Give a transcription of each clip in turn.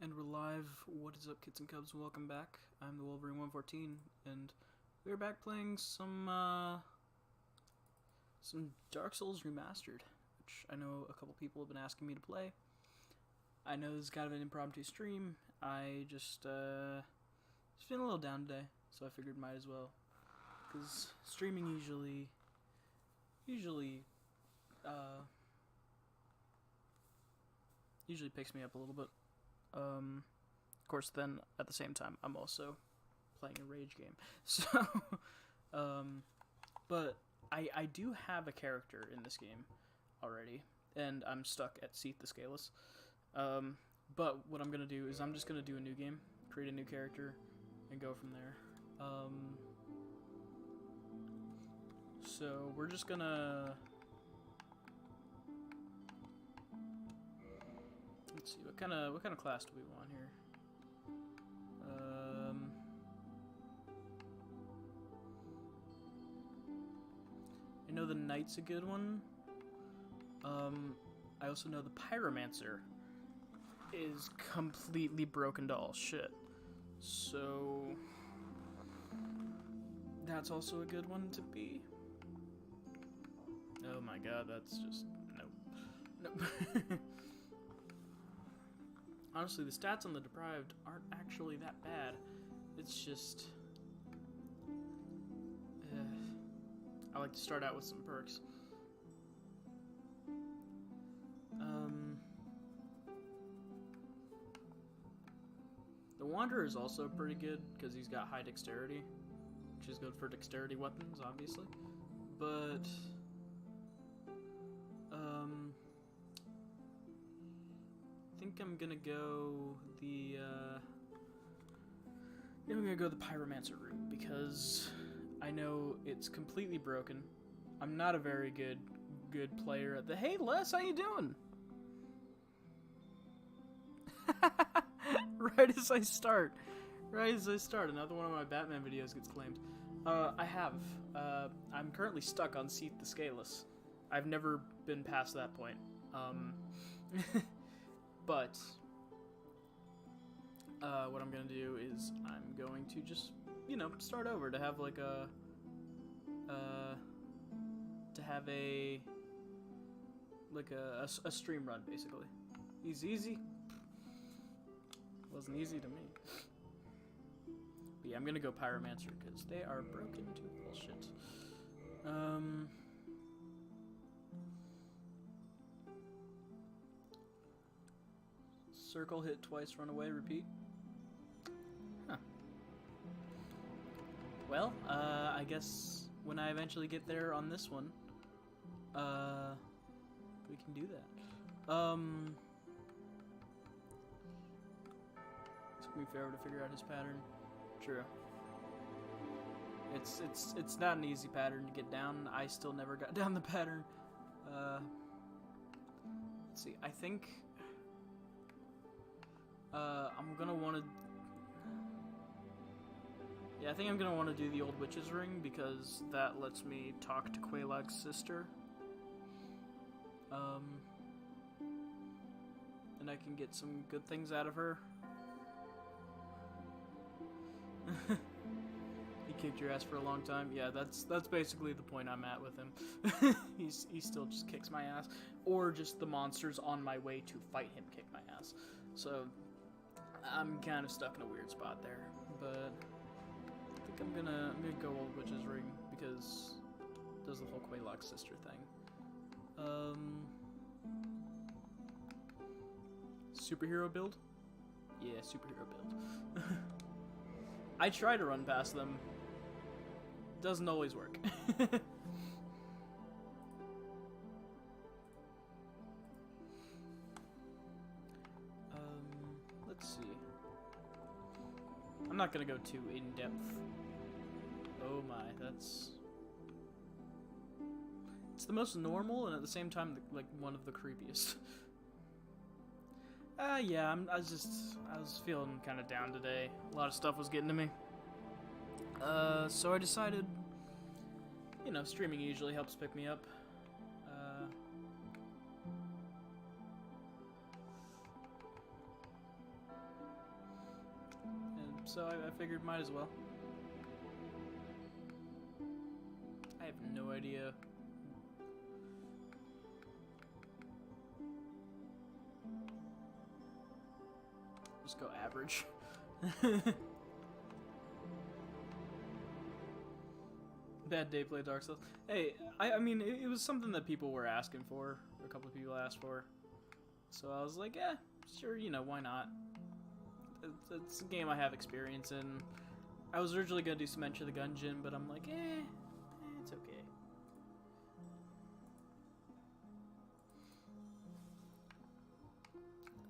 And we're live. What is up, kids and cubs? Welcome back. I'm the Wolverine 114, and we're back playing some Dark Souls Remastered, which I know a couple people have been asking me to play. I know this is kind of an impromptu stream. I just feeling a little down today, so I figured might as well, because streaming usually picks me up a little bit. Of course, then at the same time, I'm also playing a rage game. So, but I do have a character in this game already, and I'm stuck at Seath the Scaleless. But what I'm gonna do is I'm just gonna do a new game, create a new character, and go from there. So we're just gonna. Let's see, what kind of class do we want here? I know the Knight's a good one. I also know the Pyromancer is completely broken to all shit. So that's also a good one to be. Oh my god, that's just nope. Honestly, the stats on the Deprived aren't actually that bad. It's just... I like to start out with some perks. The Wanderer is also pretty good, because he's got high dexterity, which is good for dexterity weapons, obviously. But... I think I'm gonna go the Pyromancer route, because I know it's completely broken. I'm not a very good player at the... Hey Les, how you doing? Right as I start, another one of my Batman videos gets claimed. I'm currently stuck on Seath the Scaleless. I've never been past that point. But, what I'm gonna do is I'm going to just, start over to have like a stream run, basically. Easy. Wasn't easy to me. But yeah, I'm gonna go Pyromancer, because they are broken to bullshit. Circle, hit twice, run away, repeat. Huh. Well, I guess when I eventually get there on this one, we can do that. It took me forever to figure out his pattern. True. It's not an easy pattern to get down. I still never got down the pattern. Let's see. I think I'm gonna want to. Yeah, I think I'm gonna want to do the Old Witch's Ring, because that lets me talk to Quelaag's sister. And I can get some good things out of her. He kicked your ass for a long time. Yeah, that's basically the point I'm at with him. he still just kicks my ass, or just the monsters on my way to fight him kick my ass. So I'm kind of stuck in a weird spot there, but I think I'm gonna go Old Witch's Ring, because it does the whole Quelaag's sister thing. Superhero build? Yeah, superhero build. I try to run past them. Doesn't always work. Let's see. I'm not gonna go too in-depth. Oh my, that's... It's the most normal, and at the same time, like, one of the creepiest. Yeah, I was feeling kind of down today. A lot of stuff was getting to me. So I decided, streaming usually helps pick me up. so I figured might as well. I have no idea. Just go average. Bad day play Dark Souls. Hey, I mean, it was something that people were asking for. A couple of people asked for. So I was like, yeah, sure, you know, why not? It's a game I have experience in. I was originally going to do some Enter the Gungeon, but I'm like, it's okay.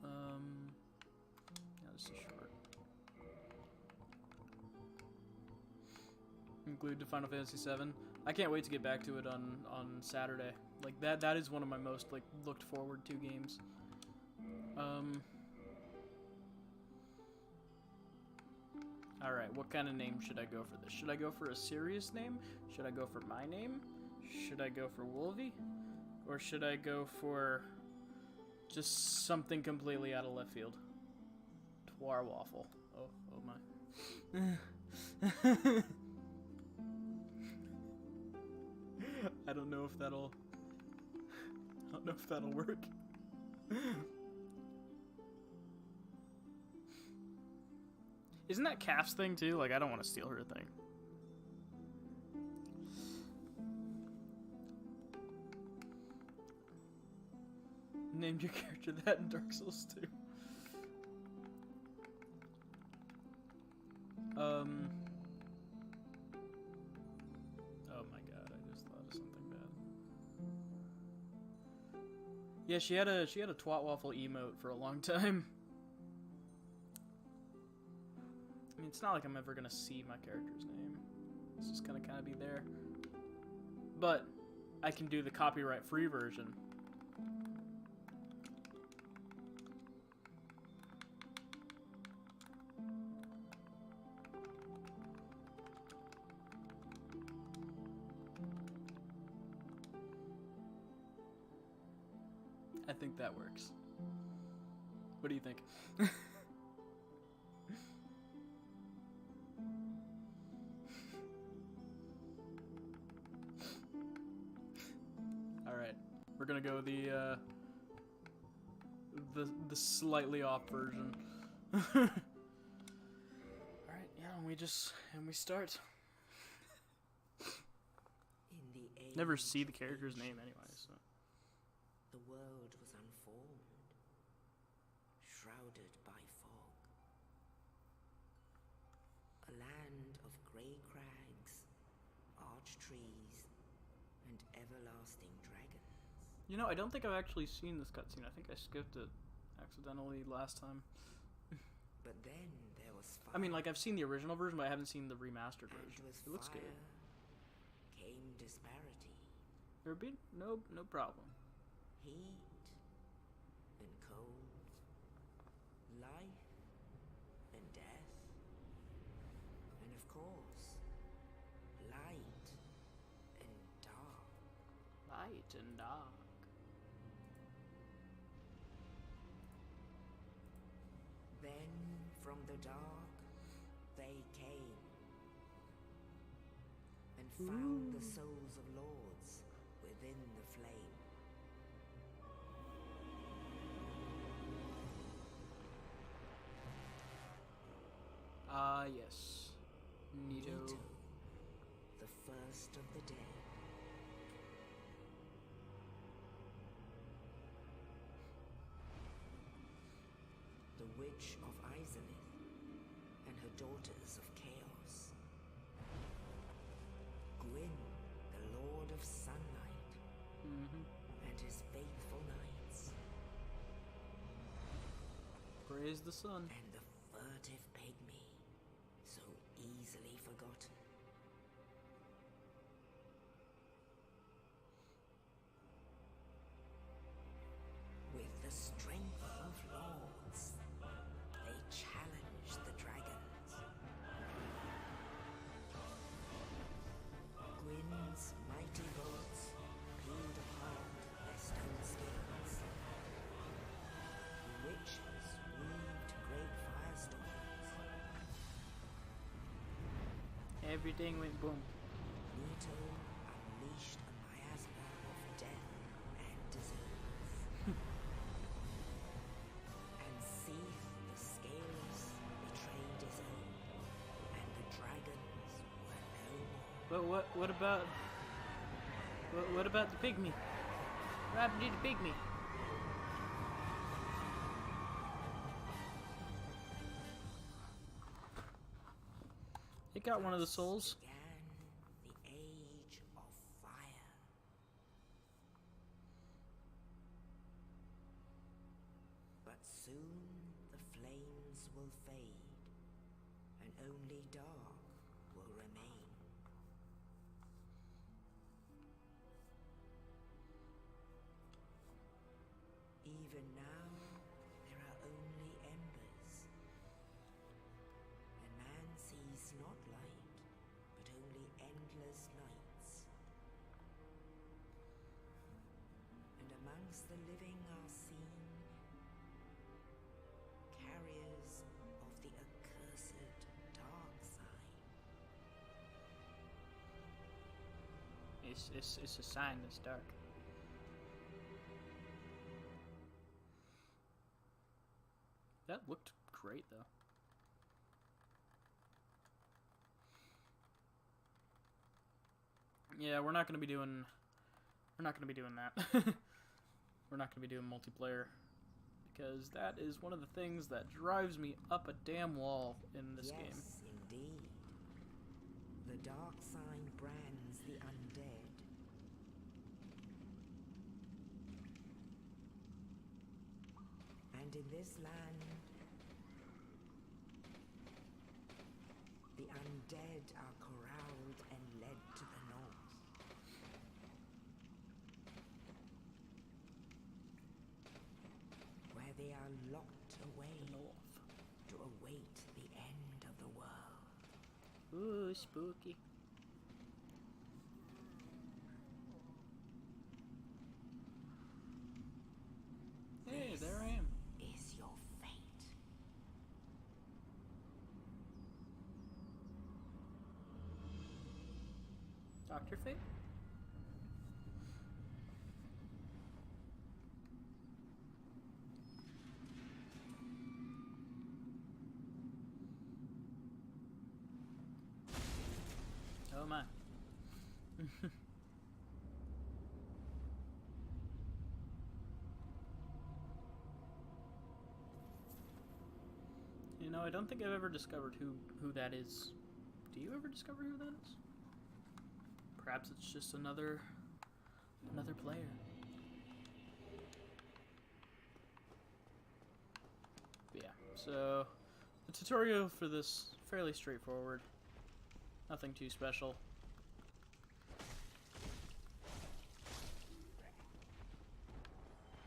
Yeah, this is short. Glued to Final Fantasy VII. I can't wait to get back to it on Saturday. Like that is one of my most like looked forward to games. All right, what kind of name should I go for this? Should I go for a serious name? Should I go for my name? Should I go for Wolvie? Or should I go for just something completely out of left field? Twar Waffle. Oh my. I don't know if that'll work. Isn't that Calf's thing too? Like, I don't want to steal her thing. Named your character that in Dark Souls 2. Oh my god, I just thought of something bad. Yeah, she had a twat waffle emote for a long time. I mean, it's not like I'm ever gonna see my character's name. It's just gonna kind of be there. But I can do the copyright-free version. I think that works. What do you think? Alright, we're gonna go the slightly off version. Alright, yeah, and we start. Never see the character's name anyway, so. The world was unformed, shrouded by fog. A land of grey crags, arch trees, and everlasting dragons. You know, I don't think I've actually seen this cutscene. I think I skipped it accidentally last time. But then there was fire. I mean, like, I've seen the original version, but I haven't seen the remastered version. With it looks fire good. Came disparity. There be no problem. Heat and cold, life and death, and of course, light and dark. Light and dark. Then from the dark they came and found the souls of lords within the flame. Ah, yes. Nito. The first of the day. The Witch of Izalith and her daughters of chaos. Gwyn, the Lord of Sunlight, and his faithful knights. Praise the sun. And the furtive pygmy, so easily forgotten. With the strength of lords, they challenged the dragons. Gwyn's mighty bolts peeled apart their stone skins. The witches weaved great Everything went boom. Nito unleashed a miasma of death and disease. And Seath the Scaleless betrayed his own, and the dragons were no more. But what about the pygmy? What happened to the pygmy? It got one of the souls. Began the age of fire. But soon the flames will fade, and only dark will remain. Even now, there are only embers, and man sees not light, but only endless nights. And amongst the living are seen carriers of the accursed dark side. It's a sign that's dark. That looked great though. Yeah, we're not gonna be doing that. We're not gonna be doing multiplayer because that is one of the things that drives me up a damn wall in this game. Yes, indeed. The dark sign brands the undead. And in this land, the undead are corralled and led to the north. Where they are locked away to await the end of the world. Ooh, spooky. Hey, there I am. Is your fate. Dr. Fate? Oh my. You know, I don't think I've ever discovered who that is. Do you ever discover who that is? Perhaps it's just another player. But yeah, so the tutorial for this fairly straightforward. Nothing too special.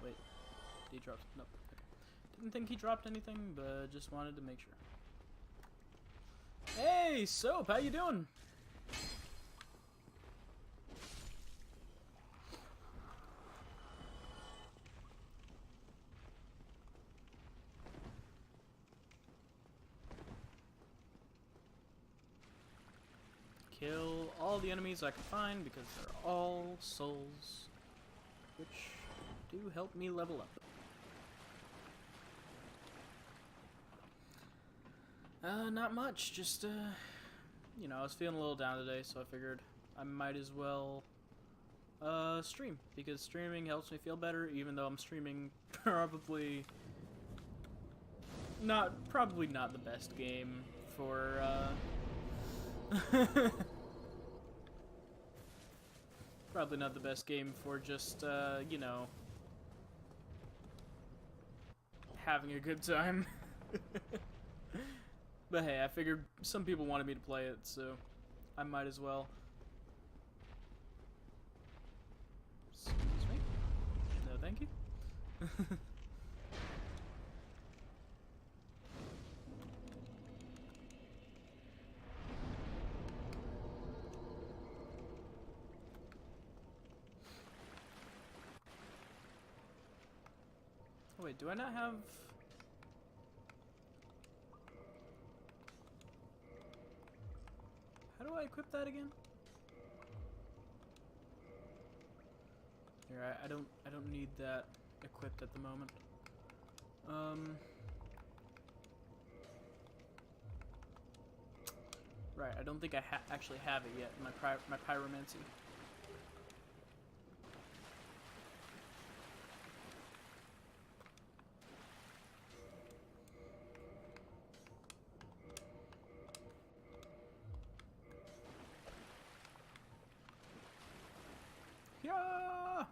Wait, did he drop? Nope. Okay. Didn't think he dropped anything, but just wanted to make sure. Hey, Soap, how you doing? Kill all the enemies I can find because they're all souls, which do help me level up. Not much, just, you know, I was feeling a little down today, so I figured I might as well, stream, because streaming helps me feel better, even though I'm streaming probably not the best game for, probably not the best game for just, you know, having a good time. But hey, I figured some people wanted me to play it, so I might as well. Excuse me? No, thank you. Wait, do I not have... How do I equip that again? Here, I don't need that equipped at the moment. Right, I don't think I actually have it yet. My pyromancy. Yeah.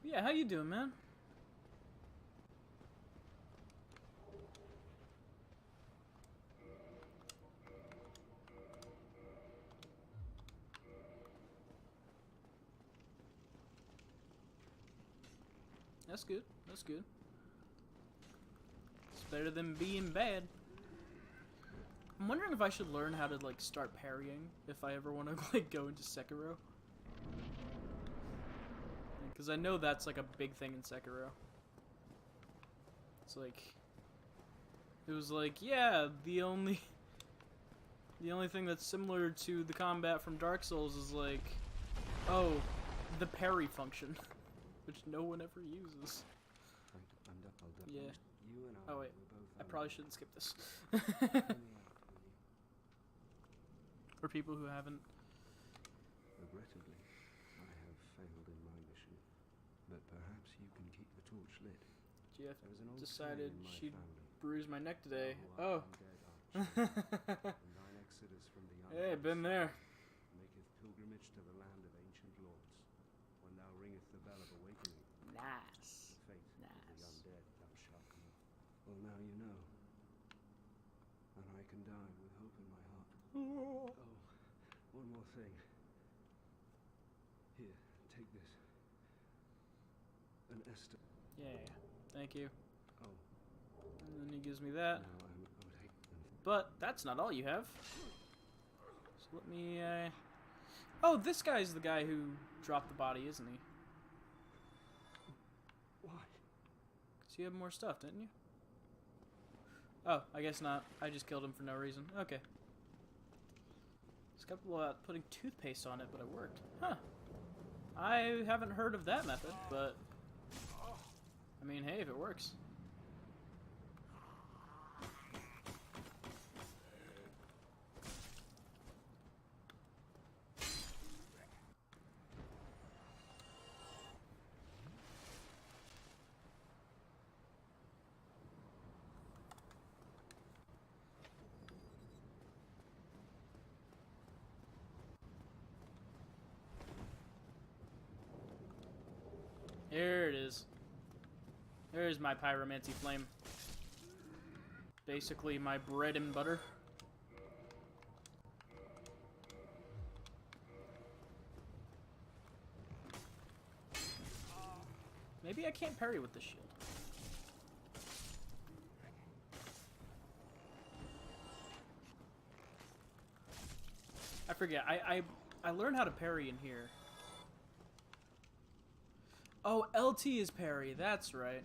Yeah, how you doing, man? That's good. That's good. It's better than being bad. I'm wondering if I should learn how to like start parrying if I ever want to like go into Sekiro. Because I know that's like a big thing in Sekiro. It's like it was like, yeah, the only thing that's similar to the combat from Dark Souls is like, oh, the parry function, which no one ever uses. Yeah. Oh wait, I probably shouldn't skip this. For people who haven't. Regrettably, I have failed in my mission, but perhaps you can keep the torch lit. Jeff There was an old decided saying in my she'd family, bruise my neck today. "Thou Oh. art undead archer, and thine exodus from the Hey, been there. maketh pilgrimage to the land of ancient lords. When thou ringeth the bell of awakening, Nice. the fate of the Nice. undead thou shalt know. Well, now you know, and I can die with hope in my heart. Oh, one more thing. Here, take this. An Esther. Yeah. Thank you. Oh, And then he gives me that. now I would hate them. But that's not all you have. So let me, Oh, this guy's the guy who dropped the body, isn't he? Why? Because you have more stuff, didn't you? Oh, I guess not. I just killed him for no reason. Okay. Skeptical about putting toothpaste on it, but it worked. Huh. I haven't heard of that method, but... I mean, hey, if it works. Here it is. There's my pyromancy flame. Basically my bread and butter. Maybe I can't parry with the shield. I forget. I learned how to parry in here. Oh, LT is parry. That's right.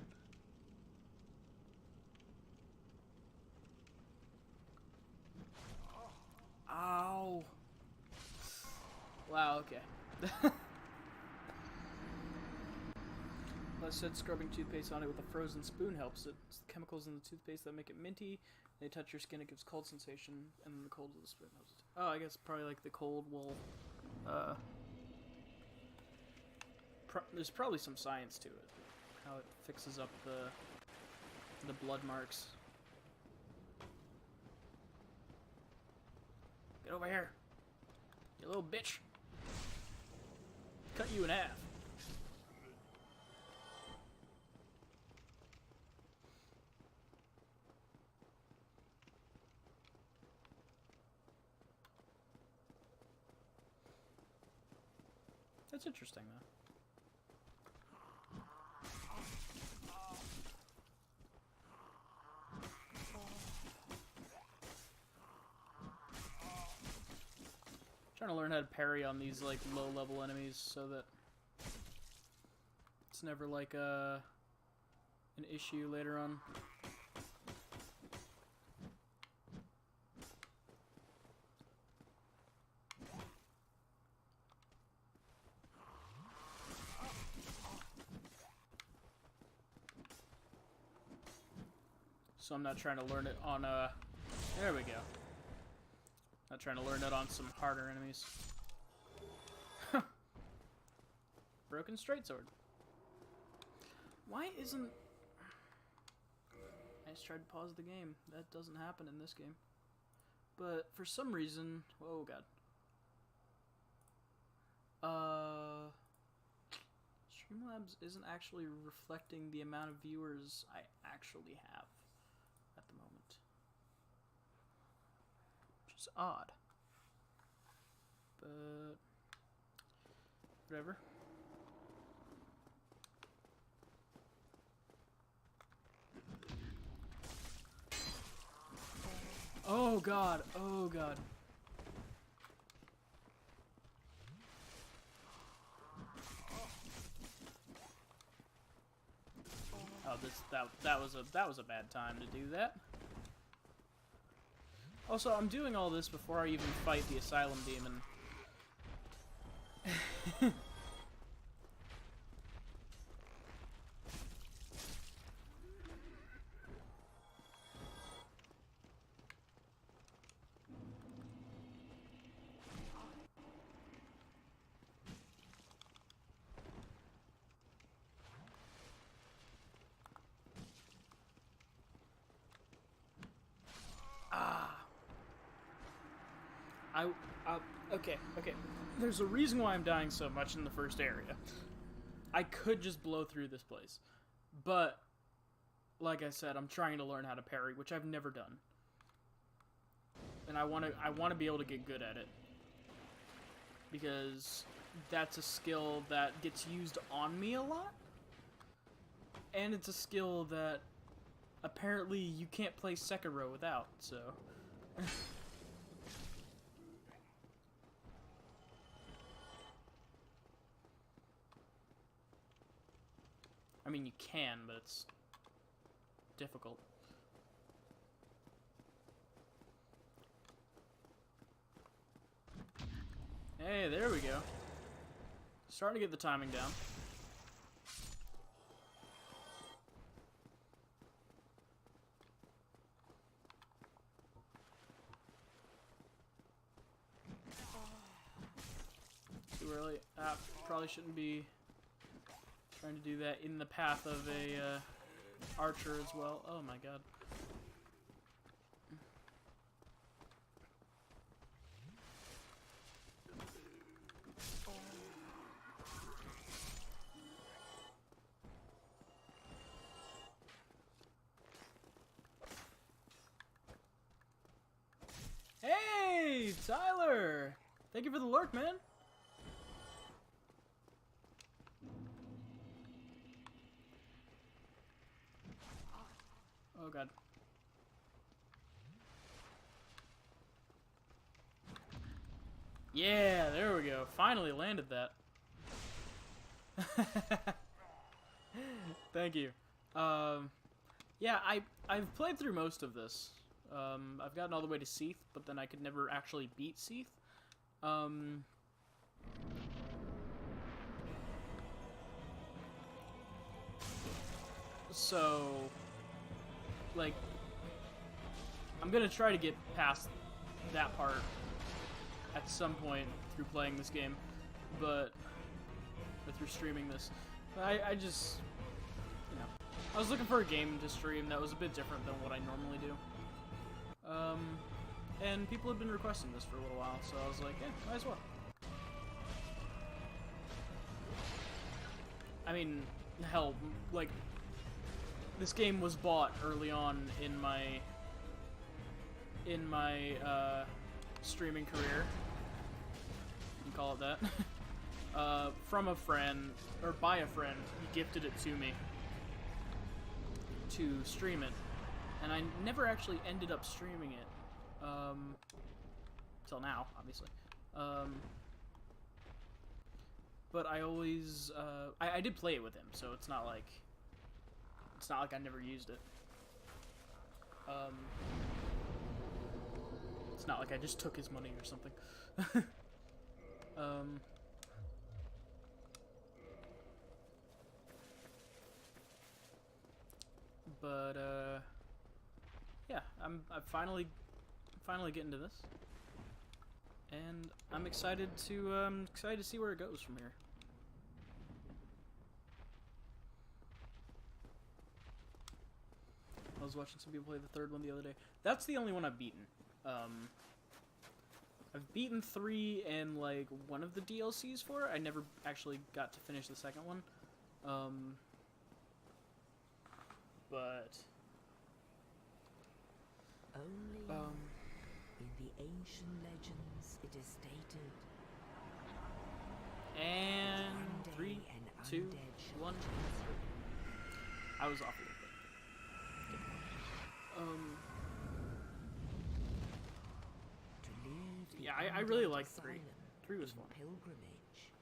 Ow. Wow, okay. Les said scrubbing toothpaste on it with a frozen spoon helps it. It's the chemicals in the toothpaste that make it minty. They touch your skin, it gives cold sensation, and then the cold of the spoon helps it. Oh, I guess probably like the cold will, there's probably some science to it. How it fixes up the blood marks. Get over here, you little bitch. Cut you in half. That's interesting, though. Trying to learn how to parry on these like low-level enemies so that it's never like an issue later on. So I'm not trying to learn it on, there we go. Not trying to learn it on some harder enemies. Broken straight sword. Why isn't... I just tried to pause the game. That doesn't happen in this game. But for some reason... Oh, God. Streamlabs isn't actually reflecting the amount of viewers I actually have at the moment. Which is odd. But... whatever. Oh god, oh god. Oh, that was a bad time to do that. Also, I'm doing all this before I even fight the Asylum Demon. Okay. There's a reason why I'm dying so much in the first area. I could just blow through this place. But, like I said, I'm trying to learn how to parry, which I've never done. And I want to be able to get good at it. Because that's a skill that gets used on me a lot. And it's a skill that apparently you can't play Sekiro without, so... I mean, you can, but it's difficult. Hey, there we go. Starting to get the timing down. Too early. Probably shouldn't be trying to do that in the path of a archer as well. Oh my god. Hey, Tyler! Thank you for the lurk, man. Oh god. Yeah, there we go. Finally landed that. Thank you. Yeah, I've played through most of this. I've gotten all the way to Seath, but then I could never actually beat Seath. So, like, I'm gonna try to get past that part at some point through playing this game, or through streaming this. I just, you know, I was looking for a game to stream that was a bit different than what I normally do. And people have been requesting this for a little while, so I was like, yeah, might as well. I mean, hell, like, this game was bought early on in my streaming career. You can call it that. From a friend, or by a friend. He gifted it to me to stream it. And I never actually ended up streaming it. Till now, obviously. But I always, I did play it with him, so it's not like I never used it. It's not like I just took his money or something. yeah, I'm finally getting to this, and I'm excited to see where it goes from here. I was watching some people play the third one the other day. That's the only one I've beaten. I've beaten 3 and like one of the DLCs for it. I never actually got to finish the second one. But Only in the ancient legends it is stated. And One day 3, an 2, undead shall 1. come through. I was off a little bit. To lead the Yeah, I really undead liked 3. asylum 3 was in fun. pilgrimage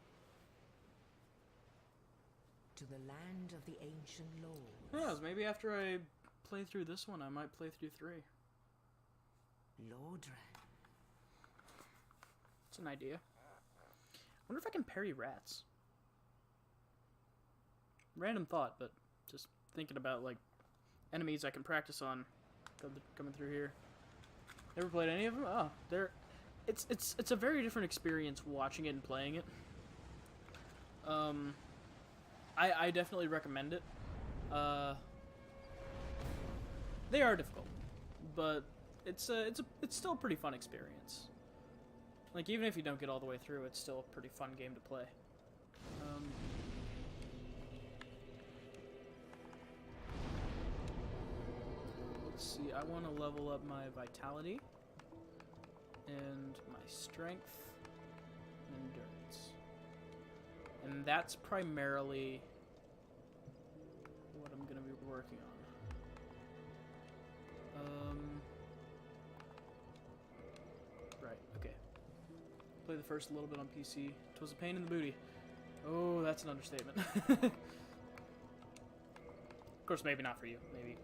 to the land of the ancient lords. Who knows? Maybe after I play through this one, I might play through 3. Lordran. It's an idea. I wonder if I can parry rats. Random thought, but just thinking about like enemies I can practice on coming through here. Never played any of them? Oh, they're it's a very different experience watching it and playing it. I definitely recommend it. They are difficult, but it's still a pretty fun experience. Like, even if you don't get all the way through, it's still a pretty fun game to play. Let's see, I want to level up my vitality and my strength and endurance. And that's primarily what I'm going to be working on. Right, okay. Play the first little bit on PC. 'Twas a pain in the booty. Oh, that's an understatement. Of course, maybe not for you.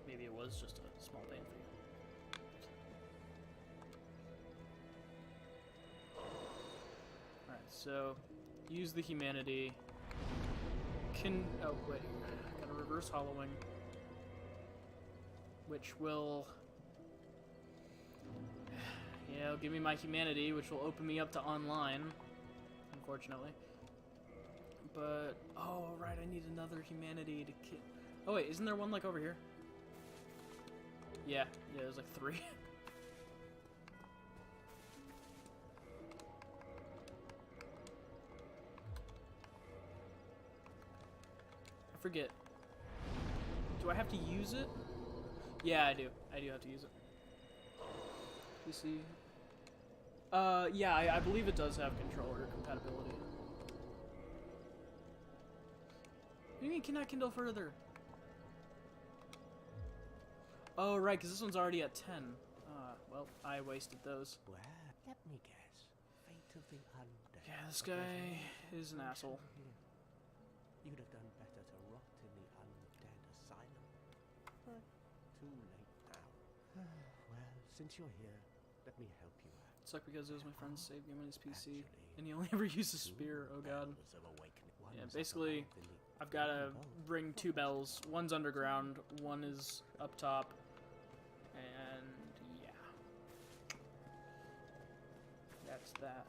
Maybe it was just a small pain for you. Alright, so use the humanity. Oh wait, I got a reverse hollowing, which will, yeah, it'll give me my humanity, which will open me up to online, unfortunately. But oh right, I need another humanity to kill. Oh wait, isn't there one like over here? Yeah, there's like 3. I forget. Do I have to use it? Yeah, I do. I do have to use it. PC. Yeah, I believe it does have controller compatibility. What do you mean, cannot kindle further? Oh, right, because this one's already at 10. Well, I wasted those. Well, let me guess. Fate of the undead. Yeah, this guy is an asshole. You'd have done better to rot in the undead asylum. But too late now. Well, since you're here, let me help you out. Sucked because it was my friend's save game on his PC, Actually, and he only ever uses spear. Oh god. bells of awakening. Yeah, One's up basically, above in the I've got to open ring 2 bells. One's underground, one is up top, and yeah. That's that.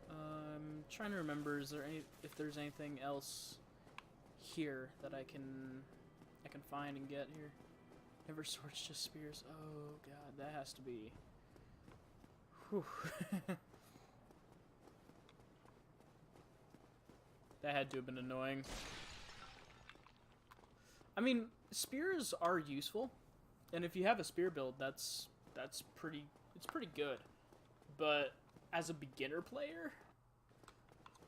I'm trying to remember, if there's anything else here that I can find and get here. Never swords, just spears. Oh god, that has to be. Whew. That had to have been annoying. I mean, spears are useful, and if you have a spear build, it's pretty good. But as a beginner player,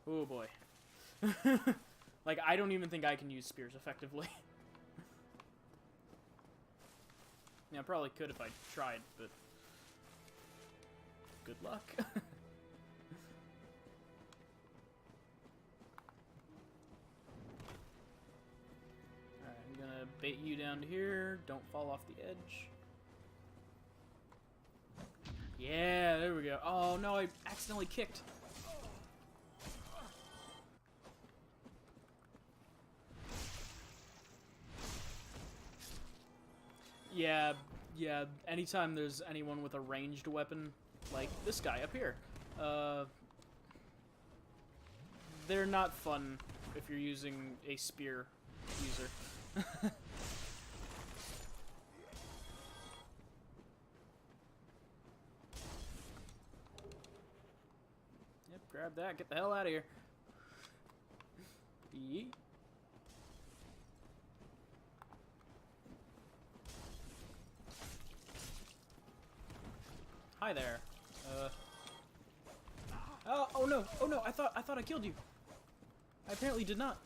oh boy. Like, I don't even think I can use spears effectively. Yeah, I probably could if I tried, but good luck. I'm gonna bait you down to here. Don't fall off the edge. Yeah, there we go. Oh no, I accidentally kicked. Yeah, Yeah, anytime there's anyone with a ranged weapon, like this guy up here, they're not fun if you're using a spear user. Yep, grab that, get the hell out of here. Yeet. Hi there. Oh no! Oh no! I thought I killed you. I apparently did not.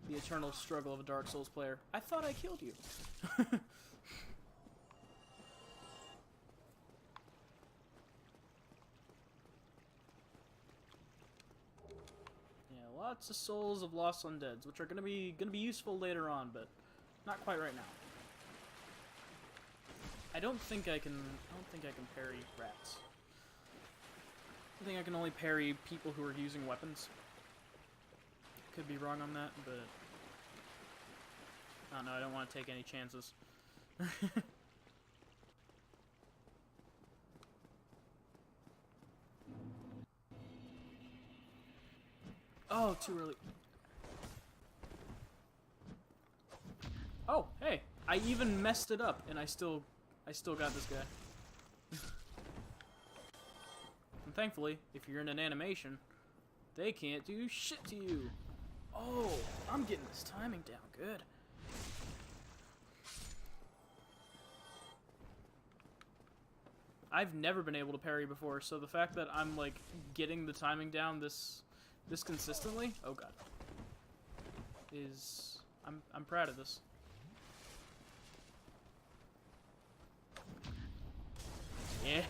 The eternal struggle of a Dark Souls player. I thought I killed you. Yeah, lots of souls of lost undeads, which are gonna be useful later on, but not quite right now. I don't think I can parry rats. I think I can only parry people who are using weapons. Could be wrong on that, but I don't know, I don't want to take any chances. Oh, too early. Oh, hey, I even messed it up, and I still got this guy. And thankfully, if you're in an animation, they can't do shit to you. Oh, I'm getting this timing down good. I've never been able to parry before, so the fact that I'm like getting the timing down this consistently, oh god, is I'm proud of this. Yeah.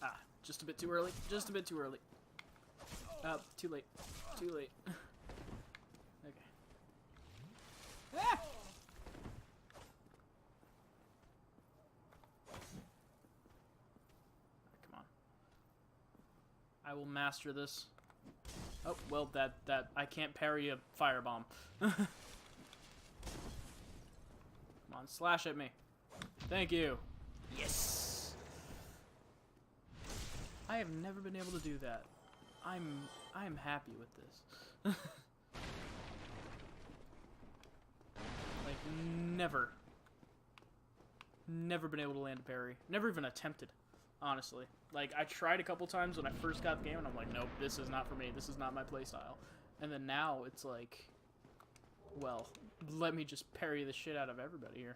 Ah, just a bit too early. Just a bit too early. Too late. Too late. Okay. Ah! Come on. I will master this. Oh, well, that I can't parry a firebomb. Come on, slash at me. Thank you. Yes. I have never been able to do that. I'm happy with this. Like never been able to land a parry. Never even attempted, honestly. Like, I tried a couple times when I first got the game, and I'm like, nope, this is not for me. This is not my playstyle. And then now, it's like, well, let me just parry the shit out of everybody here.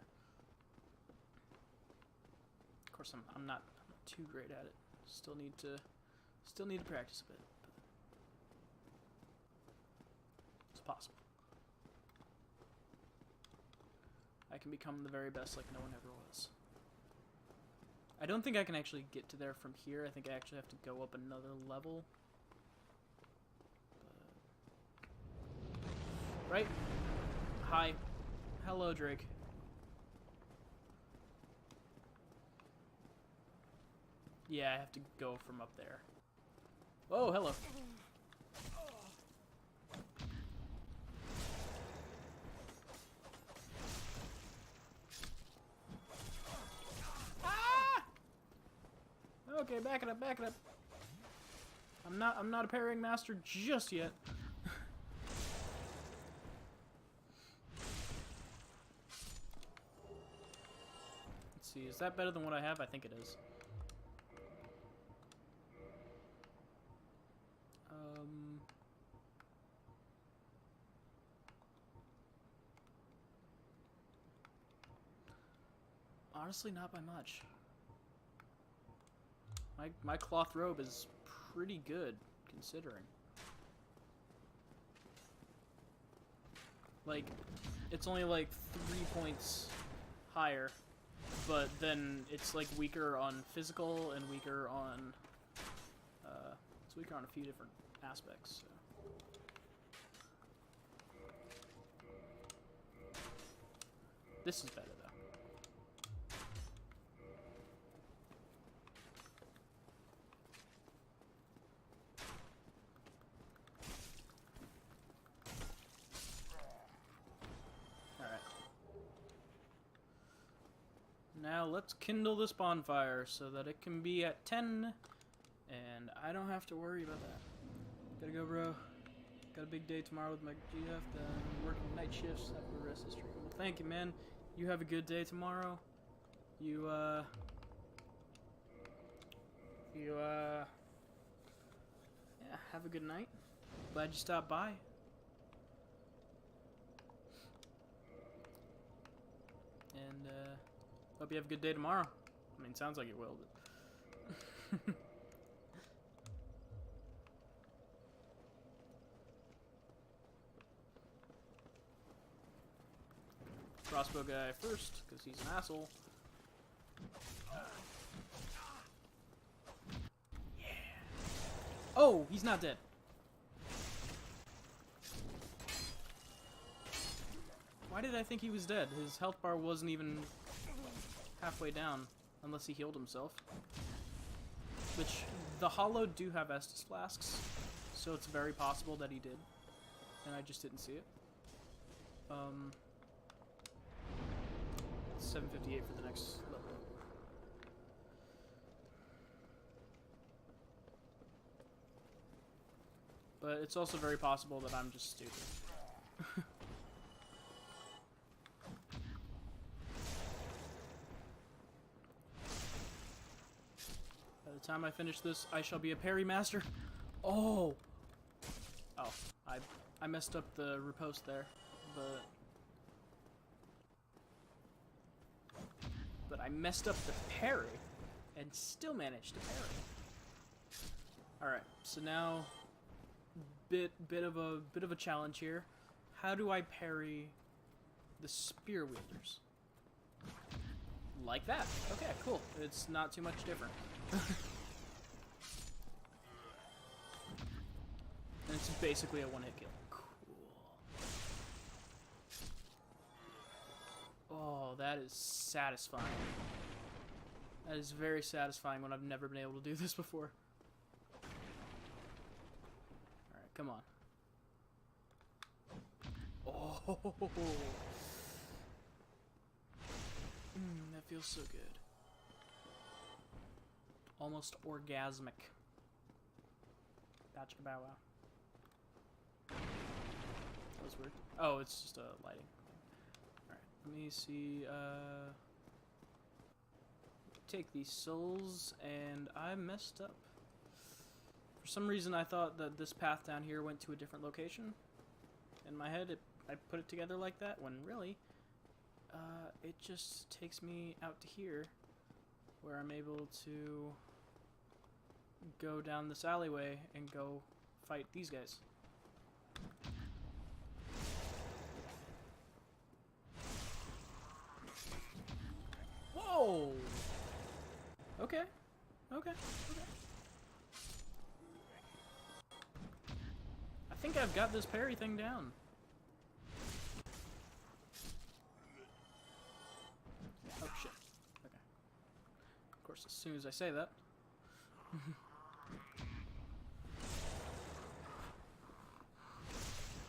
Of course, I'm not too great at it. Still need to practice a bit. But it's possible. I can become the very best like no one ever was. I don't think I can actually get to there from here. I think I actually have to go up another level. Right? Hi. Hello, Drake. Yeah, I have to go from up there. Whoa, hello. Okay, back it up, back it up. I'm not a parrying master just yet. Let's see, is that better than what I have? I think it is. Honestly, not by much. My cloth robe is pretty good, considering. Like, it's only like 3 points higher, but then it's like weaker on physical and weaker on, it's weaker on a few different aspects, so. This is better, though. now let's kindle this bonfire so that it can be at 10, and I don't have to worry about that. Gotta go, bro. Got a big day tomorrow with my GF, then working night shifts after the rest of the stream. Well, thank you, man. You have a good day tomorrow. Yeah, have a good night. Glad you stopped by. And, hope you have a good day tomorrow. I mean, sounds like you will, but... Crossbow guy first, because he's an asshole. Yeah. Oh, he's not dead. Why did I think he was dead? His health bar wasn't even halfway down, unless he healed himself. Which, the Hollow do have Estus Flasks, so it's very possible that he did. And I just didn't see it. 758 for the next level. But it's also very possible that I'm just stupid. By the time I finish this, I shall be a parry master. Oh! Oh, I messed up the riposte there, but I messed up the parry and still managed to parry. Alright, so now bit of a challenge here. How do I parry the spear wielders? Like that. Okay, cool. It's not too much different. And it's basically a one-hit kill. Oh, that is satisfying. That is very satisfying when I've never been able to do this before. Alright, come on. Oh! That feels so good. Almost orgasmic. Gotcha, bow wow. That was weird. Oh, it's just lighting. Let me see, take these souls, and I messed up. For some reason I thought that this path down here went to a different location. In my head, I put it together like that, when really, it just takes me out to here, where I'm able to go down this alleyway and go fight these guys. Whoa! Okay. Okay. Okay. I think I've got this parry thing down. Oh shit. Okay. Of course, as soon as I say that.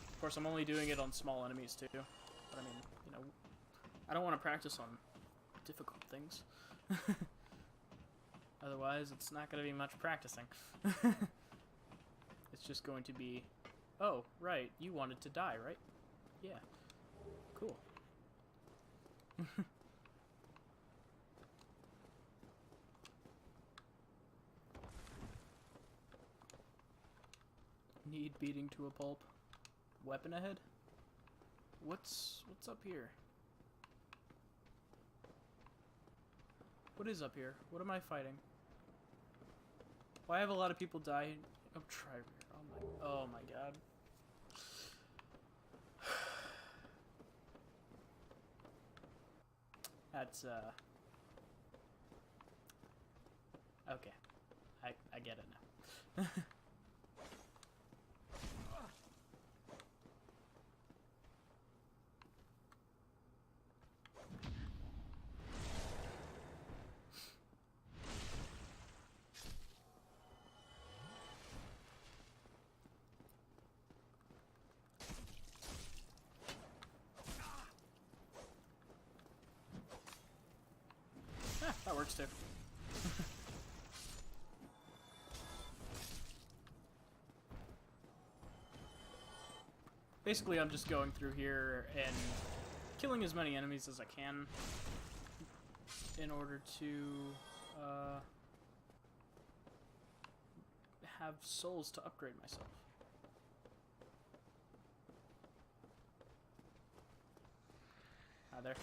Of course, I'm only doing it on small enemies too. But I mean, you know, I don't want to practice on difficult things. Otherwise, it's not going to be much practicing. It's just going to be, oh, right, you wanted to die, right? Yeah. Cool. Need beating to a pulp. Weapon ahead? What's up here? What is up here? What am I fighting? Why have a lot of people die? Oh, try. Oh my god. That's okay. I get it now. works too. Basically, I'm just going through here and killing as many enemies as I can in order to have souls to upgrade myself. Hi there.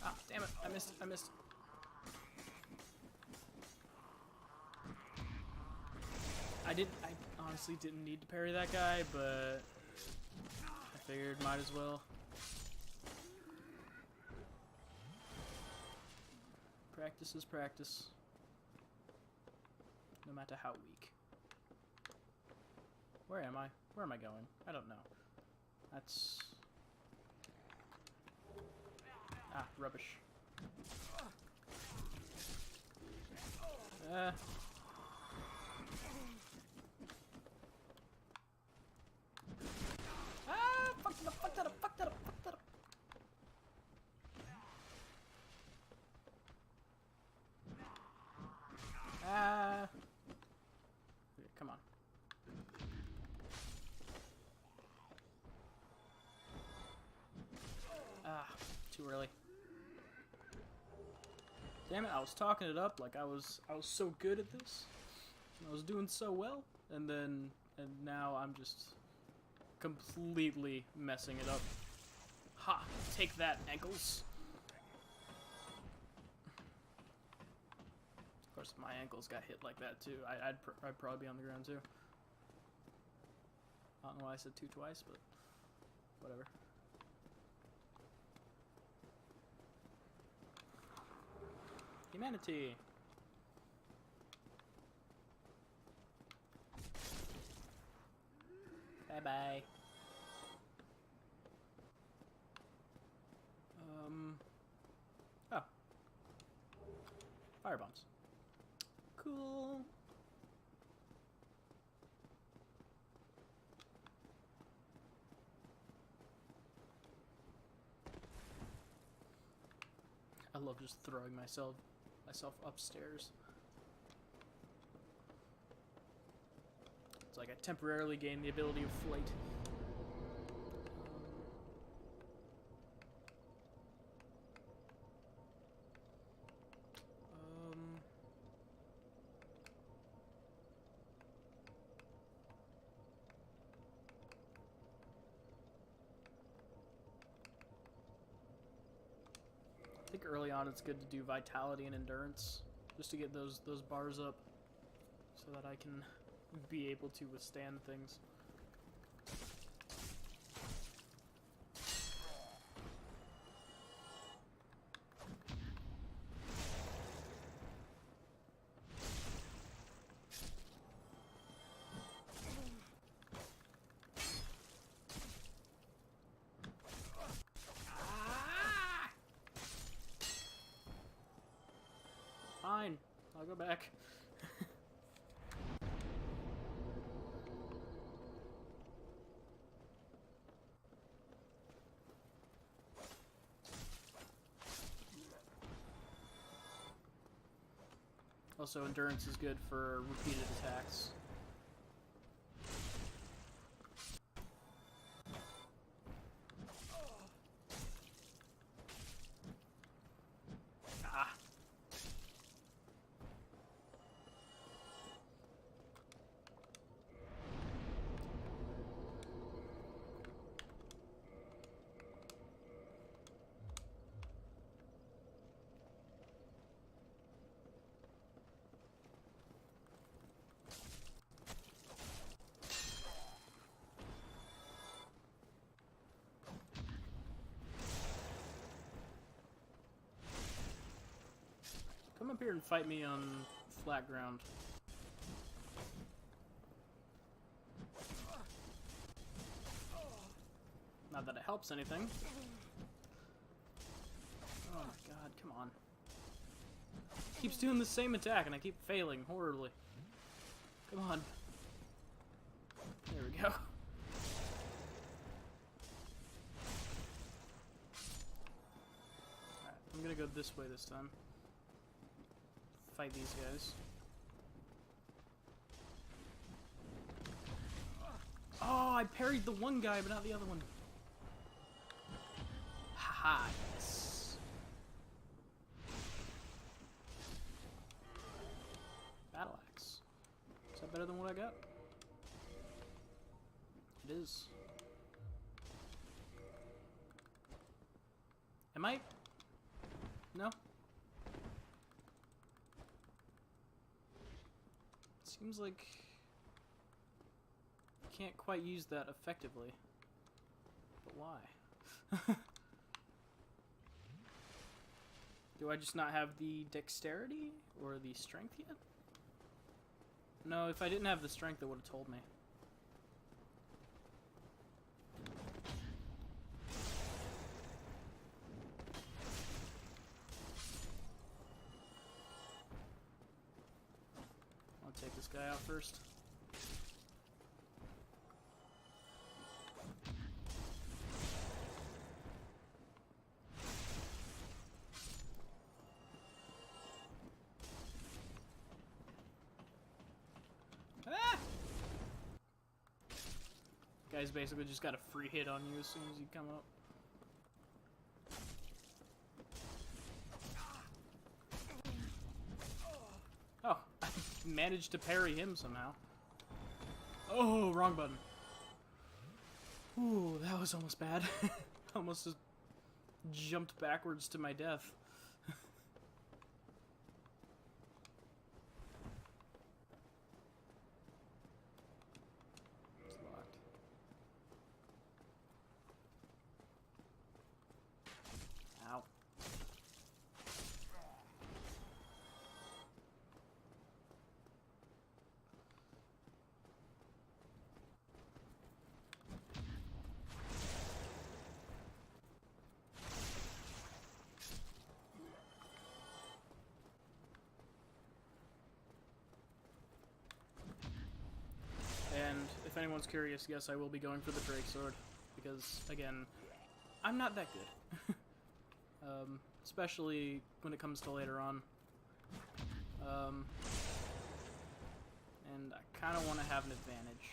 Ah, damn it, I missed. I honestly didn't need to parry that guy, but I figured might as well. Practice is practice, no matter how weak. Where am I? Where am I going? I don't know. That's... Ah, rubbish. Fuck that up. Okay, come on. Too early. Damn it, I was talking it up like I was so good at this. I was doing so well, and now I'm just completely messing it up. Ha! Take that, ankles. Of course, if my ankles got hit like that too, I'd probably be on the ground too. I don't know why I said two twice, but whatever. Humanity. Bye bye. Oh. Fire bombs. Cool. I love just throwing myself upstairs. It's like I temporarily gain the ability of flight. I think early on it's good to do vitality and endurance, just to get those bars up, so that I can be able to withstand things. Fine, I'll go back. Also, endurance is good for repeated attacks. Ah. Come up here and fight me on flat ground. Not that it helps anything. Oh my god, come on. Keeps doing the same attack and I keep failing horribly. Come on. we go. Alright, I'm gonna go this way this time. Fight these guys. Oh, I parried the one guy, but not the other one. Haha, yes. Battle axe. Is that better than what I got? It is. Am I? No? Seems like I can't quite use that effectively. But why? Do I just not have the dexterity or the strength yet? No, if I didn't have the strength, it would have told me. I'll take this guy out first. Ah! Guy's basically just got a free hit on you as soon as you come up. Oh, I managed to parry him somehow. Oh, wrong button. Ooh, that was almost bad. Almost just jumped backwards to my death. It's locked. Ow. And if anyone's curious, yes, I will be going for the Drake Sword, because, again, I'm not that good. Especially when it comes to later on. And I kind of want to have an advantage.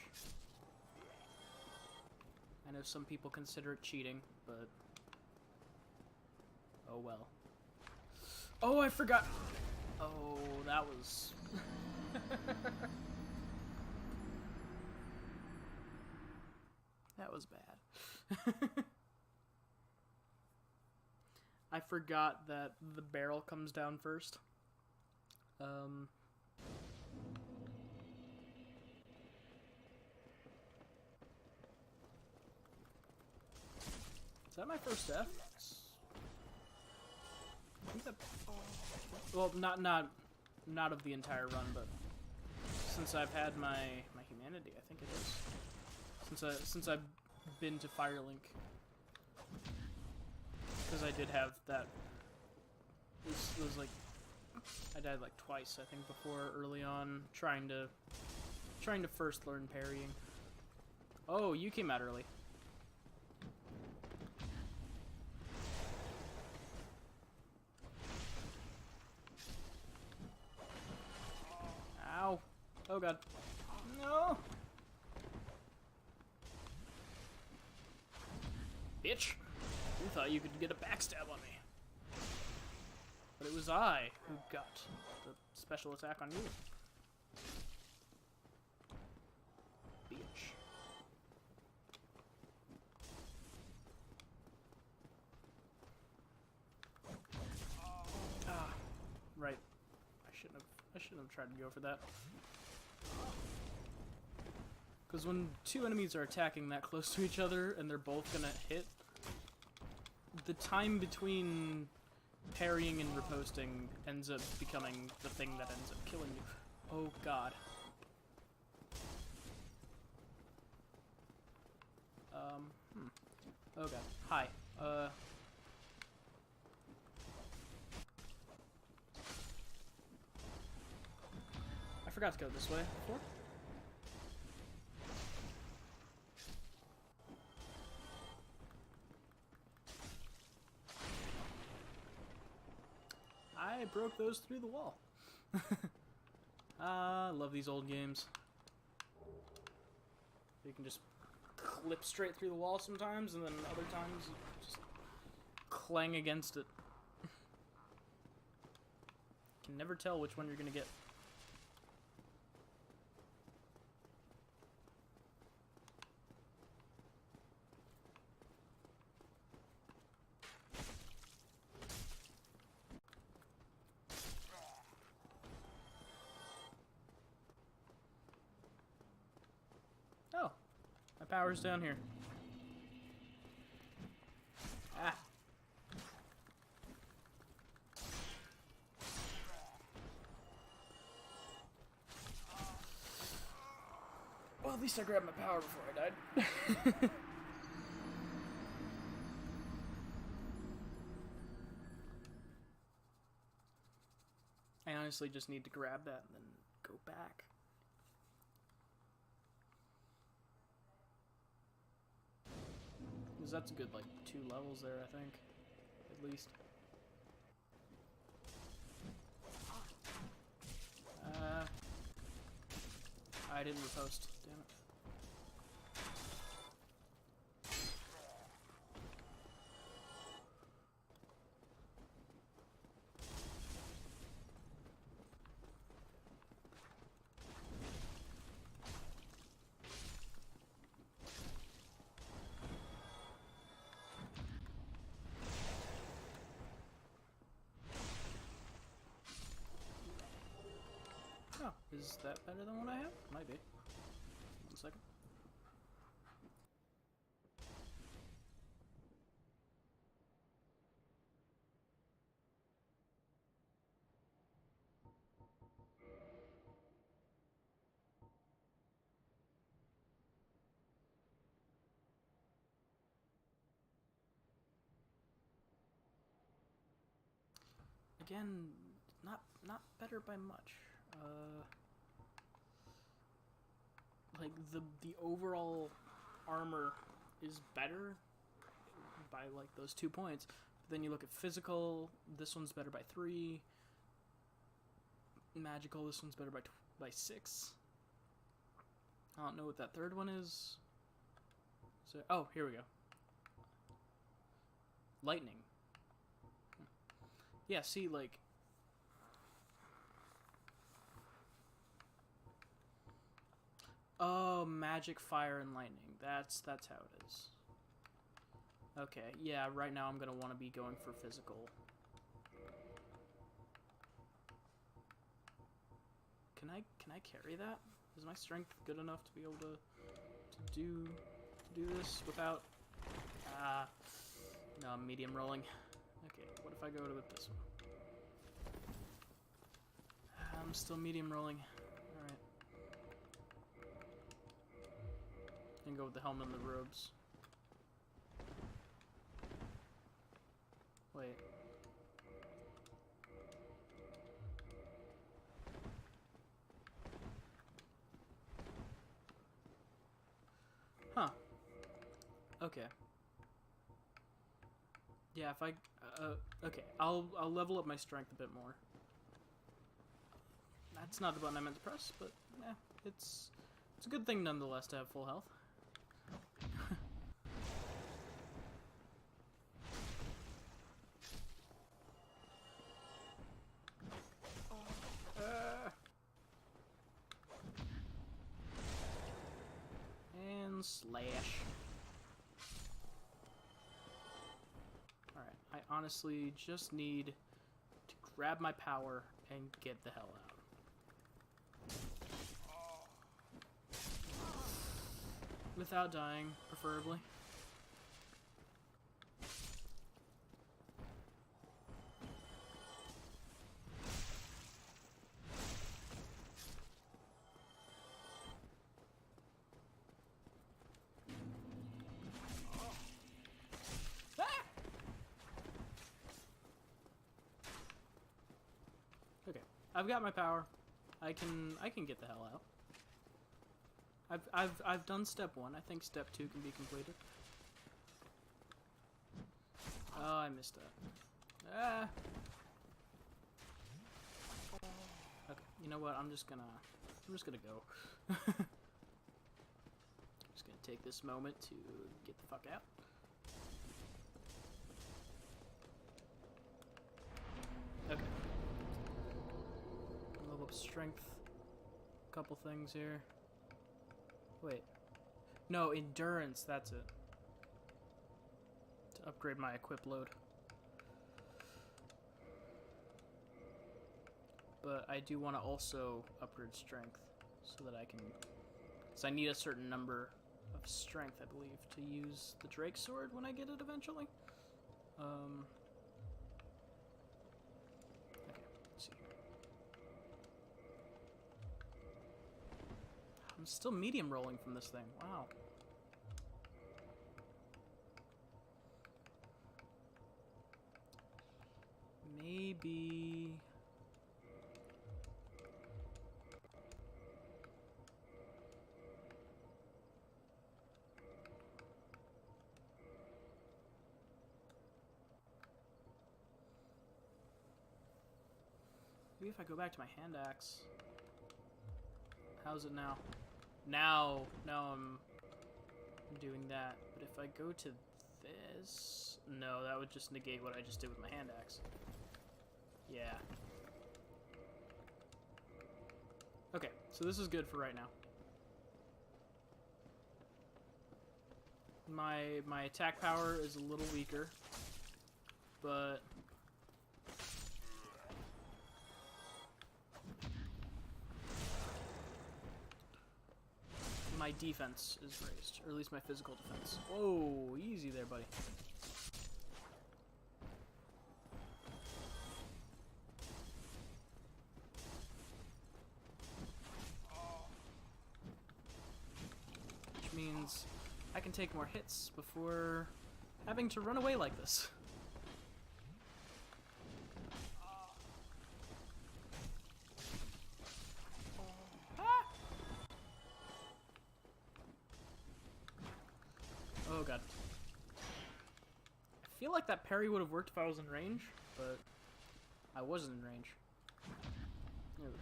I know some people consider it cheating, but... oh well. Oh, I forgot! Oh, that was... that was bad. I forgot that the barrel comes down first. Is that my first death? I think that... well, not of the entire run, but since I've had my humanity, I think it is. Since I've been to Firelink, because I did have that. It was like I died like twice, I think, before early on trying to first learn parrying. Oh, you came out early. Ow! Oh god! No! Bitch! You thought you could get a backstab on me. But it was I who got the special attack on you. Bitch. Ah, right. I shouldn't have tried to go for that. Because when two enemies are attacking that close to each other and they're both gonna hit, the time between parrying and riposting ends up becoming the thing that ends up killing you. Oh god. Oh god. Hi. I forgot to go this way before. I broke those through the wall. I love these old games. You can just clip straight through the wall sometimes, and then other times you just clang against it. Can never tell which one you're gonna get. Oh, my power's down here. Ah. Well, at least I grabbed my power before I died. I honestly just need to grab that and then go back. Because that's a good, like, 2 levels there, I think. At least. I didn't repost. Damn it. Oh, is that better than what I have? Might be. 1 second. Again, not better by much. Like the overall armor is better by like those 2 points. But then you look at physical, this one's better by 3. Magical, this one's better by 6. I don't know what that third one is. So, oh, here we go. Lightning. Yeah, see, like... Oh, magic, fire, and lightning. That's how it is. Okay, yeah, right now I'm gonna want to be going for physical. Can I carry that? Is my strength good enough to be able to do this without... no, I'm medium rolling. Okay, what if I go with this one? I'm still medium rolling. Alright. And go with the helmet and the robes. Wait. Huh. Okay. Yeah, if I... okay, I'll level up my strength a bit more. That's not the button I meant to press, but yeah, it's a good thing nonetheless to have full health. And slash. Alright, I honestly just need to grab my power and get the hell out. Without dying, preferably. Ah! Okay, I've got my power. I can get the hell out. I've done step 1. I think step 2 can be completed. Oh, I missed that. Ah. Okay, you know what? I'm just gonna go. Just gonna take this moment to get the fuck out. Okay. Level up strength. Couple things here. Wait. No, endurance, that's it. To upgrade my equip load. But I do want to also upgrade strength so that I can... Because I need a certain number of strength, I believe, to use the Drake Sword when I get it eventually. Okay, let's see. I'm still medium rolling from this thing. Wow. Maybe... Maybe if I go back to my hand axe. How's it now? Now I'm doing that. But if I go to this... No, that would just negate what I just did with my hand axe. Yeah. Okay, so this is good for right now. My attack power is a little weaker, but my defense is raised, or at least my physical defense. Whoa, easy there, buddy. Which means I can take more hits before having to run away like this. Oh god. I feel like that parry would have worked if I was in range, but I wasn't in range. There we go.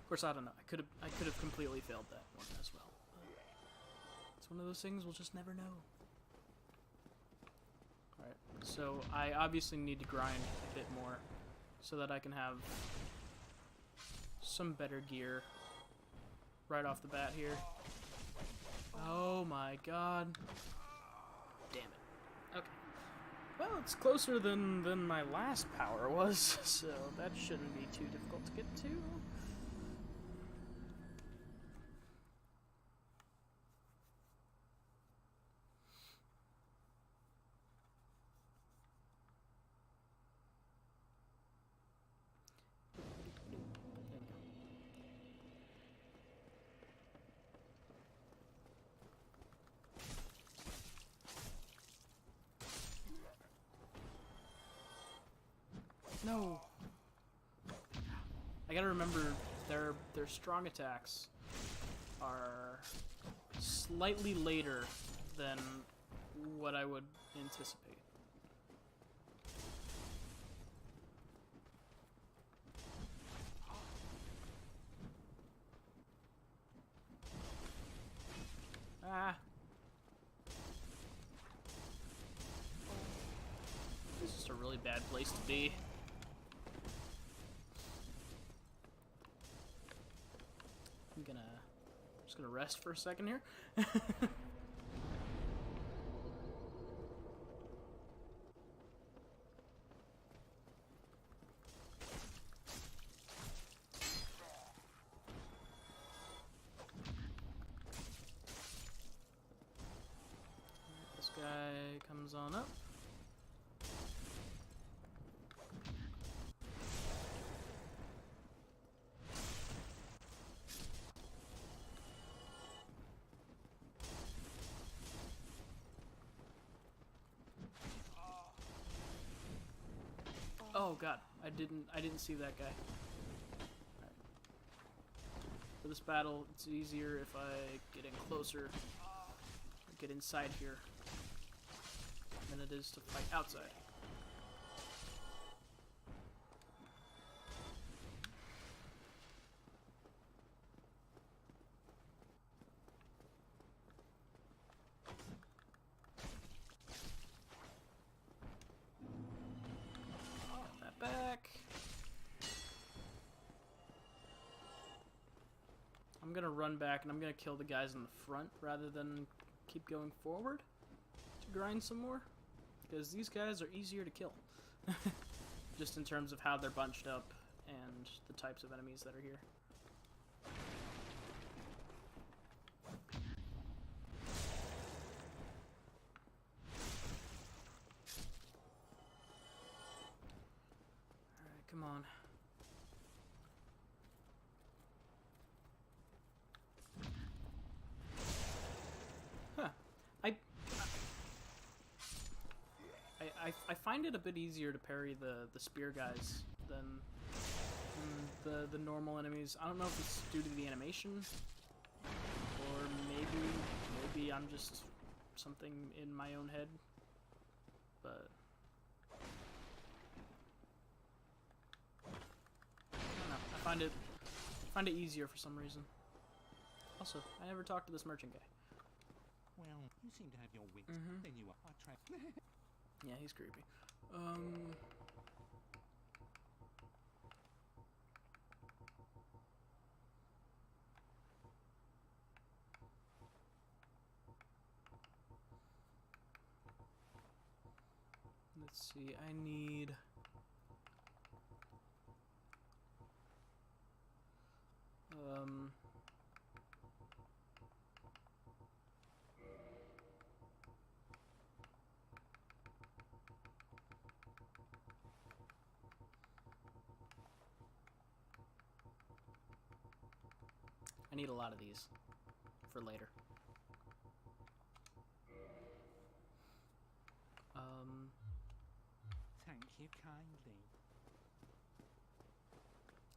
Of course, I don't know. I could have completely failed that one as well. It's one of those things we'll just never know. Alright, so I obviously need to grind a bit more so that I can have some better gear right off the bat here. Oh my god. Damn it. Okay. Well, it's closer than my last power was, so that shouldn't be too difficult to get to. No. I gotta remember their strong attacks are slightly later than what I would anticipate. Ah. This is just a really bad place to be. I'm just gonna rest for a second here. This guy comes on up. Oh god, I didn't see that guy. Alright. For this battle, it's easier if I get in closer, or get inside here, than it is to fight outside. I'm gonna run back and I'm gonna kill the guys in the front rather than keep going forward to grind some more, because these guys are easier to kill. Just in terms of how they're bunched up and the types of enemies that are here. Alright, come on. Huh. I find it a bit easier to parry the spear guys than the normal enemies. I don't know if it's due to the animation, or maybe I'm just something in my own head, but I don't know. I find it easier for some reason. Also, I never talked to this merchant guy. Well, you seem to have your wits. Then you are. I tried. Yeah, he's creepy. Let's see, I need... I need a lot of these for later. Thank you kindly.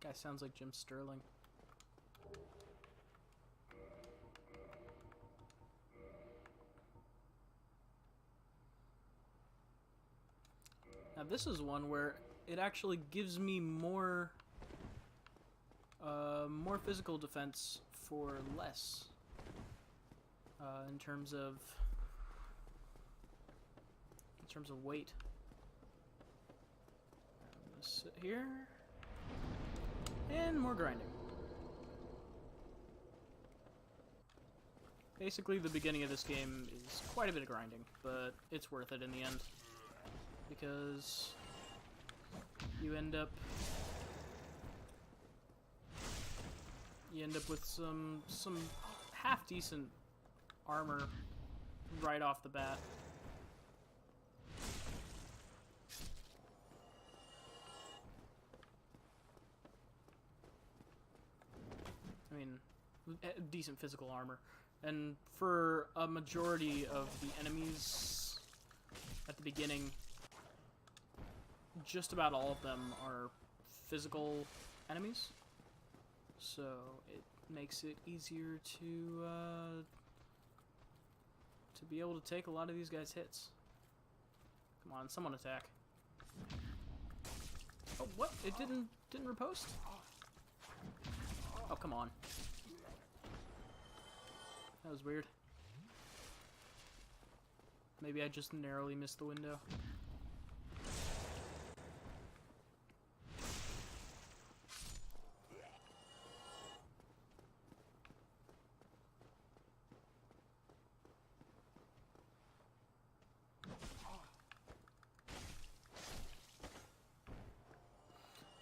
Guy sounds like Jim Sterling. Now this is one where it actually gives me more physical defense for less, in terms of weight. I'm gonna sit here and more grinding. Basically, the beginning of this game is quite a bit of grinding, but it's worth it in the end, because you end up with some half decent armor right off the bat. I mean, decent physical armor. And for a majority of the enemies at the beginning, just about all of them are physical enemies. So it makes it easier to be able to take a lot of these guys' hits. Come on, someone attack. Oh, what? It didn't riposte? Oh, come on. That was weird. Maybe I just narrowly missed the window.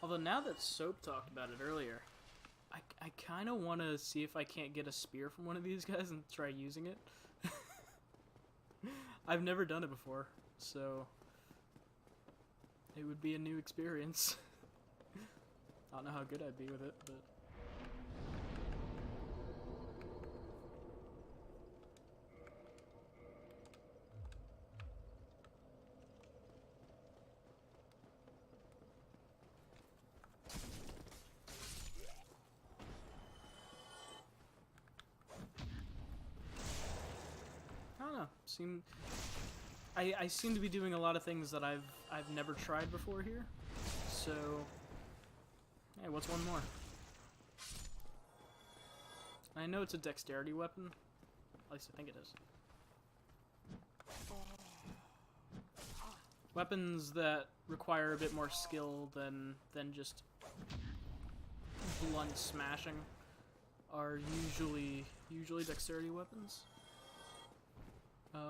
Although now that Soap talked about it earlier, I kind of want to see if I can't get a spear from one of these guys and try using it. I've never done it before, so it would be a new experience. I don't know how good I'd be with it, but... I seem to be doing a lot of things that I've never tried before here. So, hey, what's one more? I know it's a dexterity weapon. At least I think it is. Weapons that require a bit more skill than just blunt smashing are usually dexterity weapons. Of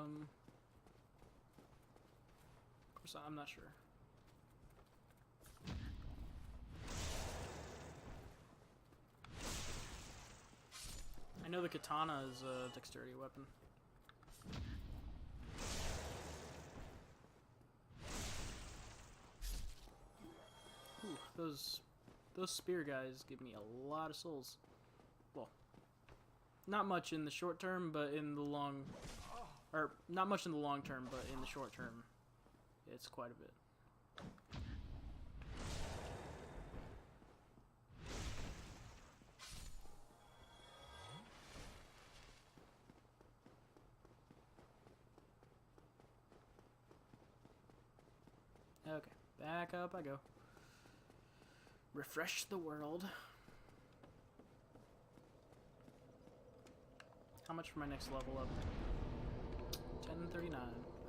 course, I'm not sure. I know the katana is a dexterity weapon. Ooh, those spear guys give me a lot of souls. Well, not much in the short term, but in the long... Or, not much in the long term, but in the short term, it's quite a bit. Okay, back up I go. Refresh the world. How much for my next level up? 1039.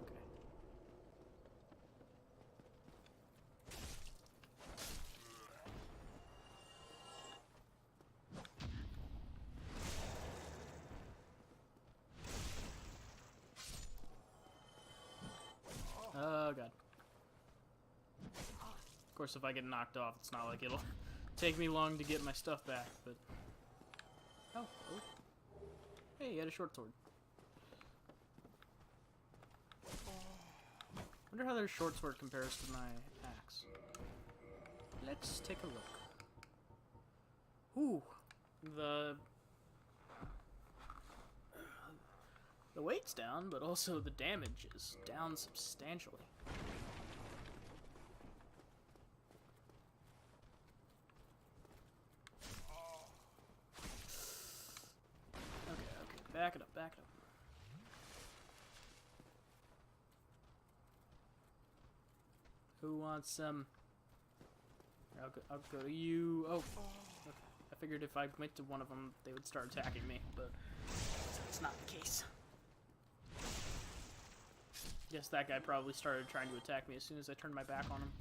Okay. Oh god. Of course, if I get knocked off, it's not like it'll take me long to get my stuff back, but... Oh. Hey, you had a short sword. Wonder how their short sword compares to my axe. Let's take a look. Ooh, the weight's down, but also the damage is down substantially. Okay, back it up. Who wants some? I'll go to you. Oh, okay. I figured if I went to one of them, they would start attacking me, but that's not the case. Guess that guy probably started trying to attack me as soon as I turned my back on him.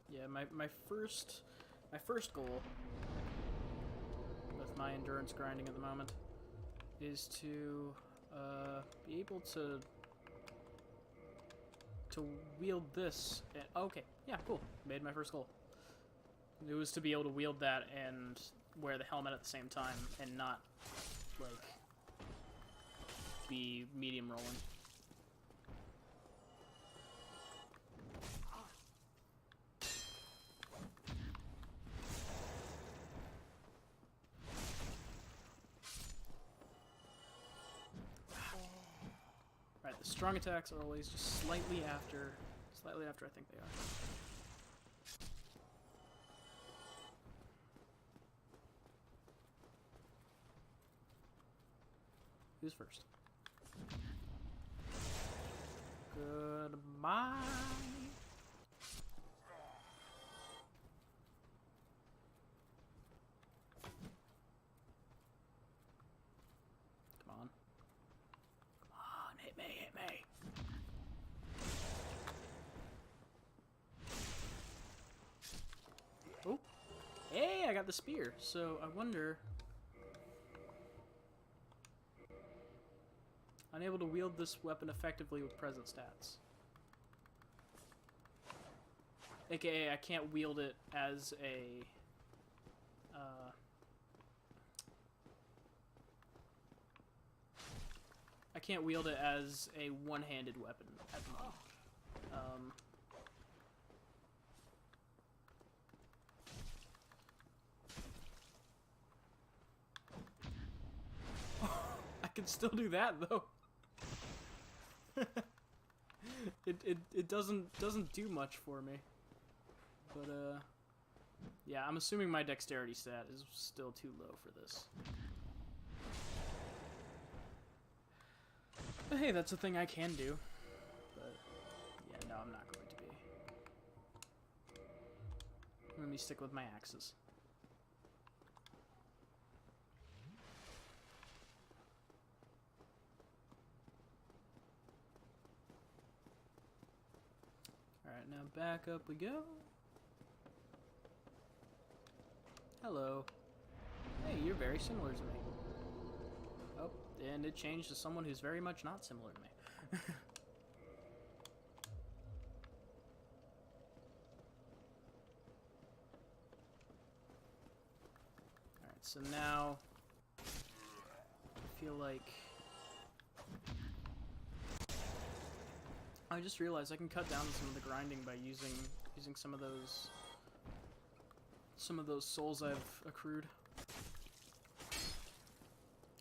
Yeah, my first goal with my endurance grinding at the moment is to be able to wield this. Okay, yeah, cool. Made my first goal. It was to be able to wield that and wear the helmet at the same time and not like be medium rolling. The strong attacks are always just slightly after I think they are. Who's first? Goodbye. Hit me. Oh, hey, I got the spear. So I wonder, unable to wield this weapon effectively with present stats. AKA, I can't wield it as a I can't wield it as a one-handed weapon at the moment. I can still do that though. it doesn't do much for me, but Yeah, I'm assuming my dexterity stat is still too low for this. But hey, that's a thing I can do. But yeah, no, I'm not going to be. Let me stick with my axes. Alright, now back up we go. Hello. Hey, you're very similar to me. Oh, and it changed to someone who's very much not similar to me. Alright, so now I feel like I just realized I can cut down some of the grinding by using some of those souls I've accrued.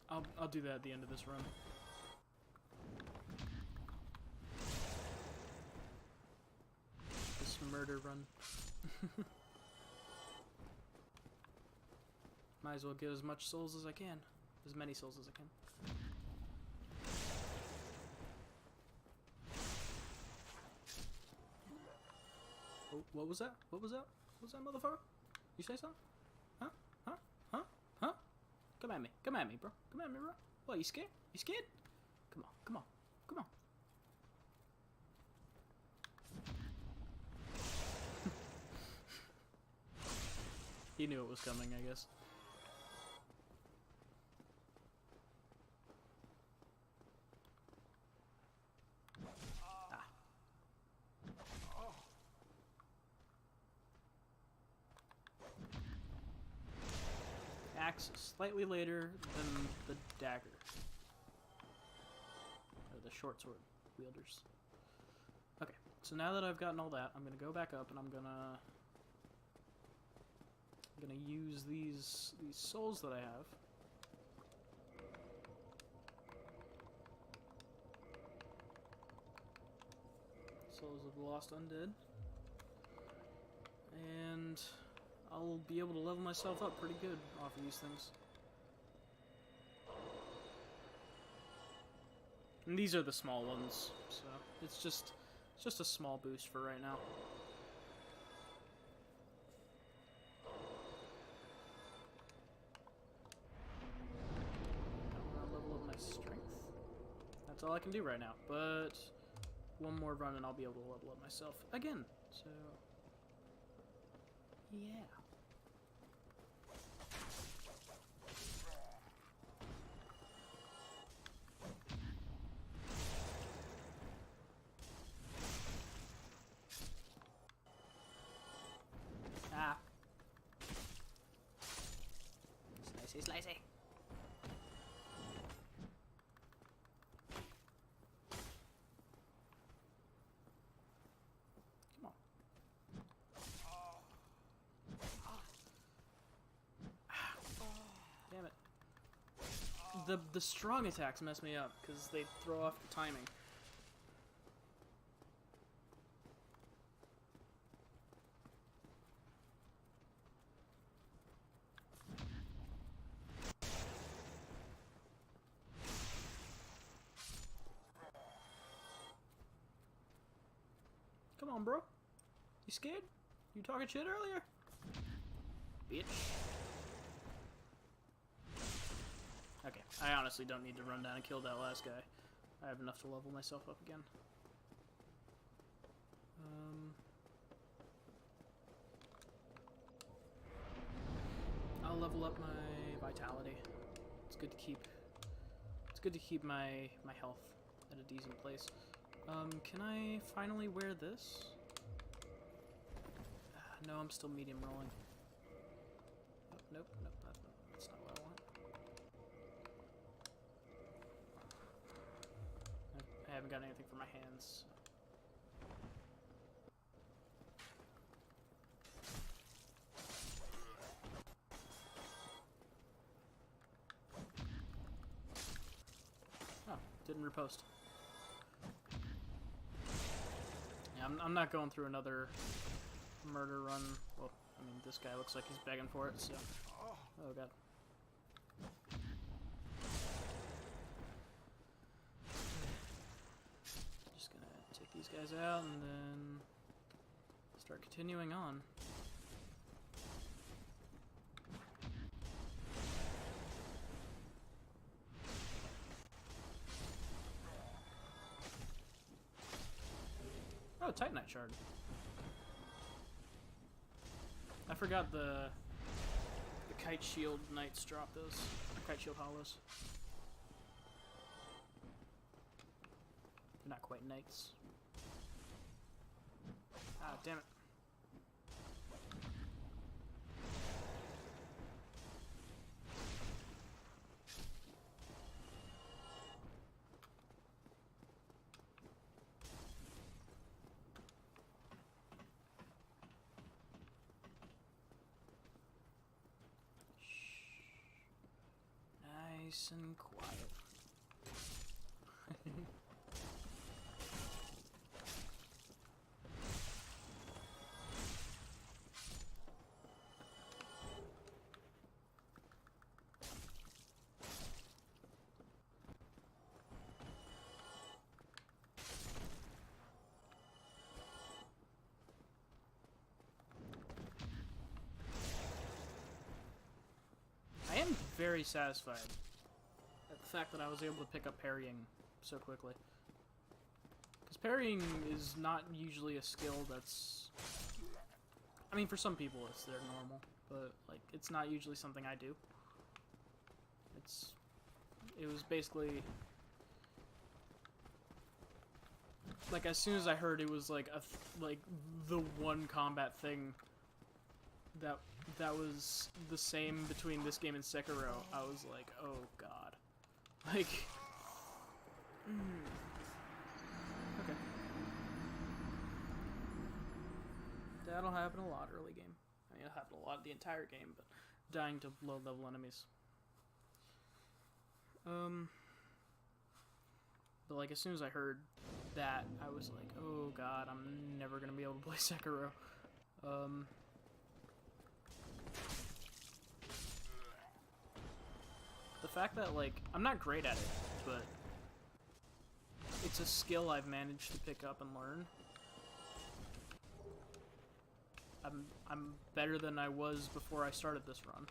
I'll do that at the end of this run. This murder run. Might as well get as much souls as I can. As many souls as I can. Oh, what was that? What was that? What was that, motherfucker? You say something? Huh? Huh? Huh? Huh? Come at me. Come at me, bro. Come at me, bro. What, you scared? You scared? Come on. Come on. Come on. He knew it was coming, I guess. Axe slightly later than the dagger. Or the short sword wielders. Okay, so now that I've gotten all that, I'm gonna go back up and I'm gonna use these souls that I have. Souls of the Lost Undead. And I'll be able to level myself up pretty good off of these things. And these are the small ones, so it's just a small boost for right now. I want to level up my strength. That's all I can do right now, but one more run and I'll be able to level up myself again. So yeah. Ah. Slicey, slicey. Come on. Damn it. The strong attacks mess me up because they throw off the timing. Come on, bro. You scared? You talking shit earlier? Bitch. Okay, I honestly don't need to run down and kill that last guy. I have enough to level myself up again. I'll level up my vitality. It's good to keep my health at a decent place. Can I finally wear this? No, I'm still medium rolling. Oh, nope, that's not what I want. I haven't got anything for my hands. Oh, didn't repost. Yeah, I'm not going through another murder run. Well, I mean, this guy looks like he's begging for it, so... Oh, God. Just gonna take these guys out and then start continuing on. Oh, Titanite Shard. I forgot the Kite Shield Knights drop those. Kite Shield Hollows. They're not quite knights. Ah, damn it. Nice and quiet. I am very satisfied at the fact that I was able to pick up parrying so quickly. Because parrying is not usually a skill that's... I mean, for some people it's their normal, but like it's not usually something I do. It was basically... Like, as soon as I heard it was like the one combat thing that was the same between this game and Sekiro, I was like, oh god. Like... Okay. That'll happen a lot early game. I mean, it'll happen a lot the entire game, but dying to low-level enemies. But like, as soon as I heard that, I was like, oh god, I'm never gonna be able to play Sekiro. The fact that, like, I'm not great at it, but it's a skill I've managed to pick up and learn. I'm better than I was before I started this run.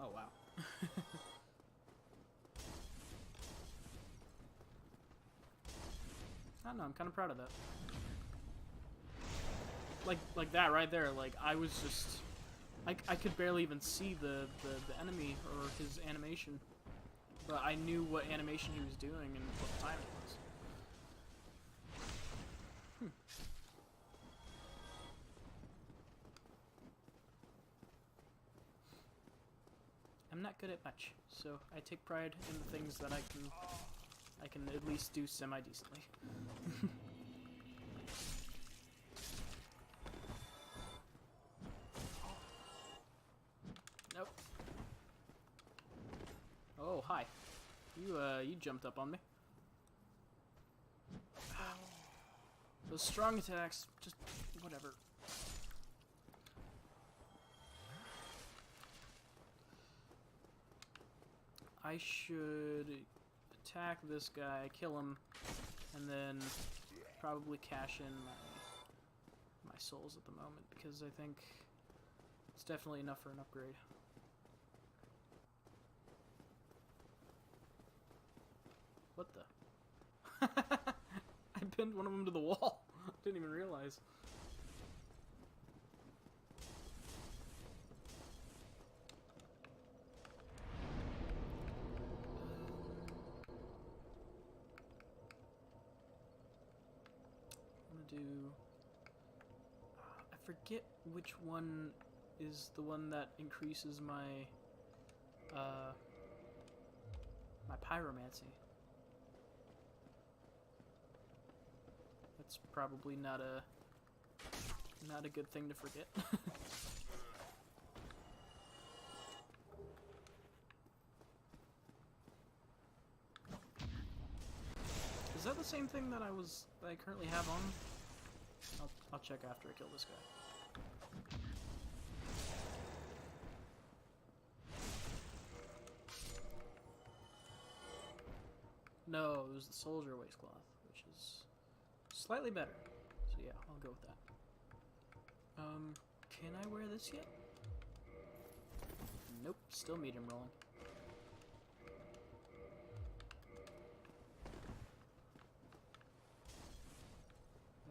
Oh, wow. I don't know, I'm kind of proud of that. Like that right there, like, I was just... I could barely even see the enemy or his animation. But I knew what animation he was doing and what time it was. I'm not good at much, so I take pride in the things that I can at least do semi-decently. Nope. Oh, hi. You jumped up on me. Those strong attacks, just whatever. I should attack this guy, kill him, and then probably cash in my souls at the moment, because I think it's definitely enough for an upgrade. What the? I pinned one of them to the wall. Didn't even realize. I forget which one is the one that increases my my pyromancy. That's probably not a good thing to forget. Is that the same thing that I currently have on? I'll check after I kill this guy. No, it was the soldier waistcloth, which is slightly better. So yeah, I'll go with that. Can I wear this yet? Nope, still medium rolling.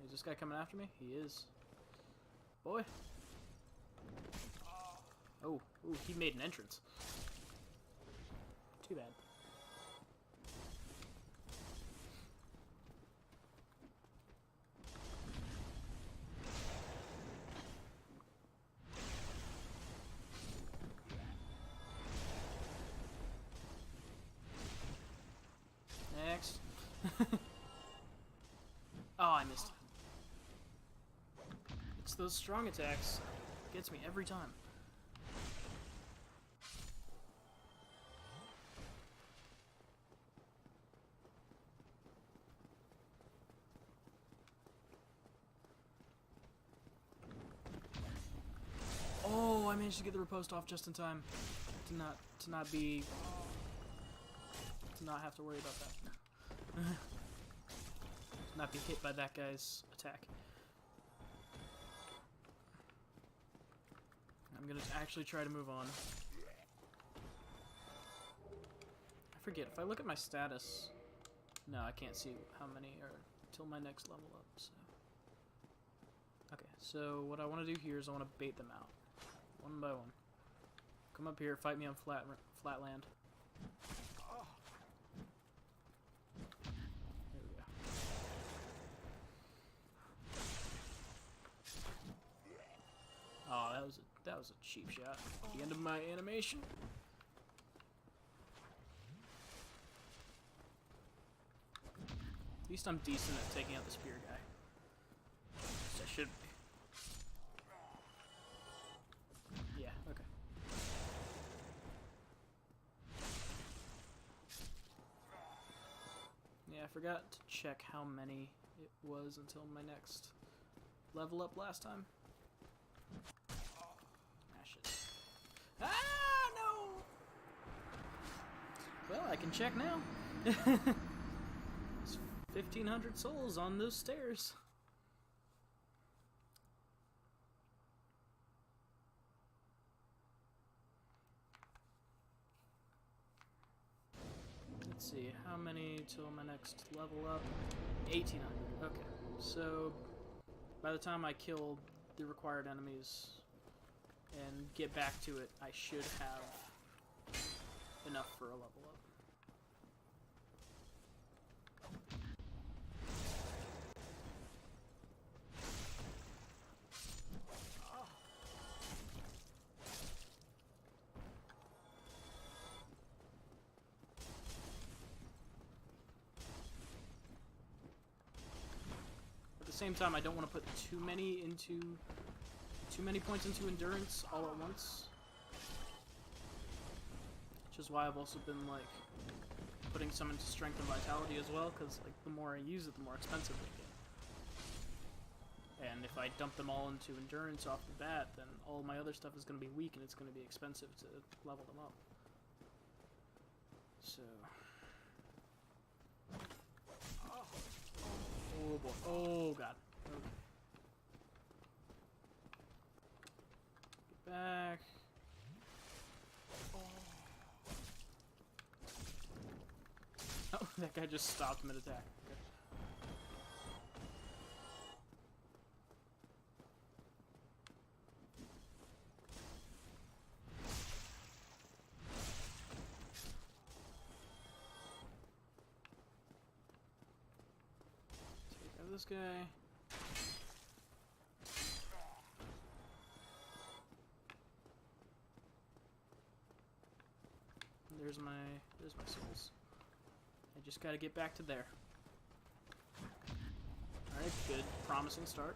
Is this guy coming after me? He is. Boy. Oh, ooh, he made an entrance. Too bad. Next. Oh, I missed. It's those strong attacks. Gets me every time. Oh, I managed to get the riposte off just in time to not have to worry about that. To not be hit by that guy's attack. I'm gonna actually try to move on. I forget, if I look at my status... No, I can't see how many are till my next level up, so... Okay, so what I want to do here is I want to bait them out. One by one. Come up here, fight me on flat land. There we go. Oh, that was a cheap shot. The end of my animation. At least I'm decent at taking out the spear guy. Yes, I should be. Yeah, okay. Yeah, I forgot to check how many it was until my next level up last time. Ah, shit. Ah, no! Well, I can check now. It's 1,500 souls on those stairs. Let's see, how many till my next level up? 1,800. Okay, so by the time I kill the required enemies and get back to it, I should have enough for a level up. At the same time, I don't want to put too many points into endurance all at once. Which is why I've also been like putting some into strength and vitality as well, because like the more I use it, the more expensive they get. And if I dump them all into endurance off the bat, then all my other stuff is going to be weak and it's going to be expensive to level them up. So. Oh boy. Oh god. Okay. Get back. Oh, that guy just stopped mid-attack. Okay. Take out this guy. There's my souls. I just gotta get back to there. Alright, good. Promising start.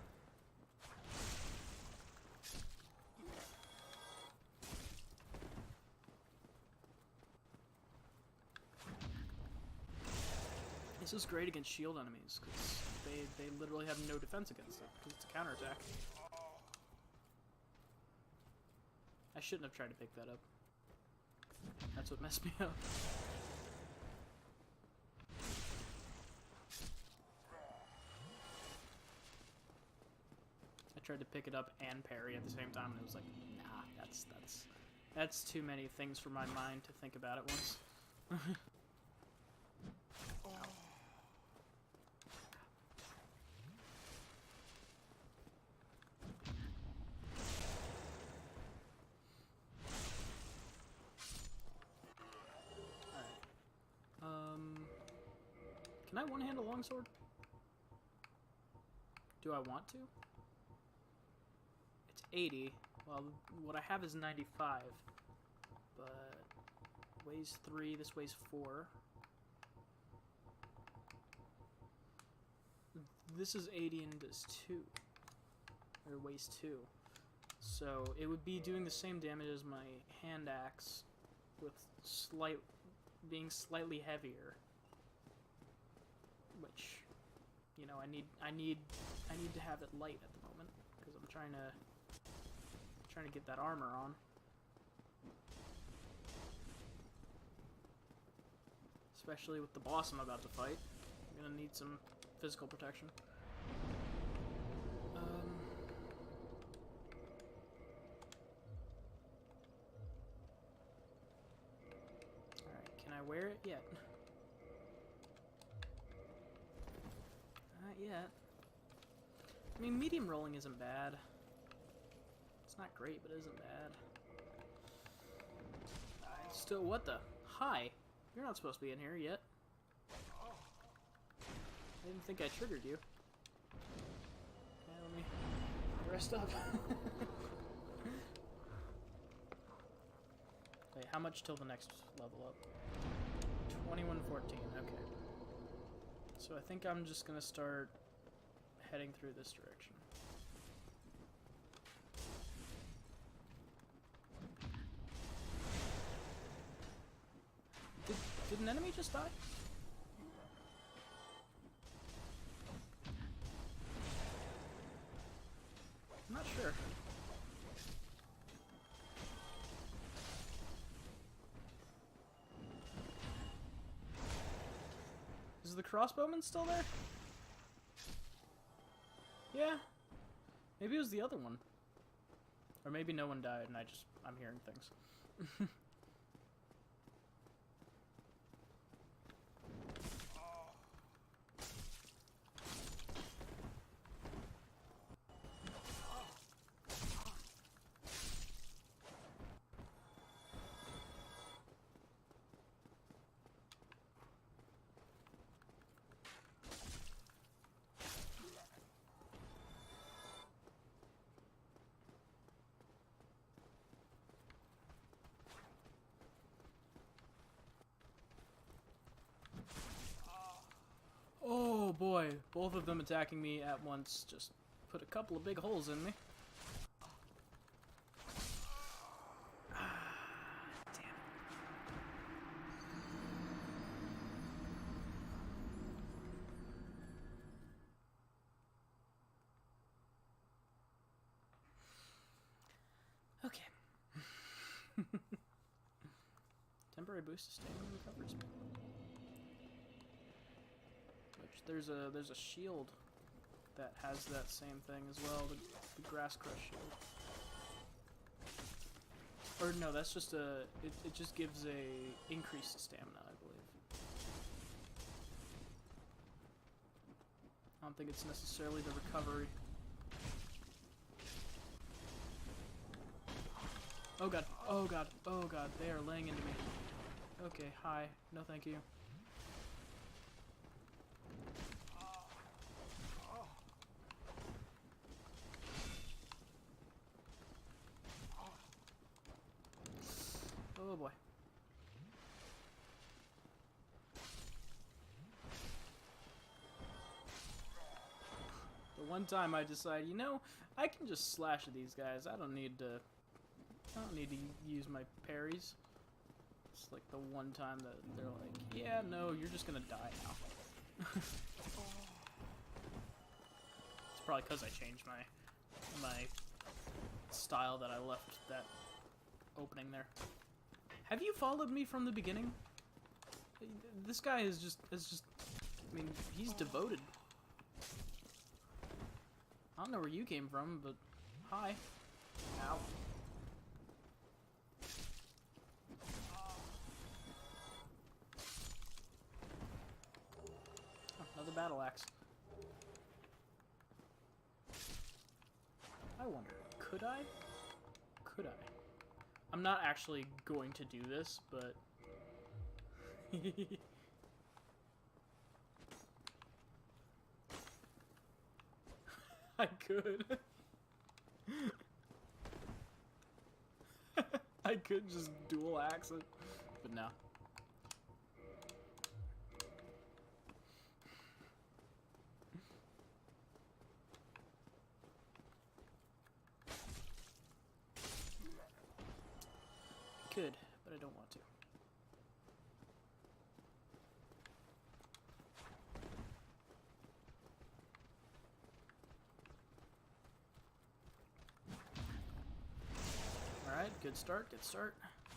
This is great against shield enemies, because they literally have no defense against it, because it's a counterattack. I shouldn't have tried to pick that up. That's what messed me up. I tried to pick it up and parry at the same time, and it was like, nah, that's too many things for my mind to think about at once. Can I one-hand a longsword? Do I want to? It's 80. Well, what I have is 95. But weighs 3, this weighs 4. This is 80 and does 2. Or weighs 2. So it would be doing the same damage as my hand axe with being slightly heavier. Which, you know, I need to have it light at the moment because I'm trying to get that armor on. Especially with the boss I'm about to fight. I'm gonna need some physical protection. Alright, can I wear it yet? Not yet. I mean, medium rolling isn't bad. It's not great, but it isn't bad. Still, what the? Hi! You're not supposed to be in here yet. I didn't think I triggered you. Okay, let me rest up. Wait, how much till the next level up? 2114, okay. So I think I'm just gonna start heading through this direction. Did an enemy just die? I'm not sure. Is the crossbowman still there? Yeah. Maybe it was the other one. Or maybe no one died and I'm hearing things. Oh boy, both of them attacking me at once just put a couple of big holes in me. Damn it. Okay. Temporary boost to stamina recovery speed. There's a shield that has that same thing as well, the grass crush shield. Or no, that's just it just gives a increased stamina, I believe. I don't think it's necessarily the recovery. Oh god, oh god, oh god, they are laying into me. Okay, hi, no thank you. Oh boy. The one time I decide, you know, I can just slash at these guys. I don't need to use my parries. It's like the one time that they're like, yeah, no, you're just gonna die now. It's probably because I changed my style that I left that opening there. Have you followed me from the beginning? This guy is just, I mean, he's devoted. I don't know where you came from, but hi. Ow. Oh, another battle axe. I wonder, could I? Could I? I'm not actually going to do this, but... I could. I could just dual axe it, but no. I could, but I don't want to. Alright, good start, good start.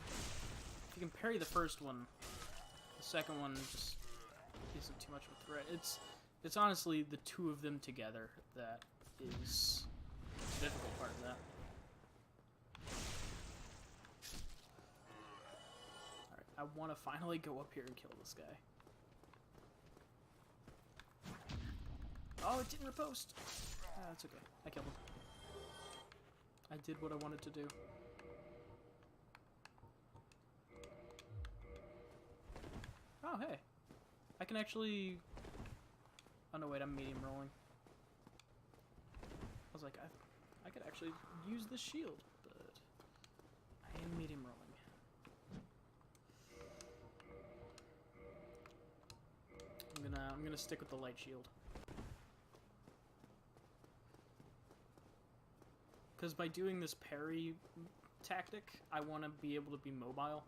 If you can parry the first one, the second one just isn't too much of a threat. It's honestly the two of them together that is the difficult part of that. Alright, I want to finally go up here and kill this guy. Oh, it didn't riposte! Ah, that's okay. I killed him. I did what I wanted to do. Oh, hey. I can actually... Oh, no, wait, I'm medium rolling. I was like, I could actually use this shield, but I am medium rolling. I'm gonna stick with the light shield. Because by doing this parry tactic, I want to be able to be mobile.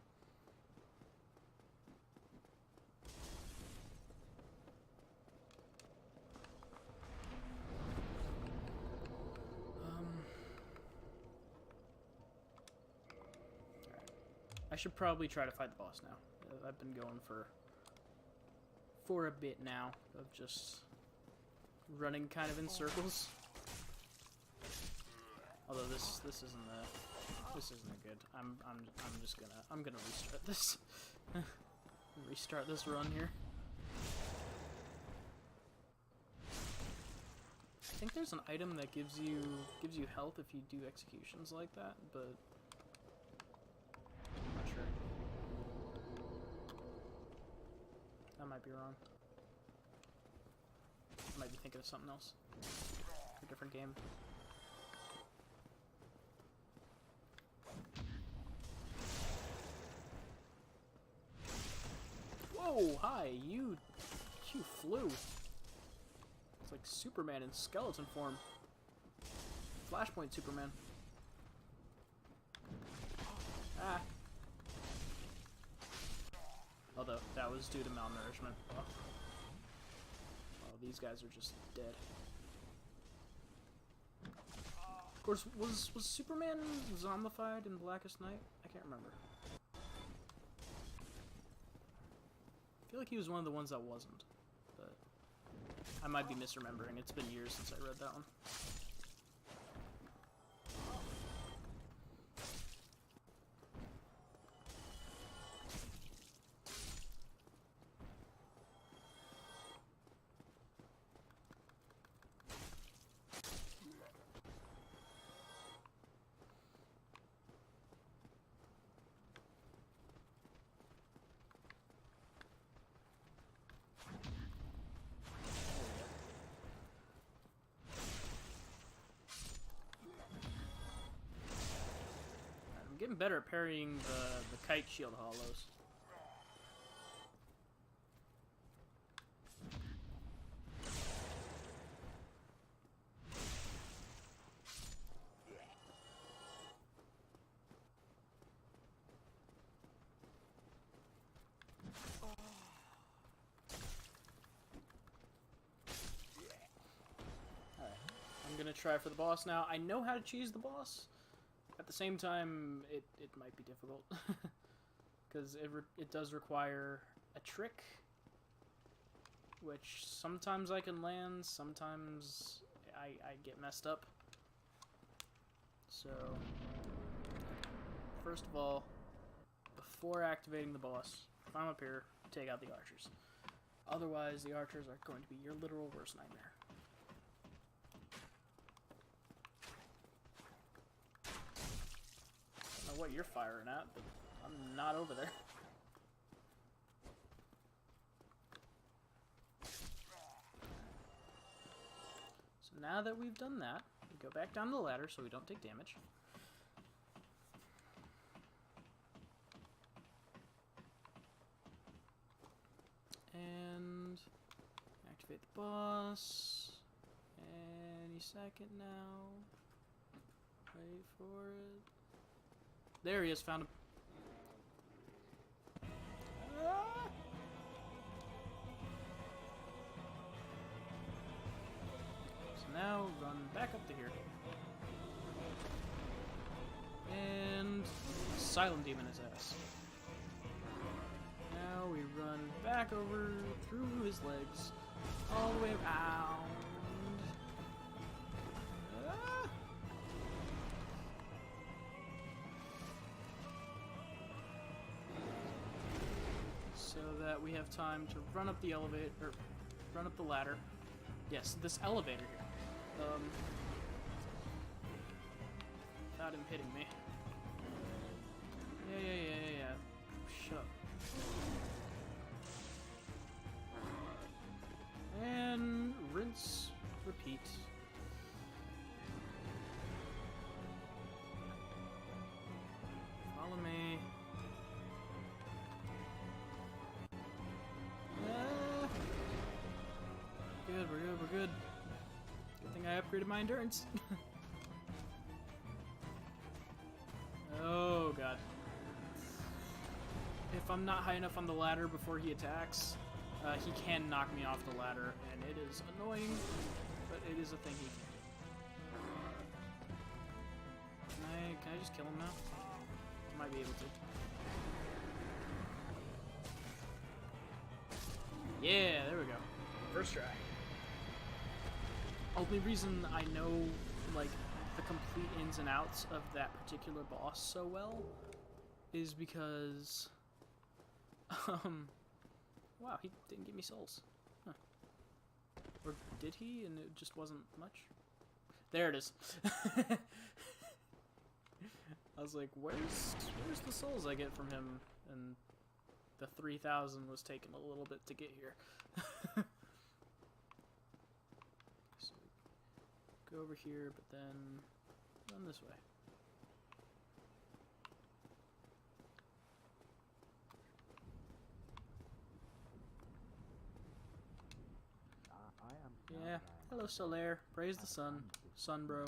I should probably try to fight the boss now. I've been going for a bit now of just running kind of in circles. Although this isn't good. I'm gonna restart this. Restart this run here. I think there's an item that gives you health if you do executions like that, but I'm not sure. I might be wrong. I might be thinking of something else. A different game. Whoa, hi, you flew. It's like Superman in skeleton form. Flashpoint Superman. Ah. Although, that was due to malnourishment. Oh, these guys are just dead. Of course, was Superman zombified in Blackest Night? I can't remember. I feel like he was one of the ones that wasn't, but I might be misremembering. It's been years since I read that one. I'm getting better at parrying the kite shield hollows. try for the boss now. I know how to cheese the boss. At the same time, it might be difficult. Because it does require a trick. Which sometimes I can land, sometimes I get messed up. So, first of all, before activating the boss, if I'm up here, take out the archers. Otherwise, the archers are going to be your literal worst nightmare. I don't know what you're firing at, but I'm not over there. So now that we've done that, we go back down the ladder so we don't take damage. And activate the boss. Any second now. Wait for it. There he is, found him. Ah! So now run back up to here. And Silent Demon his ass. Now we run back over through his legs, all the way around. Ah! So that we have time to run up the elevator, or run up the ladder. Yes, this elevator here. Without him hitting me. Yeah. Shut up. And rinse, repeat. Follow me. We're good. Good thing I upgraded my endurance. Oh god. If I'm not high enough on the ladder before he attacks, he can knock me off the ladder, and it is annoying, but it is a thing he can do. Can I just kill him now? I might be able to. Yeah, there we go. First try. Only reason I know, like, the complete ins and outs of that particular boss so well is because, wow, he didn't give me souls. Huh. Or did he, and it just wasn't much? There it is. I was like, where's the souls I get from him? And the 3,000 was taking a little bit to get here. So go over here, but then run this way. Yeah. Hello, Solaire. Praise the sun. Sun, bro.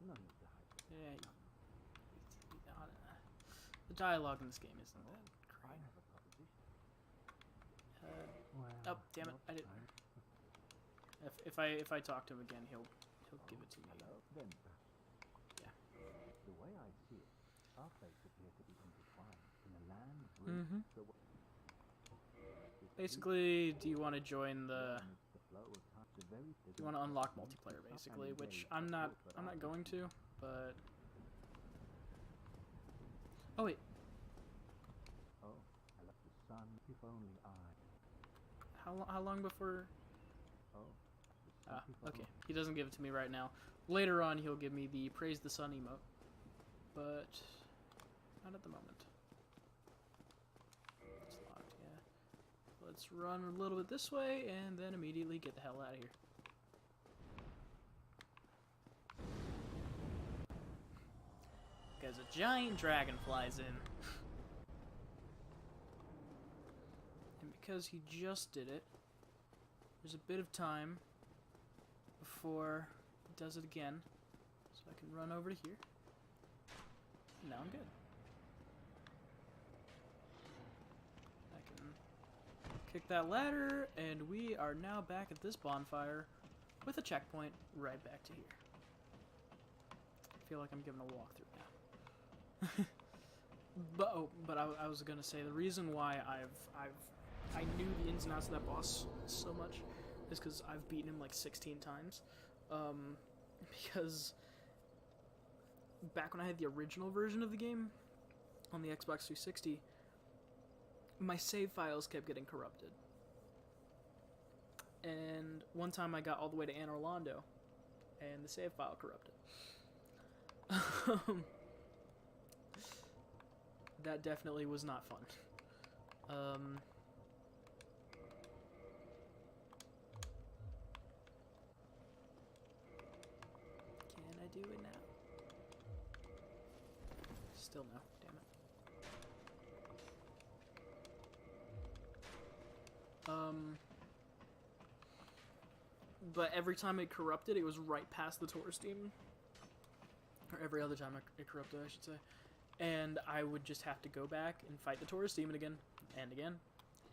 Yeah. The dialogue in this game isn't that great. Oh, damn it! I did. If I talk to him again, he'll give it to me. Yeah. The way I see it, our fates appear to be intertwined in a land. Basically, do you want to join the? You want to unlock multiplayer, basically, which I'm not going to, but. Oh wait. Oh, I love the sun. If only I. How long before? Oh. Ah, okay. He doesn't give it to me right now. Later on, he'll give me the Praise the Sun emote, but not at the moment. It's locked, yeah. Let's run a little bit this way, and then immediately get the hell out of here. Because a giant dragon flies in. And because he just did it, there's a bit of time before he does it again. So I can run over to here. And now I'm good. I can kick that ladder, and we are now back at this bonfire with a checkpoint right back to here. feel like I'm giving a walkthrough now. But I was gonna say the reason why I knew the ins and outs of that boss so much is because I've beaten him like 16 times. Because back when I had the original version of the game on the Xbox 360, my save files kept getting corrupted. And one time I got all the way to Anne Orlando, and the save file corrupted. That definitely was not fun. Can I do it now? Still no, damn it. But every time it corrupted, it was right past the tourist demon. Or every other time it corrupted, I should say. And I would just have to go back and fight the tourist demon again, and again,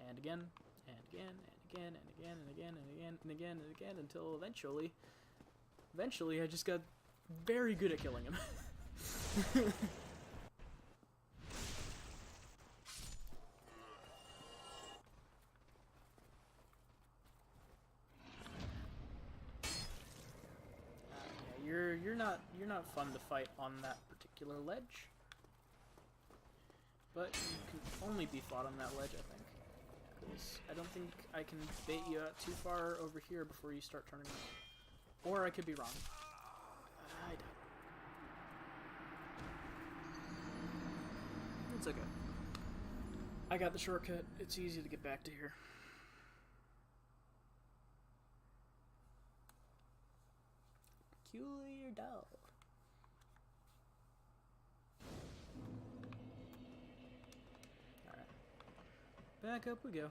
and again, and again, and again, and again, and again, and again, and again, and again, until eventually I just got very good at killing him. You're not fun to fight on that particular ledge. But you can only be fought on that ledge, I think. Because I don't think I can bait you out too far over here before you start turning around. Or I could be wrong. I doubt it. It's okay. I got the shortcut. It's easy to get back to here. Peculiar dog. Back up we go.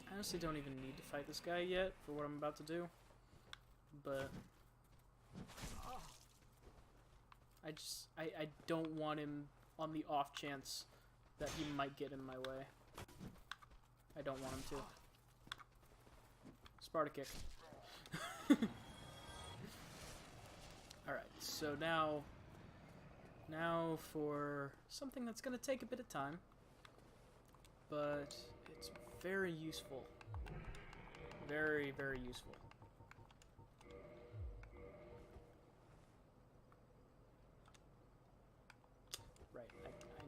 I honestly don't even need to fight this guy yet for what I'm about to do. But I don't want him on the off chance that he might get in my way. I don't want him to. Sparta kick. Alright, so now for something that's gonna take a bit of time, but it's very useful. Very, very useful.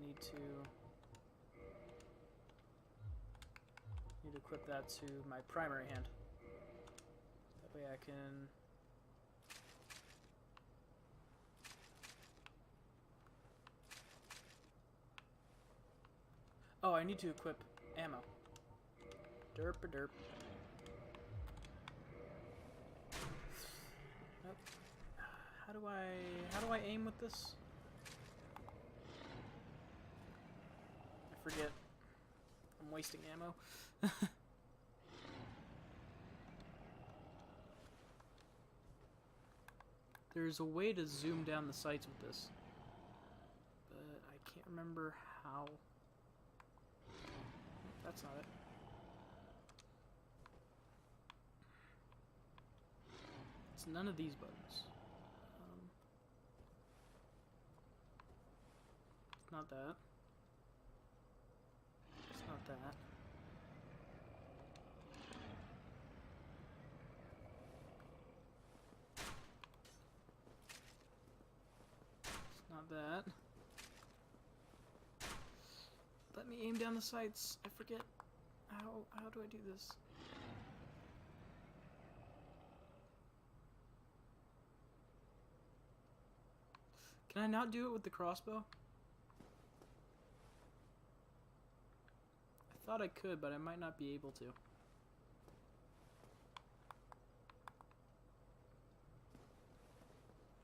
Need to equip that to my primary hand. That way I can... Oh, I need to equip ammo. Derp-a-derp. Nope. How do I aim with this? I forget. I'm wasting ammo. There's a way to zoom down the sights with this, but I can't remember how. That's not it. It's none of these buttons. It's not that. It's not that. It's not that. Let me aim down the sights. I forget. How do I do this? Can I not do it with the crossbow? I thought I could, but I might not be able to.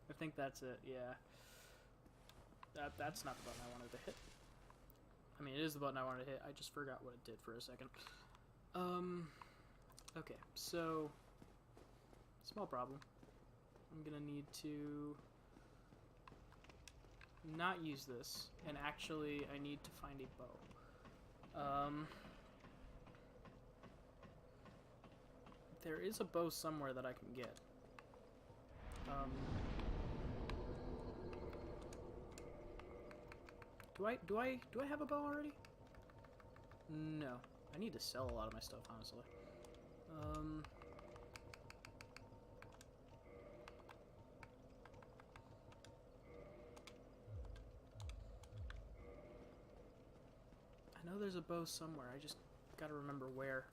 I think that's it, yeah. That's not the button I wanted to hit. I mean, it is the button I wanted to hit. I just forgot what it did for a second. Okay, so small problem. I'm gonna need to not use this, and actually I need to find a bow. There is a bow somewhere that I can get. Do I have a bow already? No. I need to sell a lot of my stuff, honestly. I know there's a bow somewhere. I just gotta remember where.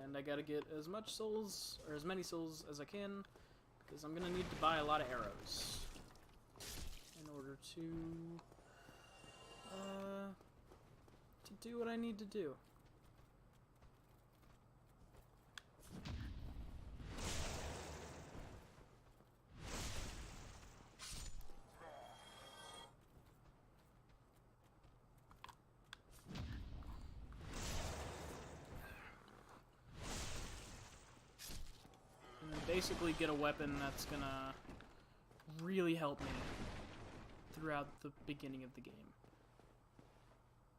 And I gotta get as much souls, or as many souls as I can, because I'm gonna need to buy a lot of arrows in order to do what I need to do. Basically get a weapon that's gonna really help me throughout the beginning of the game.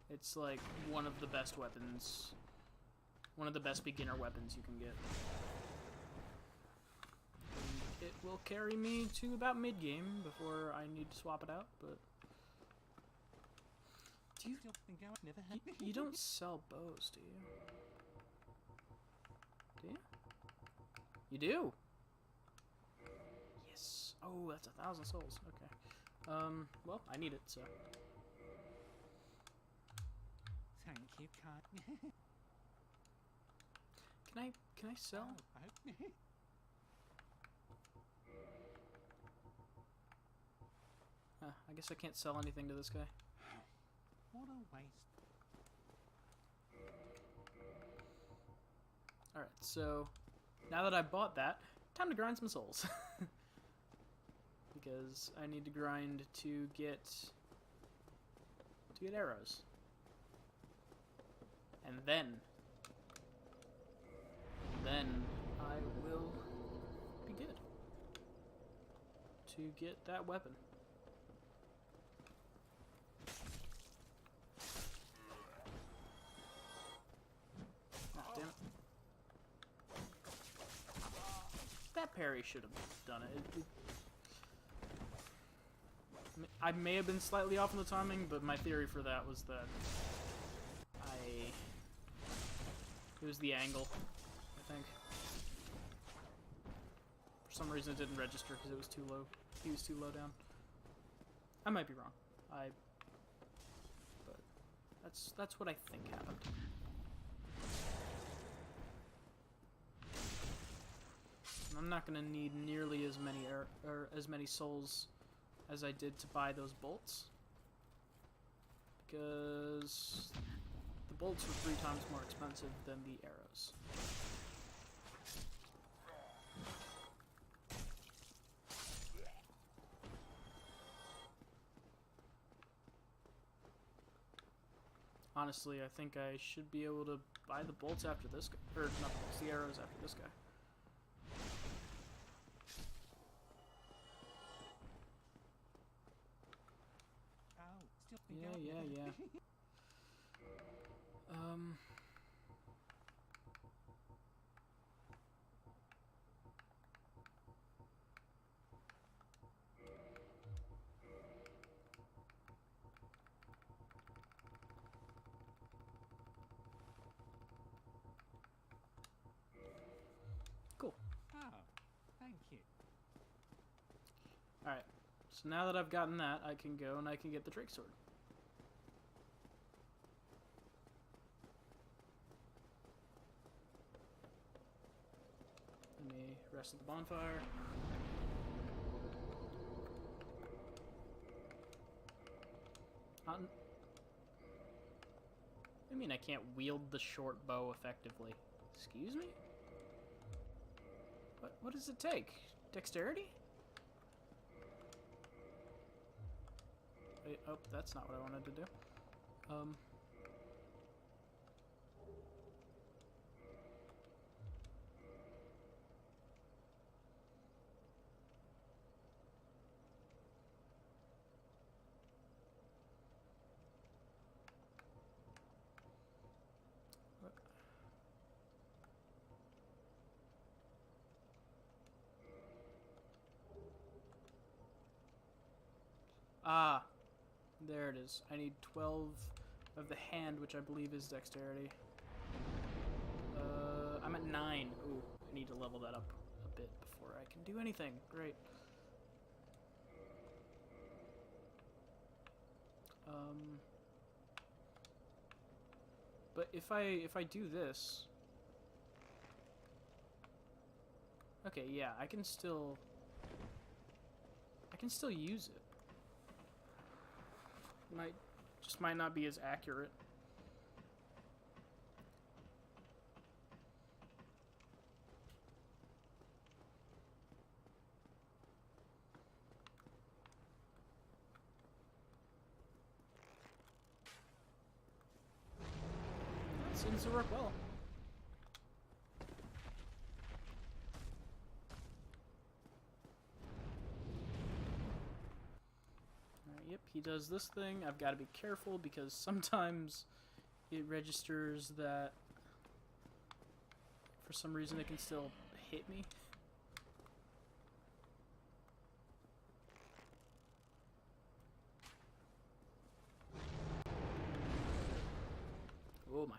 It's like one of the best weapons, one of the best beginner weapons you can get. And it will carry me to about mid-game before I need to swap it out, but... Do you... You don't sell bows, do you? Do you? You do? Yes. Oh, that's 1,000 souls. Okay. Well, I need it, so. Thank you, kind. Can I sell? I guess I can't sell anything to this guy. What a waste. Alright, so now that I bought that, time to grind some souls. Because I need to grind to get arrows. And then I will be good to get that weapon. Ah, damn it. That parry should have done it. I may have been slightly off on the timing, but my theory for that was that it was the angle, I think. For some reason it didn't register because it was too low. He was too low down. I might be wrong. But that's what I think happened. And I'm not gonna need nearly as many souls as I did to buy those bolts, because the bolts were 3 times more expensive than the arrows. Honestly, I think I should be able to buy the bolts after this guy, or not the bolts, the arrows after this guy. Yeah. Cool. Oh, thank you. Alright, so now that I've gotten that, I can go and I can get the Drake Sword. Let me rest at the bonfire. What do you mean I can't wield the short bow effectively? Excuse me? What does it take? Dexterity? Wait, oh, that's not what I wanted to do. Ah, there it is. I need 12 of the hand, which I believe is dexterity. I'm at 9. Ooh, I need to level that up a bit before I can do anything. Great. But if I do this, okay, yeah, I can still use it. Might not be as accurate. That seems to work well. Yep, he does this thing. I've got to be careful because sometimes it registers that for some reason it can still hit me. Oh my.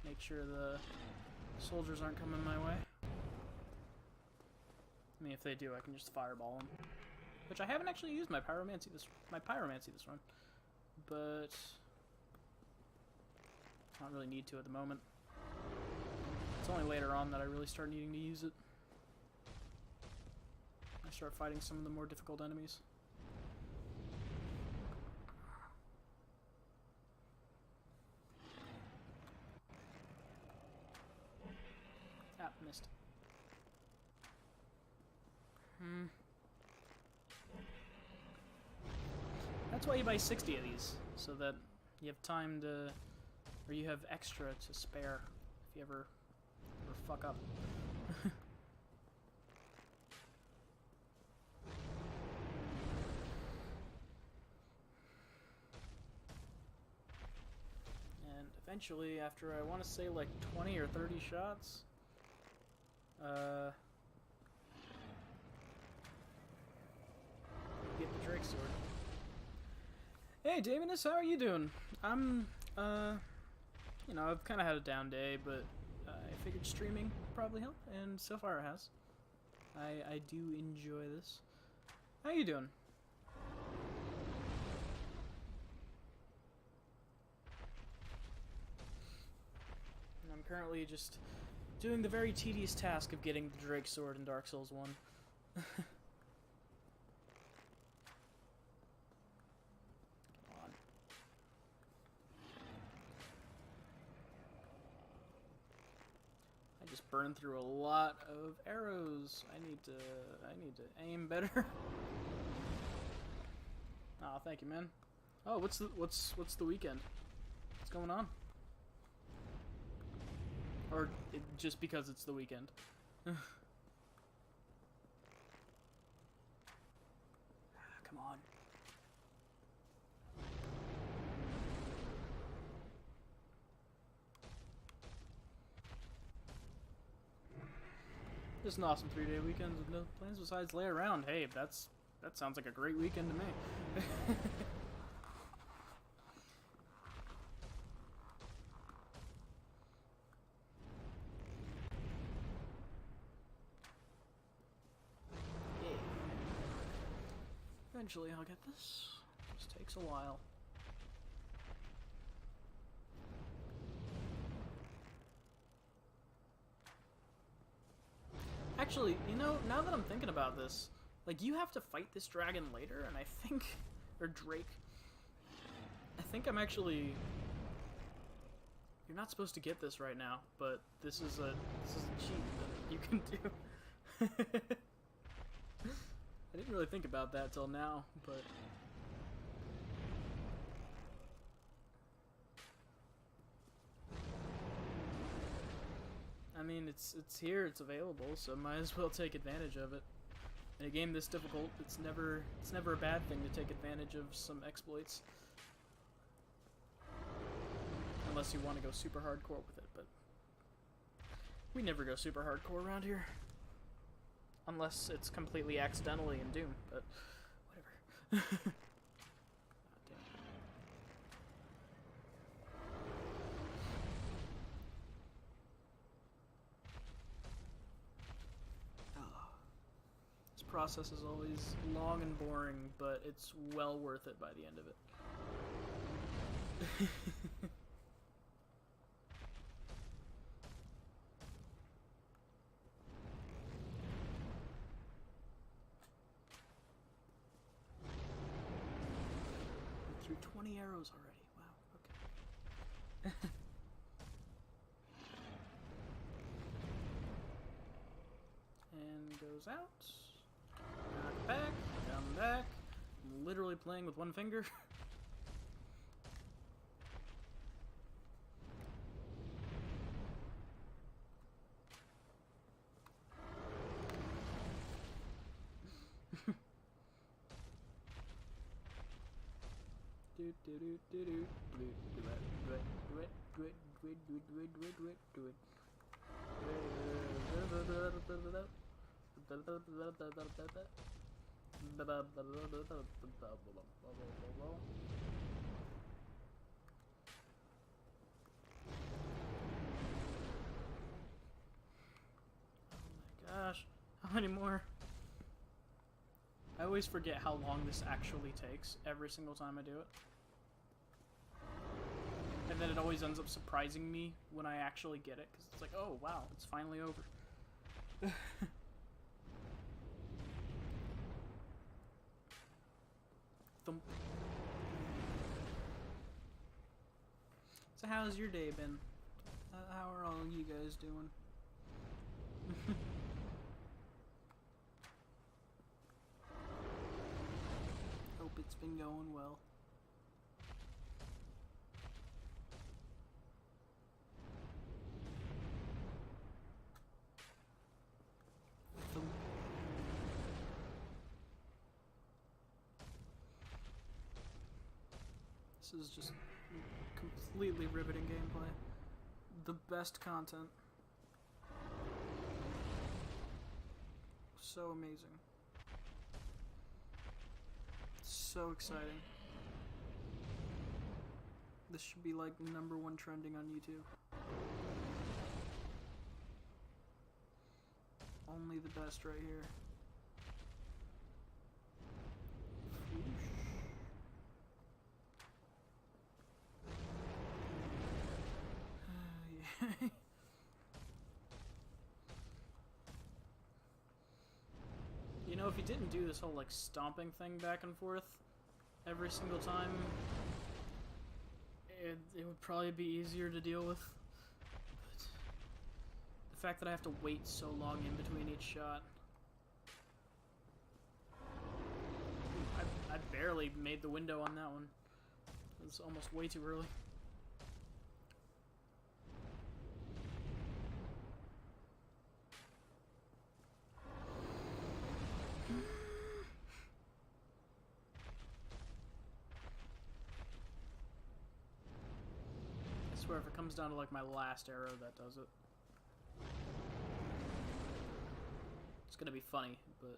Make sure the soldiers aren't coming my way. I mean, if they do, I can just fireball them. Which I haven't actually used my pyromancy this run, but I don't really need to at the moment. It's only later on that I really start needing to use it. I start fighting some of the more difficult enemies. Ah, missed. That's why you buy 60 of these, so that you have time to, or you have extra to spare if you ever fuck up. And eventually, after I want to say like 20 or 30 shots, get the Drake sword. Hey, Damonus, how are you doing? I'm, you know, I've kind of had a down day, but I figured streaming probably help, and so far it has. I do enjoy this. How you doing? I'm currently just doing the very tedious task of getting the Drake sword in Dark Souls 1. Burn through a lot of arrows. I need to aim better. Oh, thank you, man. Oh, what's the weekend? What's going on? Or just because it's the weekend? Come on. Just an awesome 3-day weekend with no plans besides lay around. Hey, that sounds like a great weekend to me. Yeah. Eventually I'll get this. Just takes a while. Actually, you know, now that I'm thinking about this, Like, you have to fight this dragon later, and I think... Or Drake. I think I'm actually... You're not supposed to get this right now, but this is a cheat that you can do. I didn't really think about that till now, but... I mean, it's here, it's available, so might as well take advantage of it. In a game this difficult, it's never a bad thing to take advantage of some exploits. Unless you want to go super hardcore with it, but we never go super hardcore around here. Unless it's completely accidentally in Doom, but whatever. God damn. This process is always long and boring, but it's well worth it by the end of it. Through 20 arrows already. Wow, okay. And goes out. Knock back. Come back. I'm literally playing with one finger. Gosh, how many more? I always forget how long this actually takes every single time I do it. And then it always ends up surprising me when I actually get it, because it's like, oh wow, it's finally over. Thump. So how's your day been? How are all you guys doing? Hope it's been going well. This is just completely riveting gameplay. The best content. So amazing. So exciting. This should be like #1 trending on YouTube. Only the best right here. You know, if you didn't do this whole like stomping thing back and forth every single time, it would probably be easier to deal with. But the fact that I have to wait so long in between each shot. I barely made the window on that one. It was almost way too early. I swear if it comes down to like my last arrow, that does it. It's gonna be funny, but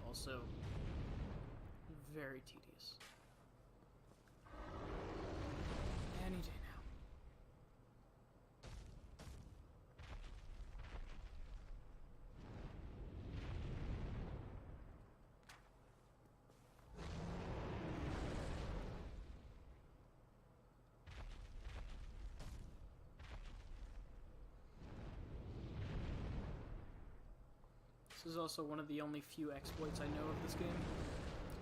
also very tedious. Any day now. This is also one of the only few exploits I know of this game.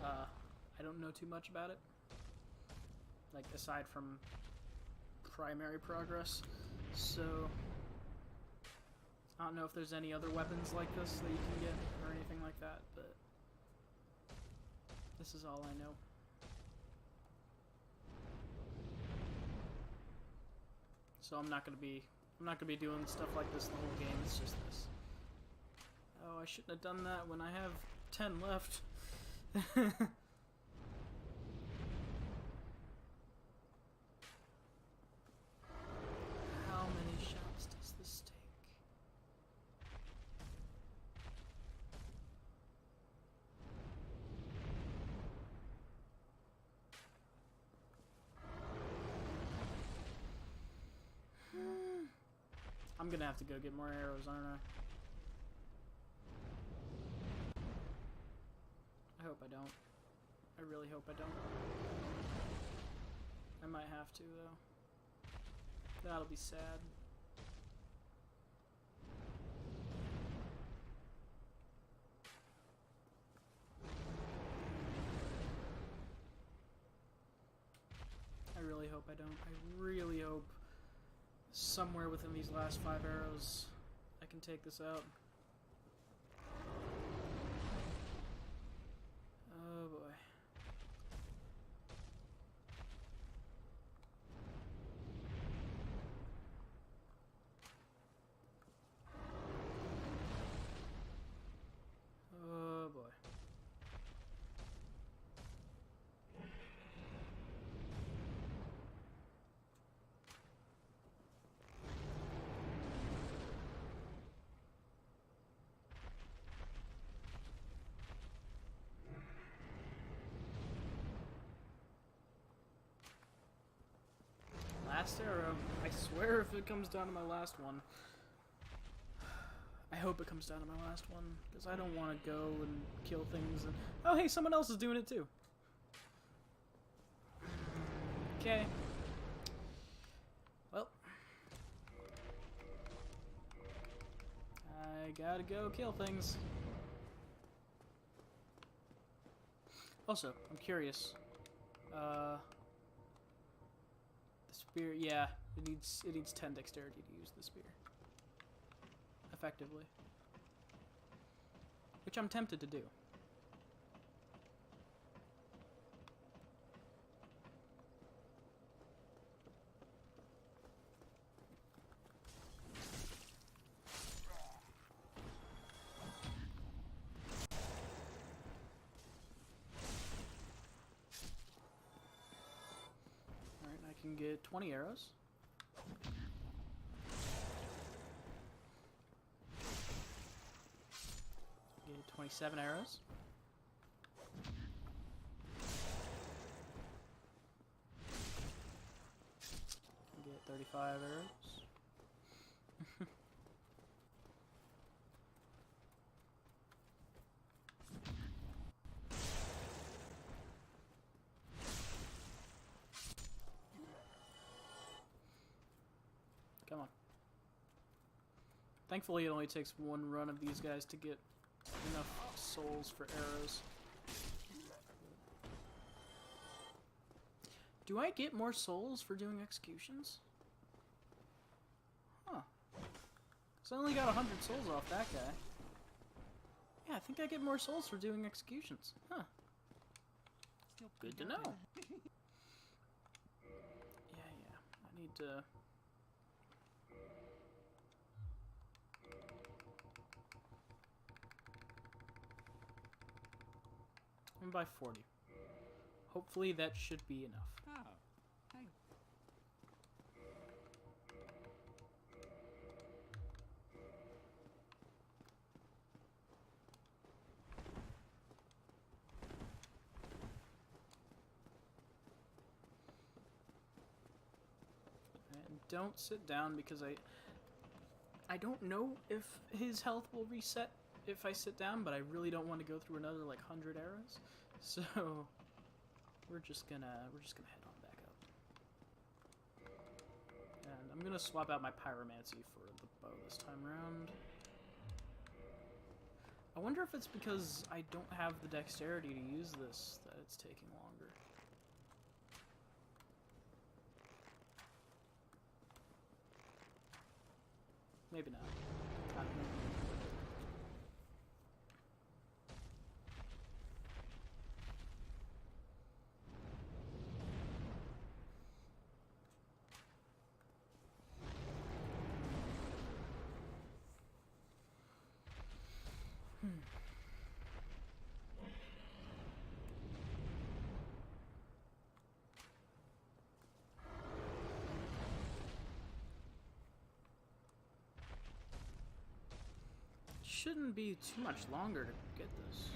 I don't know too much about it. Like, aside from primary progress. So, I don't know if there's any other weapons like this that you can get, or anything like that, but this is all I know. So I'm not gonna be doing stuff like this the whole game, it's just this. Oh, I shouldn't have done that when I have 10 left. How many shots does this take? I'm gonna have to go get more arrows, aren't I? I hope I don't. I really hope I don't. I might have to, though. That'll be sad. I really hope I don't. I really hope somewhere within these last 5 arrows I can take this out. Oh boy. Oh boy. Last arrow. I swear if it comes down to my last one. I hope it comes down to my last one, because I don't want to go and kill things and... Oh hey, someone else is doing it too! Okay. Well. I gotta go kill things. Also, I'm curious. The spear, yeah, it needs 10 dexterity to use the spear effectively, which I'm tempted to do. Alright, I can get 20 arrows. Get 27 arrows. Get 35 arrows. Come on. Thankfully, it only takes one run of these guys to get enough souls for arrows. Do I get more souls for doing executions? Huh. Because I only got 100 souls off that guy. Yeah, I think I get more souls for doing executions. Huh. Good to know. Yeah. I need to... I'm by 40. Hopefully that should be enough. Oh, thank And don't sit down because I don't know if his health will reset if I sit down, but I really don't want to go through another like 100 arrows. So we're just gonna head on back up. And I'm gonna swap out my pyromancy for the bow this time around. I wonder if it's because I don't have the dexterity to use this that it's taking longer. Maybe not. I don't know. Shouldn't be too much longer to get this.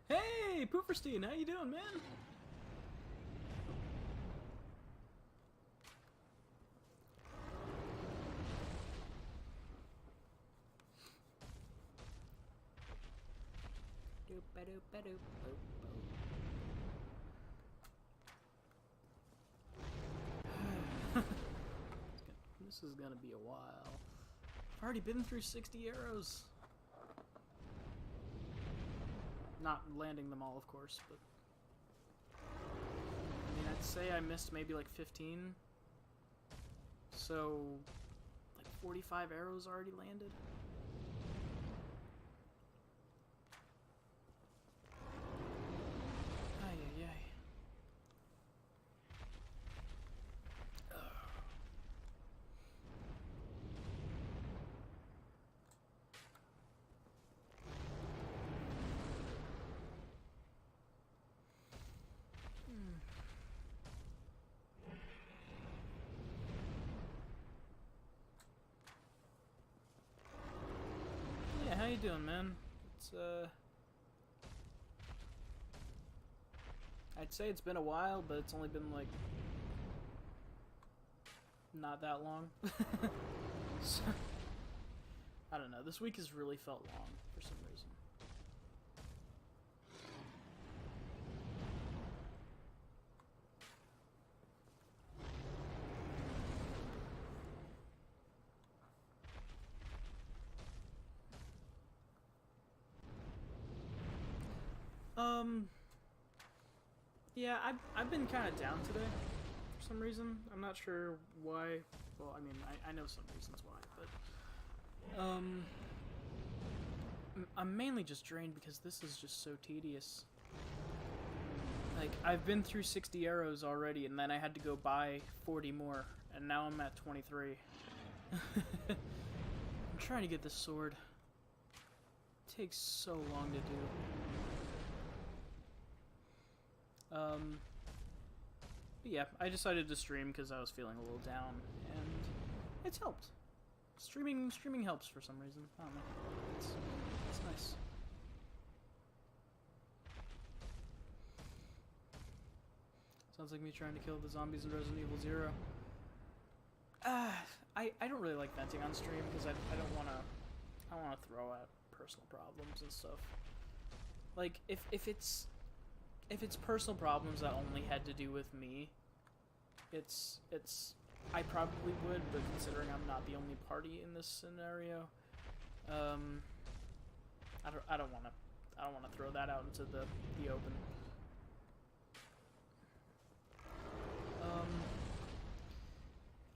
Hey, Pooferstein, how you doing, man? This is gonna be a while. I've already been through 60 arrows. Not landing them all, of course, but... I mean, I'd say I missed maybe like 15. So, like 45 arrows already landed. How you doing, man? It's I'd say it's been a while, but it's only been like not that long. So, I don't know. This week has really felt long for some reason. Yeah, I've been kind of down today for some reason. I'm not sure why. Well, I mean, I know some reasons why, but I'm mainly just drained because this is just so tedious. Like, I've been through 60 arrows already, and then I had to go buy 40 more, and now I'm at 23. I'm trying to get this sword. It takes so long to do. But yeah, I decided to stream because I was feeling a little down, and it's helped. Streaming helps for some reason. I don't know. It's nice. Sounds like me trying to kill the zombies in Resident Evil 0. I don't really like venting on stream because I don't want to throw out personal problems and stuff. Like, if it's personal problems that only had to do with me, I probably would, but considering I'm not the only party in this scenario, I don't want to throw that out into the open.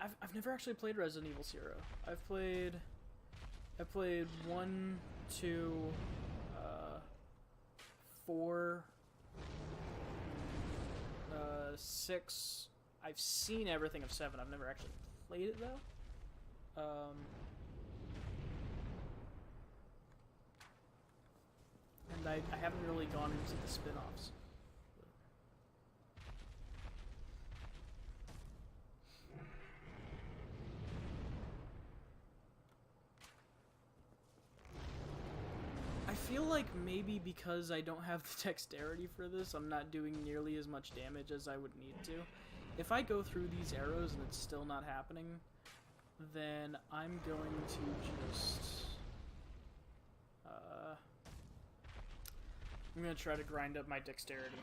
I've never actually played Resident Evil 0. I've played 1, 2, 4, 6. I've seen everything of 7. I've never actually played it though. And I haven't really gone into the spin-offs. I feel like maybe because I don't have the dexterity for this, I'm not doing nearly as much damage as I would need to. If I go through these arrows and it's still not happening, then I'm going to just... I'm going to try to grind up my dexterity.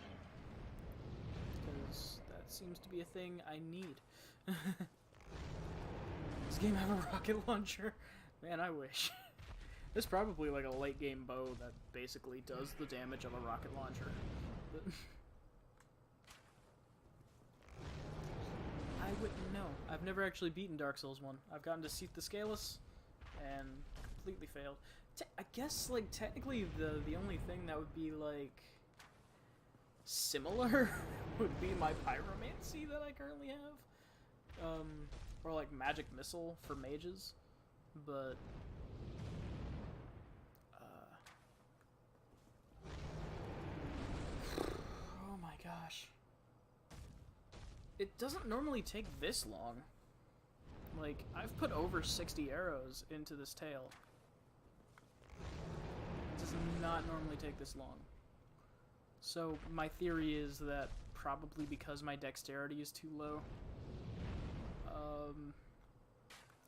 Because that seems to be a thing I need. Does this game have a rocket launcher? Man, I wish. There's probably like a late game bow that basically does the damage of a rocket launcher. But I wouldn't know. I've never actually beaten Dark Souls 1. I've gotten to Seat the Scaleless and completely failed. I guess, like, technically the only thing that would be, like, similar would be my pyromancy that I currently have. Or, like, magic missile for mages. But, oh my gosh. It doesn't normally take this long. Like, I've put over 60 arrows into this tail. It does not normally take this long. So, my theory is that probably because my dexterity is too low,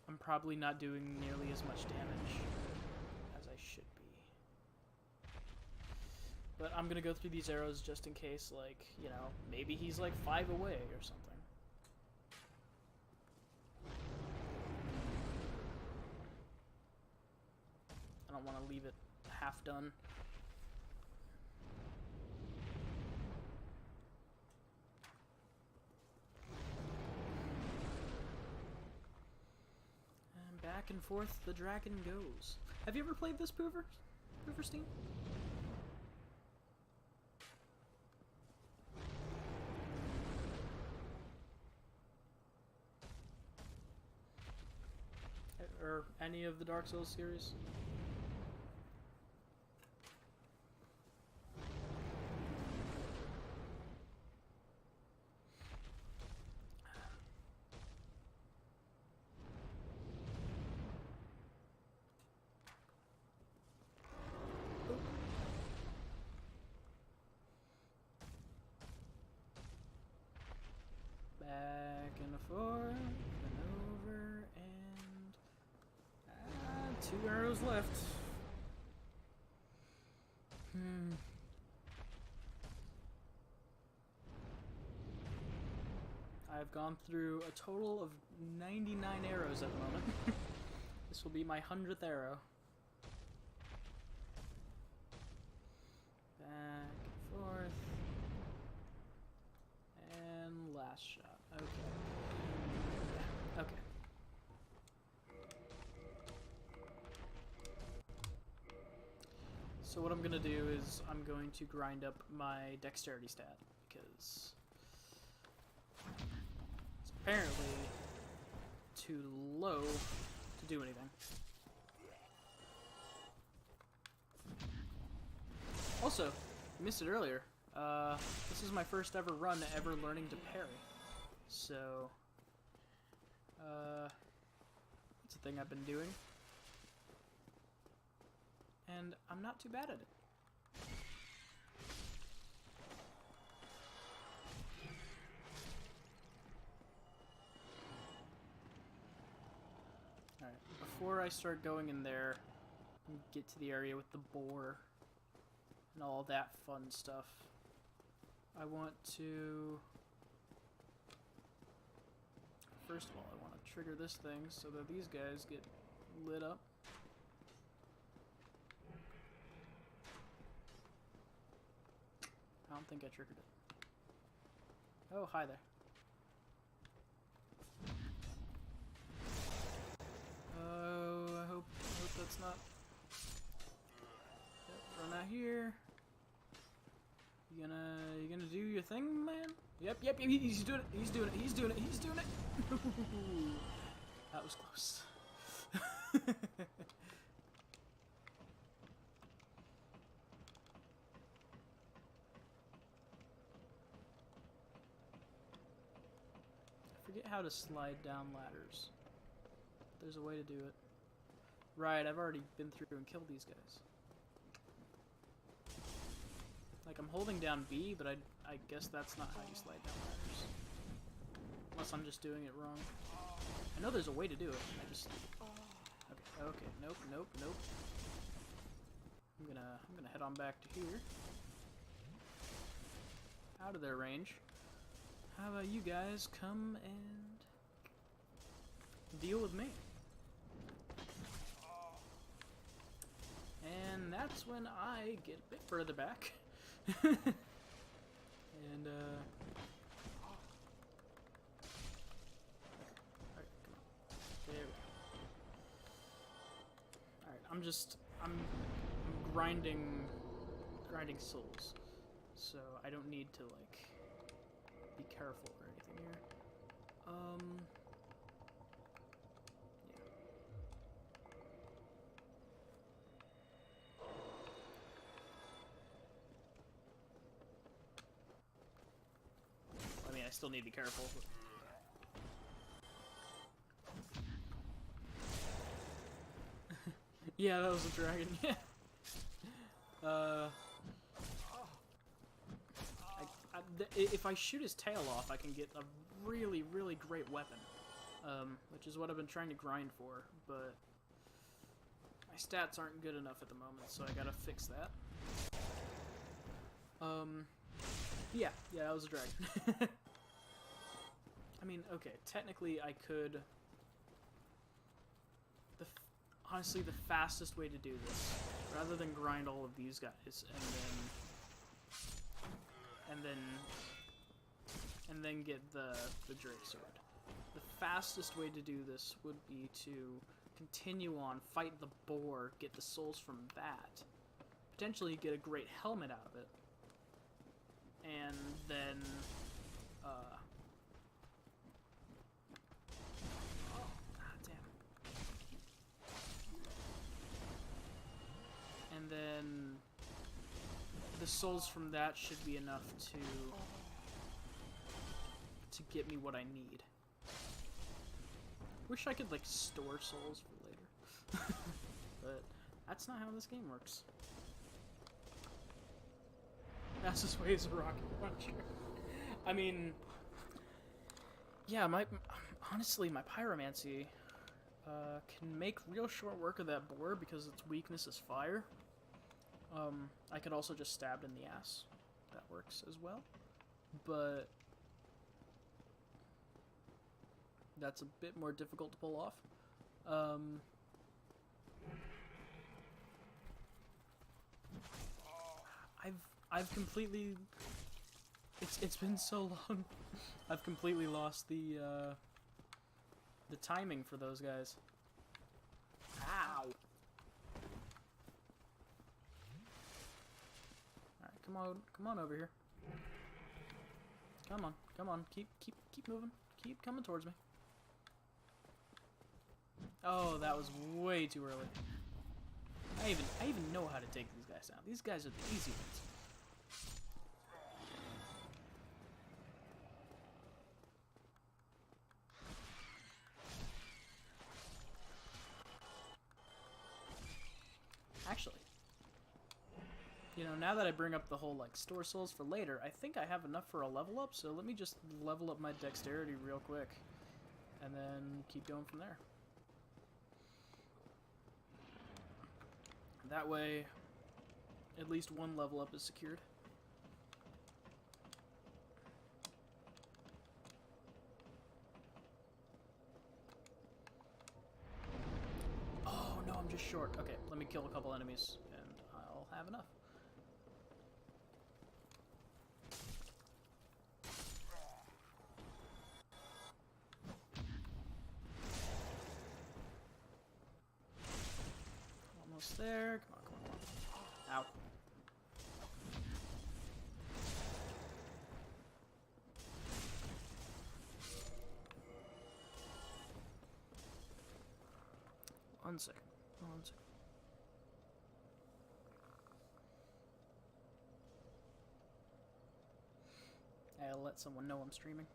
I'm probably not doing nearly as much damage as I should be. But I'm gonna go through these arrows just in case, like, you know, maybe he's like 5 away or something. I don't want to leave it half done. And back and forth the dragon goes. Have you ever played this, Pooverstein? Or any of the Dark Souls series? Back and forth and over and 2 arrows left. I've gone through a total of 99 arrows at the moment. This will be my 100th arrow. Back and forth. And last shot. Okay. Yeah. Okay. So what I'm gonna do is I'm going to grind up my dexterity stat because it's apparently too low to do anything. Also, I missed it earlier. This is my first ever run ever learning to parry. So, it's a thing I've been doing. And I'm not too bad at it. Alright, before I start going in there and get to the area with the boar and all that fun stuff, I want to... First of all, I want to trigger this thing so that these guys get lit up. I don't think I triggered it. Oh, hi there. Oh, I hope that's not... Yep, run out here. You gonna do your thing, man? Yep, he's doing it, he's doing it. That was close. I forget how to slide down ladders. There's a way to do it. Right, I've already been through and killed these guys. Like, I'm holding down B, but I guess that's not how you slide down ladders. Unless I'm just doing it wrong. I know there's a way to do it. I just... Okay, nope. I'm gonna head on back to here. Out of their range. How about you guys come and deal with me? And that's when I get a bit further back. And, alright, come on. There we go. Alright, I'm grinding souls. So I don't need to, like, be careful or anything here. I mean, I still need to be careful. Yeah, that was a dragon. Yeah. If I shoot his tail off, I can get a really, really great weapon. Which is what I've been trying to grind for, but my stats aren't good enough at the moment, so I gotta fix that. Yeah, that was a dragon. I mean, okay, technically I could... Honestly, the fastest way to do this, rather than grind all of these guys, and then get the Drake Sword. The fastest way to do this would be to continue on, fight the boar, get the souls from that, potentially get a great helmet out of it, and then, and then the souls from that should be enough to get me what I need. Wish I could, like, store souls for later. But that's not how this game works. Fastest way is a rocket launcher. I mean, yeah, honestly, my pyromancy can make real short work of that boar because its weakness is fire. I could also just stab in the ass. That works as well. But that's a bit more difficult to pull off. I've completely... It's been so long. I've completely lost the timing for those guys. Ow! Alright, come on over here. Come on, keep moving. Keep coming towards me. Oh, that was way too early. I even know how to take these guys down. These guys are the easy ones. Actually, you know, now that I bring up the whole, like, store souls for later, I think I have enough for a level up, so let me just level up my dexterity real quick, and then keep going from there. That way, at least one level up is secured. Oh, no, I'm just short. Okay, let me kill a couple enemies, and I'll have enough. Almost there. Come on. Ow. One second. I'll let someone know I'm streaming.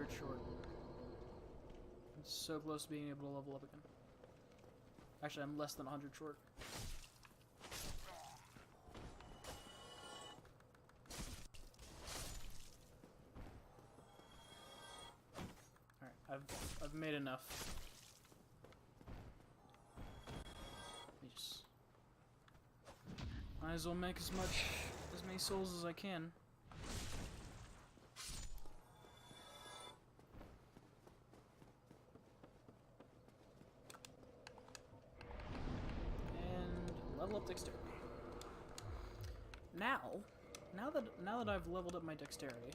100 short. I'm so close to being able to level up again. Actually, I'm less than 100 short. Alright, I've made enough. Let me just... Might as well make as many souls as I can. And level up dexterity. Now that I've leveled up my dexterity,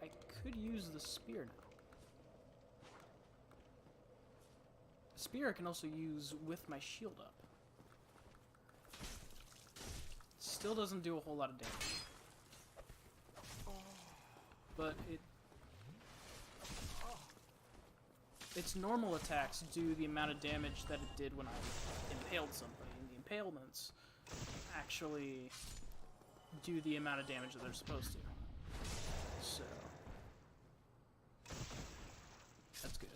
I could use the spear now. The spear I can also use with my shield up. Still doesn't do a whole lot of damage. But its normal attacks do the amount of damage that it did when I impaled somebody, and the impalements actually do the amount of damage that they're supposed to. So that's good.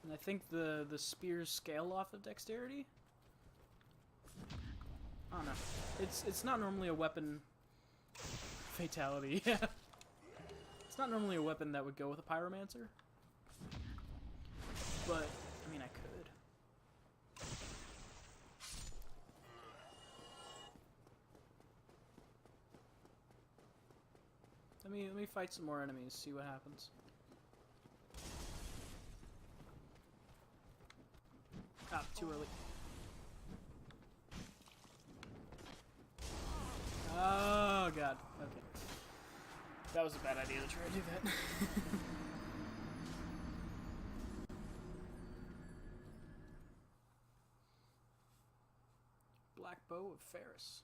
And I think the spears scale off of dexterity. I don't know. It's not normally a weapon fatality. Yeah. It's not normally a weapon that would go with a pyromancer. But I mean, I could. Let me fight some more enemies, see what happens. Ah, too early. Oh god. Okay. That was a bad idea to try to do that. Black Bow of Ferris.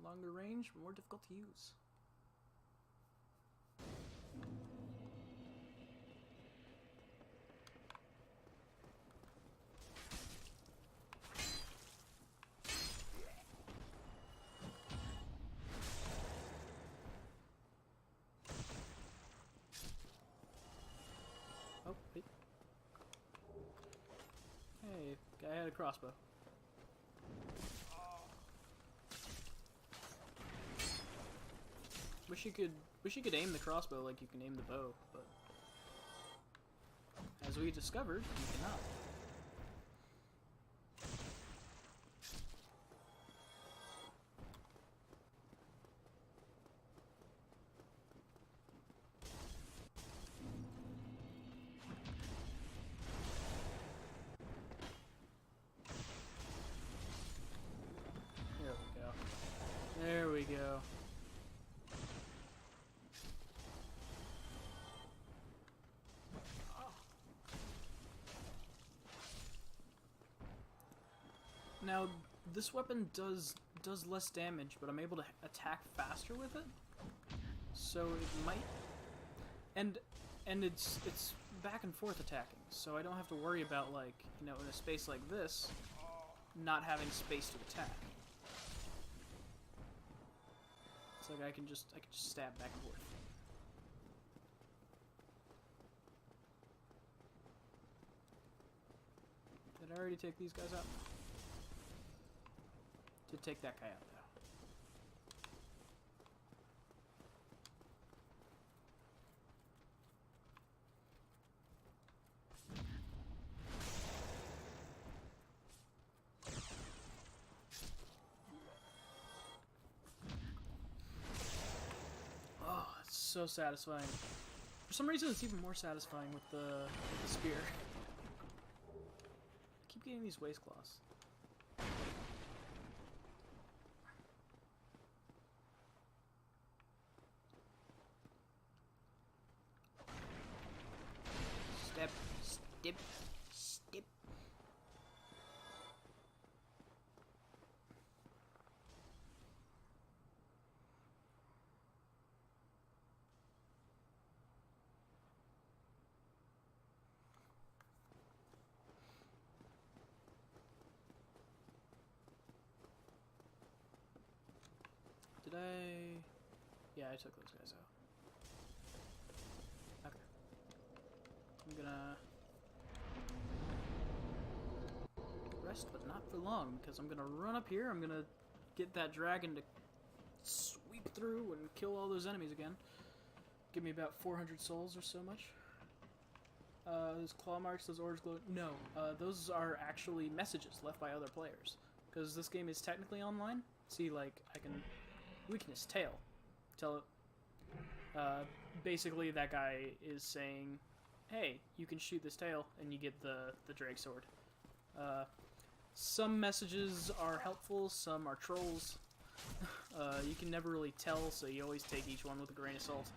Longer range, more difficult to use. Oh, wait. Hey, guy had a crossbow. Wish you could aim the crossbow like you can aim the bow, but as we discovered, you cannot. There we go. There we go. Now, this weapon does less damage, but I'm able to attack faster with it. So it might, and it's back and forth attacking, so I don't have to worry about, like, you know, in a space like this, not having space to attack. It's like I can just stab back and forth. Did I already take these guys out? To take that guy out, though. Oh, it's so satisfying. For some reason, it's even more satisfying with the spear. I keep getting these waist claws. Step, step, step. Yeah, I took those guys out. Okay. I'm gonna rest, but not for long, because I'm gonna run up here. I'm gonna get that dragon to sweep through and kill all those enemies again. Give me about 400 souls or so much. Those claw marks, those orange glow. No, those are actually messages left by other players. Because this game is technically online. See, like, I can weakness tail. Tell it. Basically, that guy is saying, "Hey, you can shoot this tail," and you get the drake sword. Some messages are helpful, some are trolls. You can never really tell, so you always take each one with a grain of salt.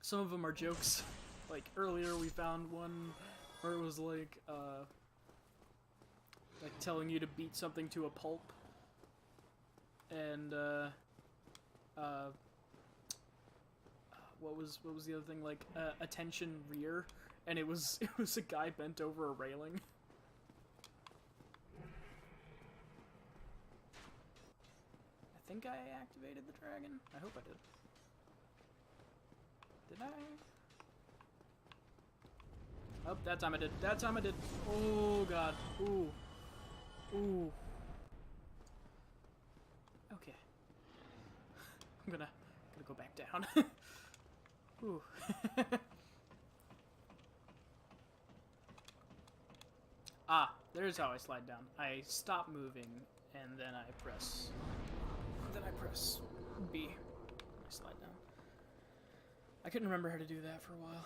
Some of them are jokes. Like, earlier we found one where it was like telling you to beat something to a pulp. And, what was the other thing? Like, attention rear. And it was a guy bent over a railing. I think I activated the dragon. I hope I did. Did I? Oh, that time I did. That time I did. Oh god. Ooh. Ooh. Okay. I'm gonna go back down. Ooh. Ah, there's how I slide down. I stop moving and then I press B. I slide down. I couldn't remember how to do that for a while.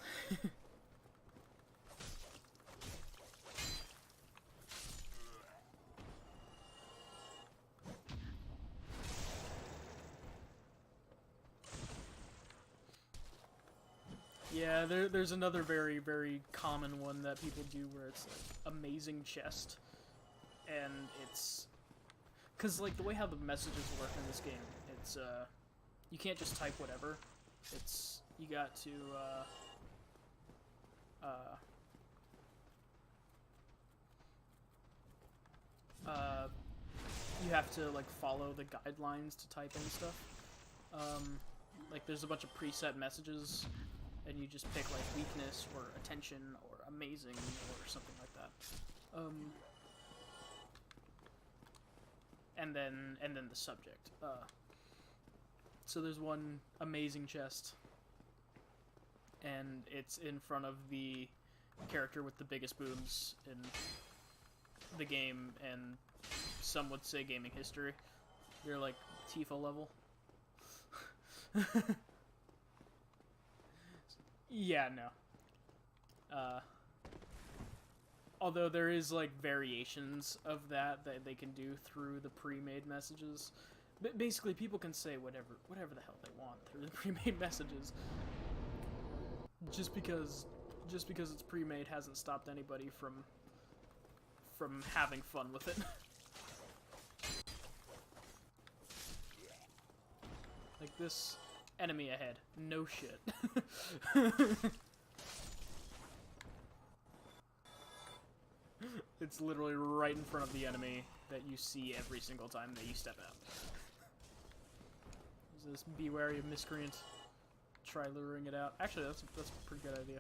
Yeah, there's another very, very common one that people do where it's like amazing chest, and it's because like the way how the messages work in this game, it's you can't just type whatever. It's you got to you have to like follow the guidelines to type in stuff. Like there's a bunch of preset messages. And you just pick like weakness or attention or amazing or something like that. And then the subject. So there's one amazing chest, and it's in front of the character with the biggest boobs in the game, and some would say gaming history. They're like Tifa level. Yeah, no. Although there is, like, variations of that they can do through the pre-made messages. But basically, people can say whatever the hell they want through the pre-made messages. Just because it's pre-made hasn't stopped anybody from having fun with it. Like this... enemy ahead. No shit. It's literally right in front of the enemy that you see every single time that you step out. There's this be wary of miscreant. Try luring it out. Actually, that's a pretty good idea.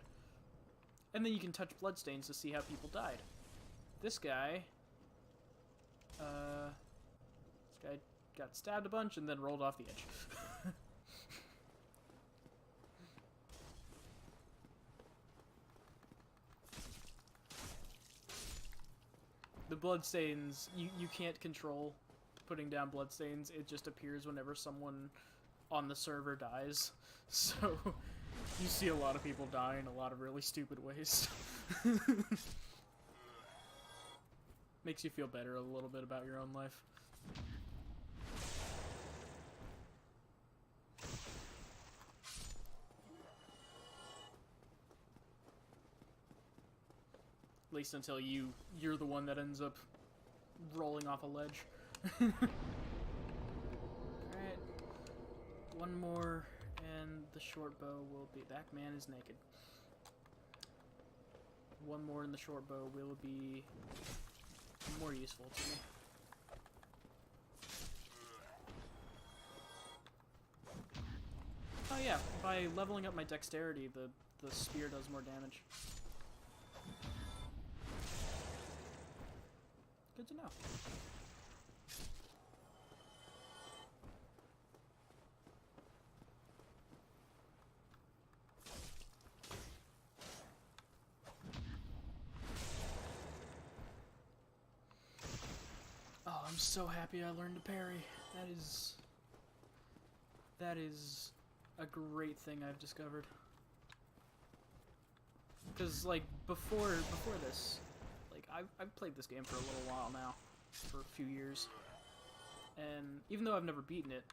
And then you can touch bloodstains to see how people died. This guy got stabbed a bunch and then rolled off the edge. The bloodstains, you can't control putting down bloodstains. It just appears whenever someone on the server dies. So, you see a lot of people die in a lot of really stupid ways. Makes you feel better a little bit about your own life. At least until you're the one that ends up rolling off a ledge. Alright. One more, and the short bow will be... That man is naked. One more and the short bow will be more useful to me. Oh yeah, by leveling up my dexterity, the spear does more damage. Good to know. Oh, I'm so happy I learned to parry. That is a great thing I've discovered. Because like before this, like I've played this game for a little while now, for a few years, and even though I've never beaten it,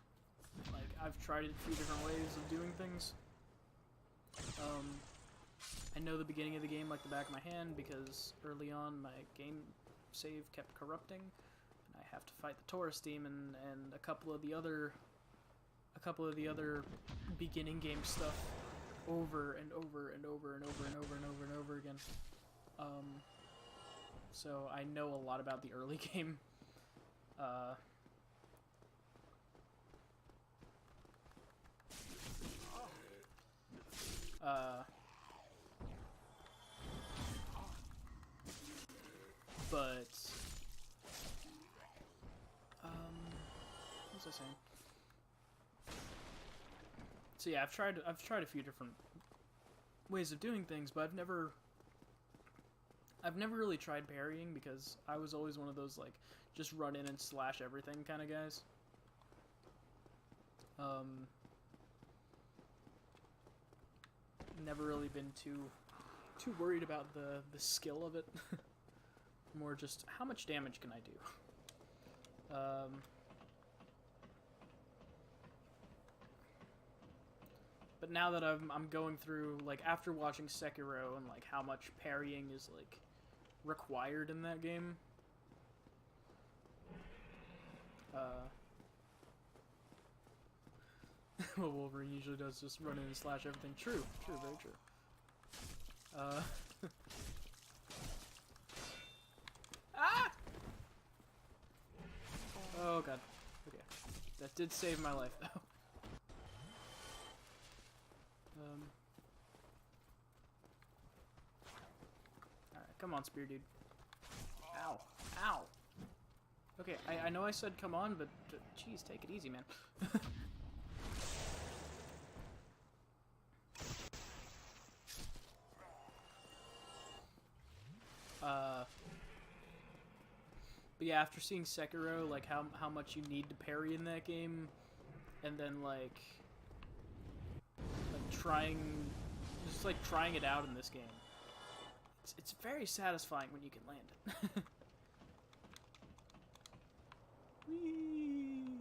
like I've tried a few different ways of doing things. I know the beginning of the game like the back of my hand because early on my game save kept corrupting, and I have to fight the Taurus demon and a couple of the other beginning game stuff over and over and over and over and over and over and over again. So I know a lot about the early game. But what was I saying? So yeah, I've tried a few different ways of doing things, but I've never really tried parrying because I was always one of those like just run in and slash everything kind of guys. Never really been too worried about the skill of it. More just how much damage can I do. But now that I'm going through, like, after watching Sekiro and, like, how much parrying is, like, required in that game, what Wolverine usually does, just run in and slash everything. True, very true. Ah! Oh god. Okay. That did save my life, though. Alright, come on, spear dude. Ow. Ow! Okay, I know I said come on, but jeez, take it easy, man. But yeah, after seeing Sekiro, like how much you need to parry in that game, and then like trying it out in this game, it's very satisfying when you can land it. Whee!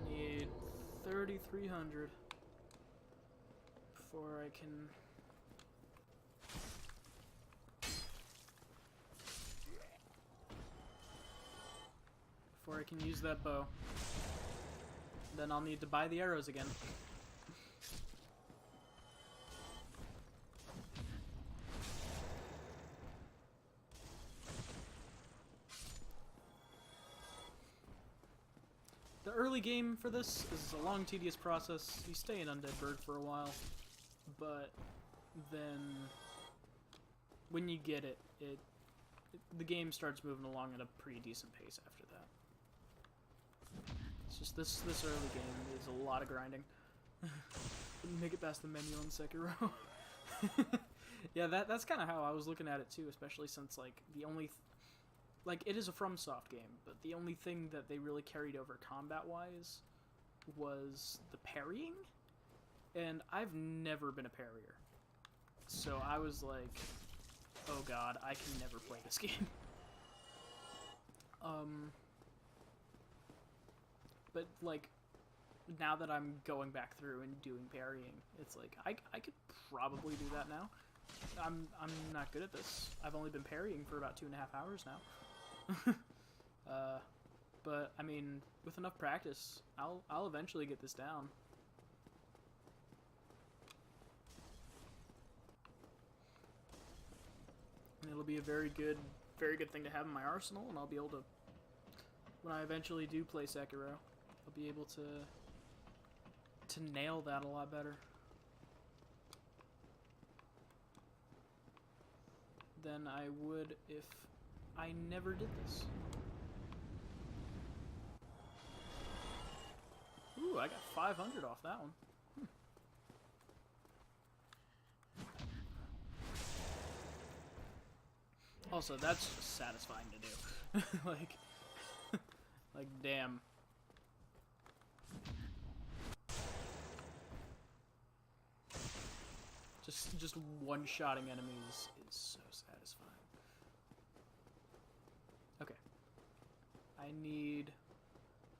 Need 3,300 before I can. Before I can use that bow. Then I'll need to buy the arrows again. The early game for this is a long, tedious process. You stay in Undead Bird for a while, but then when you get it, the game starts moving along at a pretty decent pace after that. It's just this early game is a lot of grinding. Couldn't make it past the menu on Sekiro. Yeah, that's kind of how I was looking at it too, especially since like the only like it is a FromSoft game, but the only thing that they really carried over combat-wise was the parrying, and I've never been a parrier. So I was like, oh god, I can never play this game. But like now that I'm going back through and doing parrying, it's like I could probably do that now. I'm not good at this. I've only been parrying for about 2.5 hours now. But I mean, with enough practice, I'll eventually get this down. And it'll be a very good thing to have in my arsenal, and I'll be able to when I eventually do play Sekiro, I'll be able to nail that a lot better than I would if I never did this. Ooh, I got 500 off that one. Also, that's just satisfying to do. like, damn. Just one-shotting enemies is so satisfying. Okay. I need,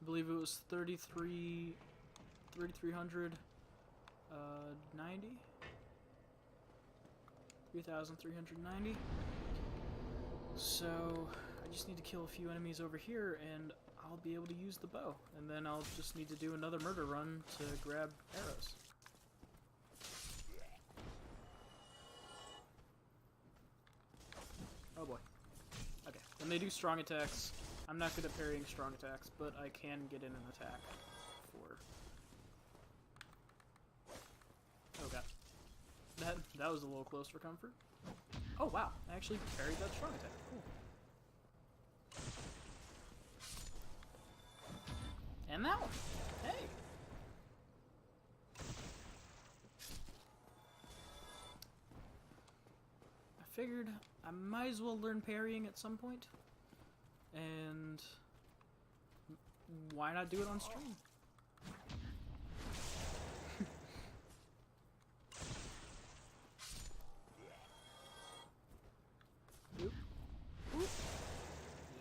I believe it was 3,390? 3,390. So, I just need to kill a few enemies over here, and I'll be able to use the bow. And then I'll just need to do another murder run to grab arrows. Oh boy. Okay, when they do strong attacks, I'm not good at parrying strong attacks, but I can get in an attack for... Oh god. That was a little close for comfort. Oh wow, I actually parried that strong attack. Cool. And that one. Hey! I figured I might as well learn parrying at some point. And why not do it on stream? Oop. Oop.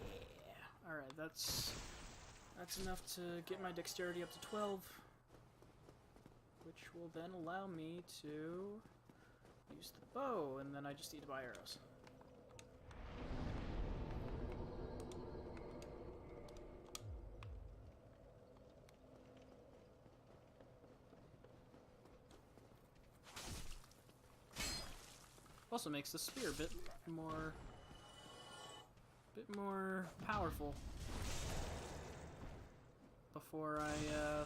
Yeah. Alright, that's enough to get my dexterity up to 12. Which will then allow me to use the bow, and then I just need to buy arrows. Also makes the spear a bit more powerful before I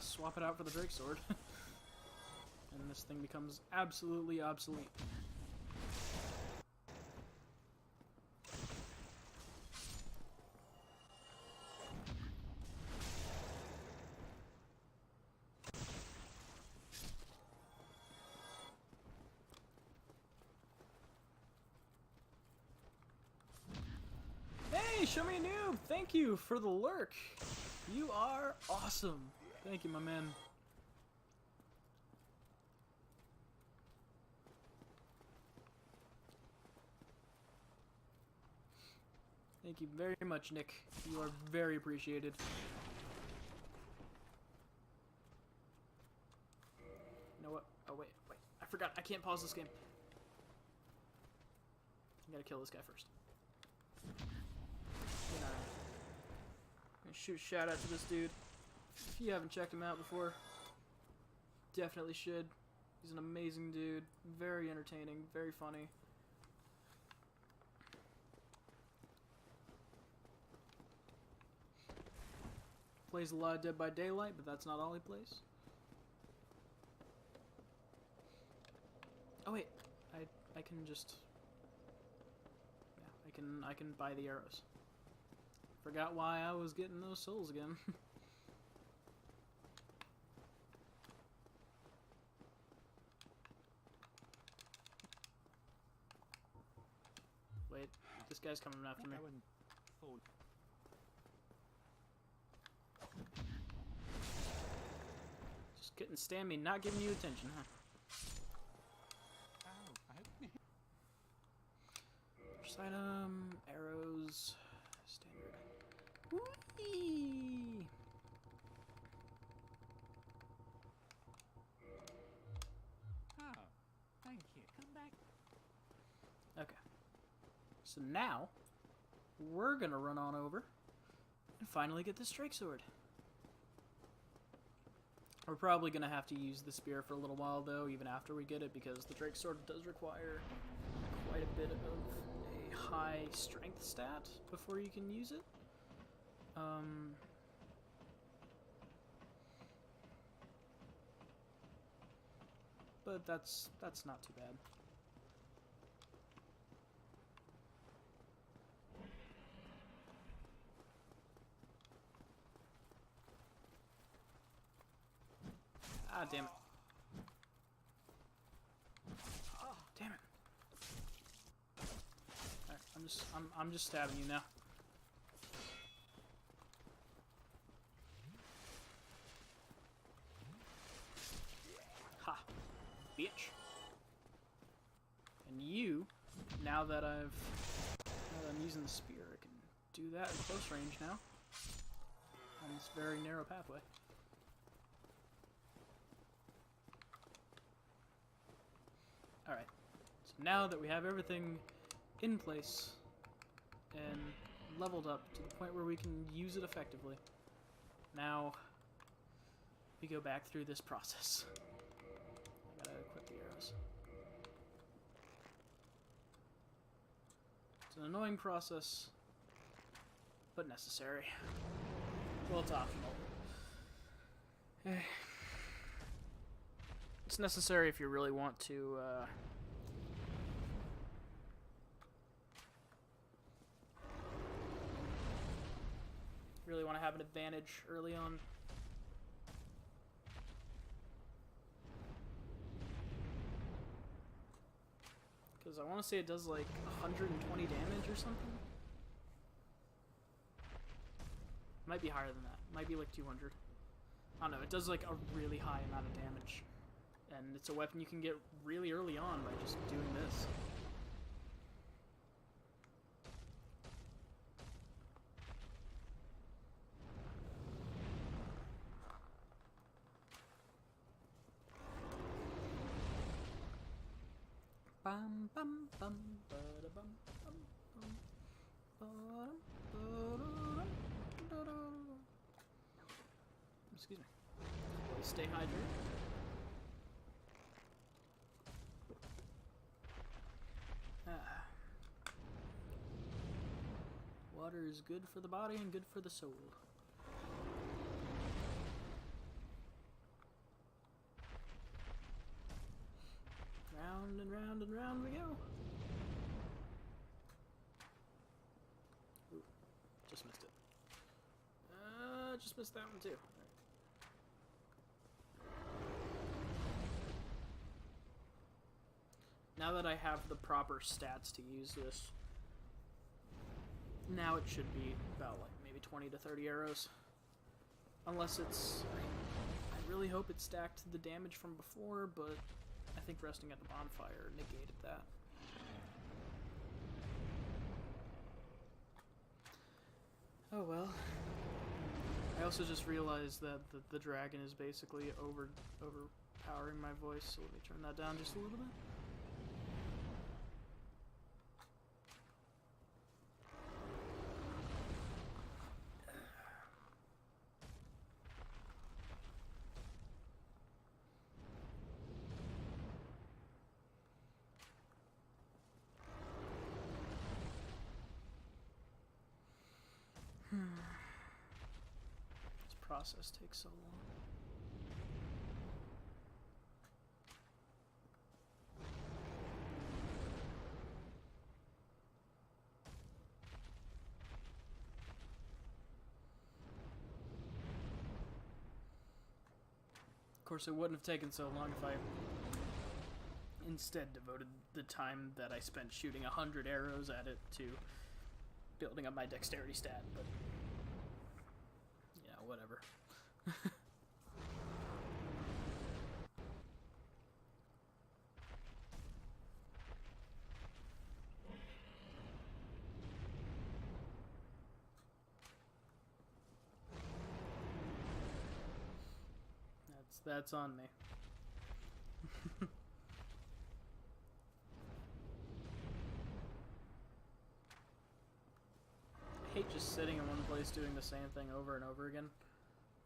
swap it out for the Drake Sword. And this thing becomes absolutely obsolete. Hey, show me a noob! Thank you for the lurk! You are awesome! Thank you, my man. Thank you very much, Nick. You are very appreciated. You know what? Oh, wait. I forgot. I can't pause this game. I gotta kill this guy first. I'm gonna shoot a shout out to this dude. If you haven't checked him out before, definitely should. He's an amazing dude. Very entertaining. Very funny. Plays a lot of Dead by Daylight, but that's not all he plays. Oh wait, I can just, yeah, I can buy the arrows. Forgot why I was getting those souls again. Wait, this guy's coming after me. Just couldn't stand me not giving you attention, huh? First item, arrows, standard. Whee! Oh, thank you. Come back. Okay. So now, we're gonna run on over and finally get this Drake Sword. We're probably gonna have to use the spear for a little while though, even after we get it, because the Drake Sword does require quite a bit of a high strength stat before you can use it. But that's not too bad. Ah, damn it. Damn it. Alright, I'm just stabbing you now. Ha. Bitch. And you, now that I'm using the spear, I can do that in close range now. On this very narrow pathway. Alright, so now that we have everything in place and leveled up to the point where we can use it effectively, now we go back through this process. I gotta equip the arrows. It's an annoying process, but necessary. Well, it's optional. It's necessary if you really want to, have an advantage early on. Because I want to say it does like 120 damage or something. Might be higher than that. Might be like 200. I don't know, it does like a really high amount of damage. And it's a weapon you can get really early on by just doing this. Bum bum bum ba bum bum bum ba excuse me. Always stay hydrated. Water is good for the body and good for the soul. Round and round and round we go. Ooh, just missed it. Just missed that one too. Now that I have the proper stats to use this, now it should be about like maybe 20 to 30 arrows. Unless it's... I really hope it stacked the damage from before, but I think resting at the bonfire negated that. Oh well. I also just realized that the dragon is basically overpowering my voice, so let me turn that down just a little bit. This process takes so long. Of course, it wouldn't have taken so long if I instead devoted the time that I spent shooting 100 arrows at it to building up my dexterity stat, but yeah, whatever. That's on me. I hate just sitting in one place doing the same thing over and over again.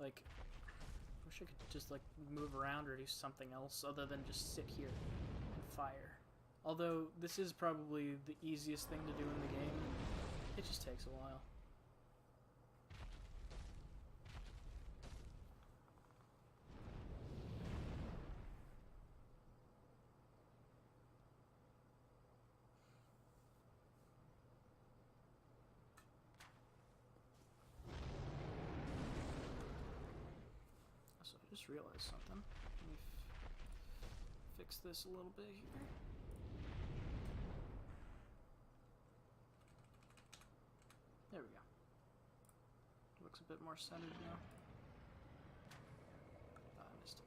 Like, I wish I could just like move around or do something else other than just sit here and fire. Although this is probably the easiest thing to do in the game, it just takes a while. just realized something. Let me fix this a little bit here. There we go. Looks a bit more centered now. I missed it.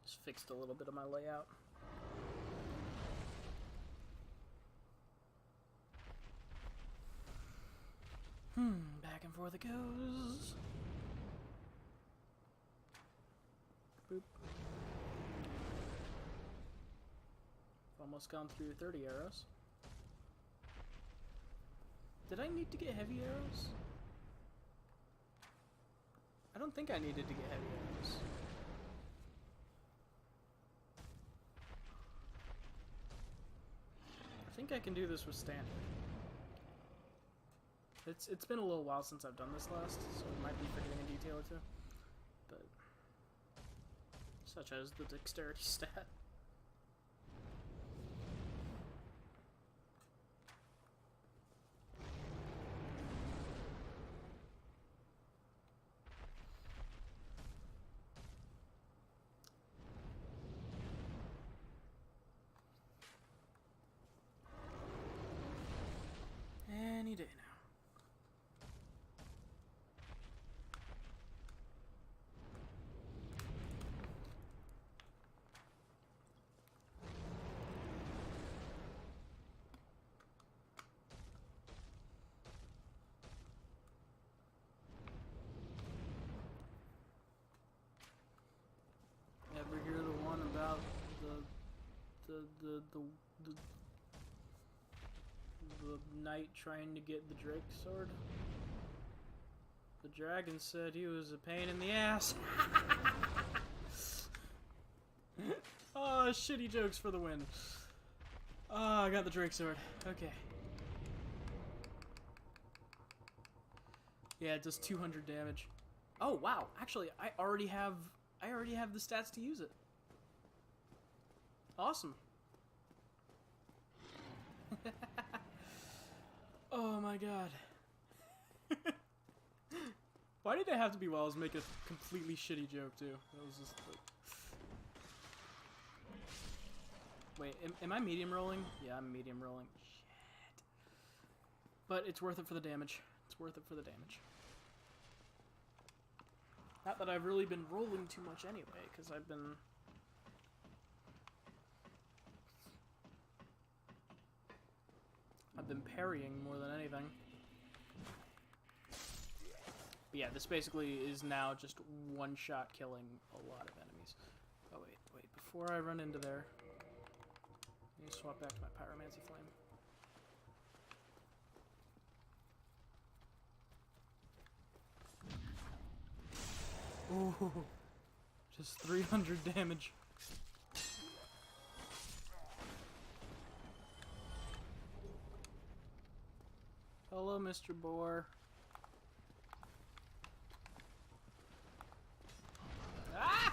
Just fixed a little bit of my layout. Back and forth it goes. Boop. Almost gone through 30 arrows. Did I need to get heavy arrows? I don't think I needed to get heavy arrows. I think I can do this with standard. It's been a little while since I've done this last, so I might be forgetting a detail or two. But such as the dexterity stat. Any day now. Ever hear the one about the knight trying to get the Drake sword? The dragon said he was a pain in the ass. Oh, shitty jokes for the win. Oh, I got the Drake sword. Okay. Yeah, it does 200 damage. Oh wow, actually I already have the stats to use it. Awesome. Oh my god. Why did it have to be while I was making a completely shitty joke too? That was just like... Wait, am I medium rolling? Yeah, I'm medium rolling. Shit. But it's worth it for the damage. It's worth it for the damage. Not that I've really been rolling too much anyway, because I've been... parrying more than anything. But yeah, this basically is now just one-shot killing a lot of enemies. Oh wait, before I run into there, let me swap back to my Pyromancy Flame. Ooh, just 300 damage. Hello, Mr. Boar. Ah!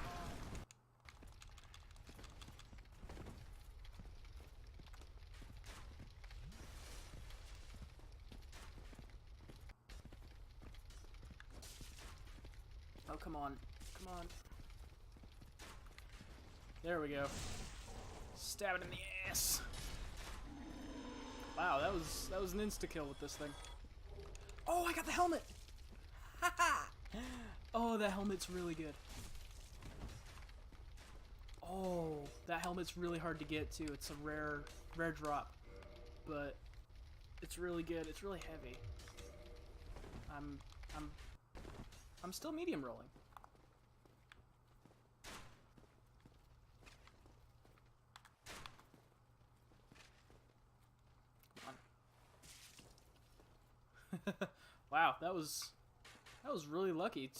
Oh, come on. Come on. There we go. Stab it in the ass. Wow, that was an insta-kill with this thing. Oh, I got the helmet! Haha! Oh, that helmet's really good. Oh, that helmet's really hard to get too. It's a rare drop, but it's really good. It's really heavy. I'm still medium rolling. Come on. Wow, that was really lucky.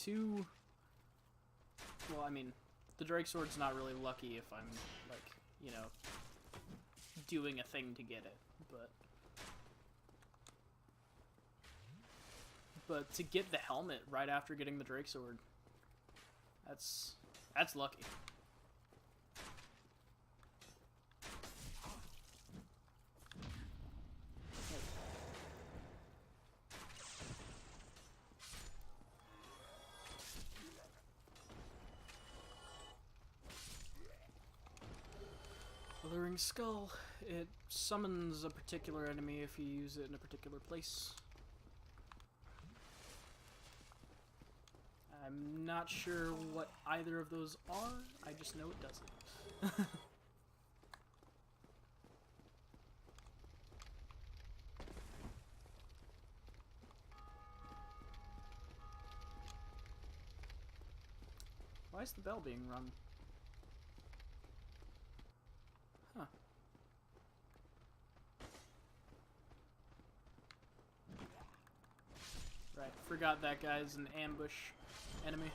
Well, I mean, the Drake Sword's not really lucky if I'm, like, you know, doing a thing to get it, but to get the helmet right after getting the Drake Sword, that's lucky. Withering Skull. It summons a particular enemy if you use it in a particular place. I'm not sure what either of those are, I just know it doesn't. Why is the bell being rung? Huh. Right, forgot that guy's an ambush enemy.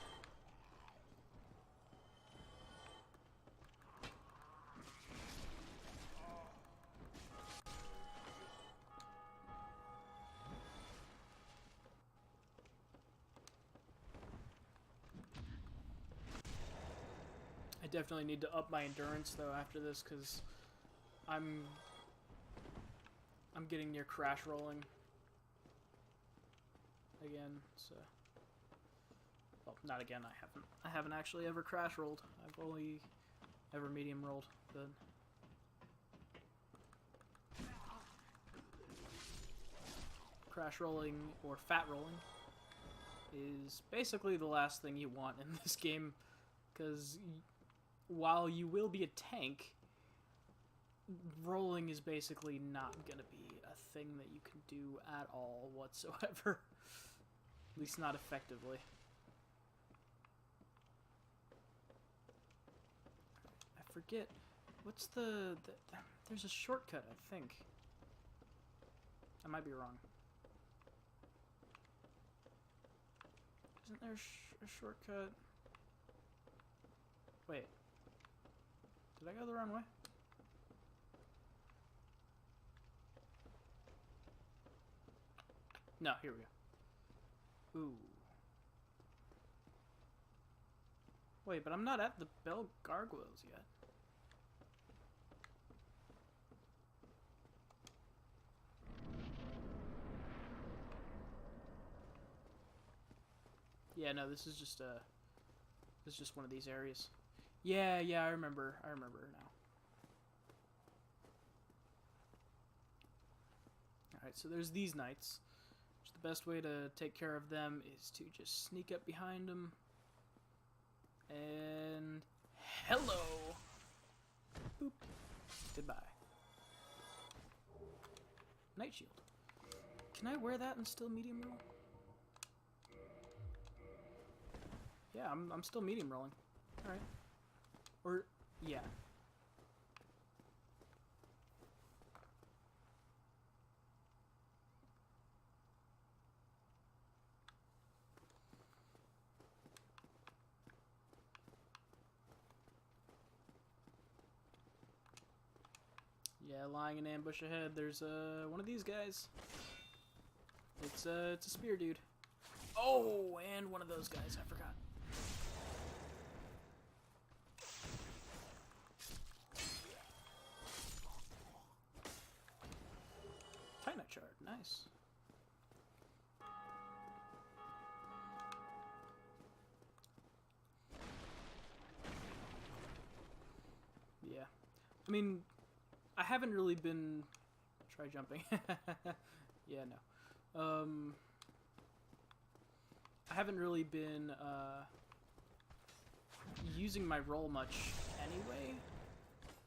I definitely need to up my endurance though after this, because I'm getting near crash rolling again, so well, not again, I haven't actually ever crash rolled. I've only ever medium rolled, but crash rolling or fat rolling is basically the last thing you want in this game, because while you will be a tank, rolling is basically not going to be a thing that you can do at all whatsoever. At least not effectively. I forget. What's there's a shortcut, I think. I might be wrong. Isn't there a shortcut? Wait. Did I go the wrong way? No, here we go. Ooh. Wait, but I'm not at the Bell Gargoyles yet. Yeah, no, this is just one of these areas. Yeah, I remember now. Alright, so there's these knights. The best way to take care of them is to just sneak up behind them. And hello! Boop. Goodbye. Knight shield. Can I wear that and still medium roll? Yeah, I'm still medium rolling. Alright. Or, yeah. Yeah, lying in ambush ahead, there's one of these guys. It's a spear dude. Oh, and one of those guys, I forgot. Titanite shard, nice. Yeah. I mean, I haven't really been... Try jumping. Yeah, no. I haven't really been using my roll much anyway,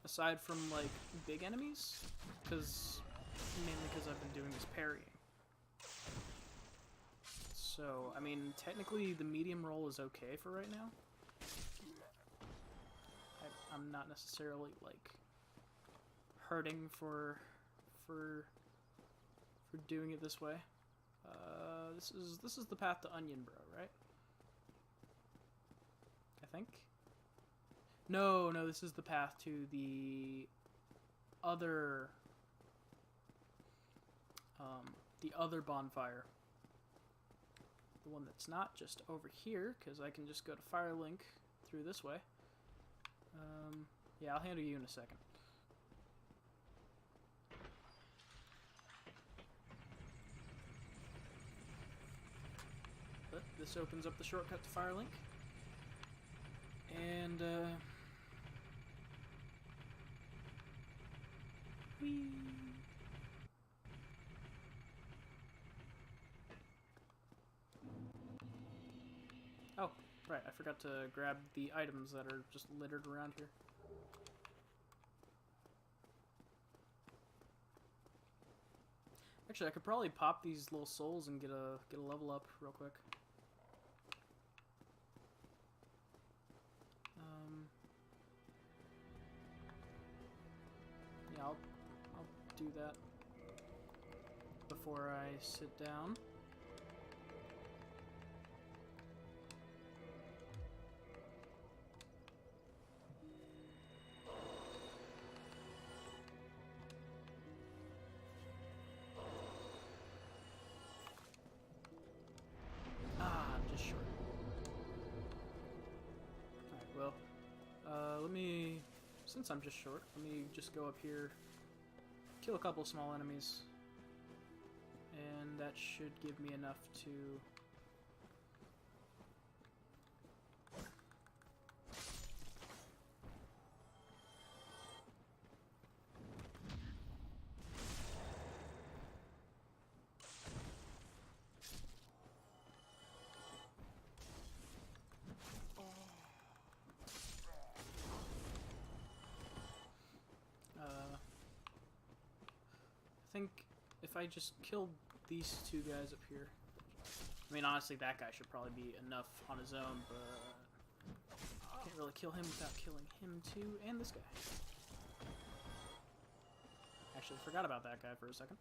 aside from, like, big enemies, mainly because I've been doing this parrying. So, I mean, technically the medium roll is okay for right now. I'm not necessarily, like, hurting for doing it this way. This is the path to Onion Bro, right? I think. No, this is the path to the other bonfire. The one that's not just over here, because I can just go to Firelink through this way. Yeah, I'll handle you in a second. But this opens up the shortcut to Firelink. And, whee! Oh, right, I forgot to grab the items that are just littered around here. Actually, I could probably pop these little souls and get a level up real quick. Yeah, I'll do that before I sit down. I'm just short. Alright, well, let me, since I'm just short, let me just go up here, kill a couple small enemies, and that should give me enough to... I think if I just killed these two guys up here, I mean, honestly, that guy should probably be enough on his own, but I can't really kill him without killing him too, and this guy. Actually, forgot about that guy for a second.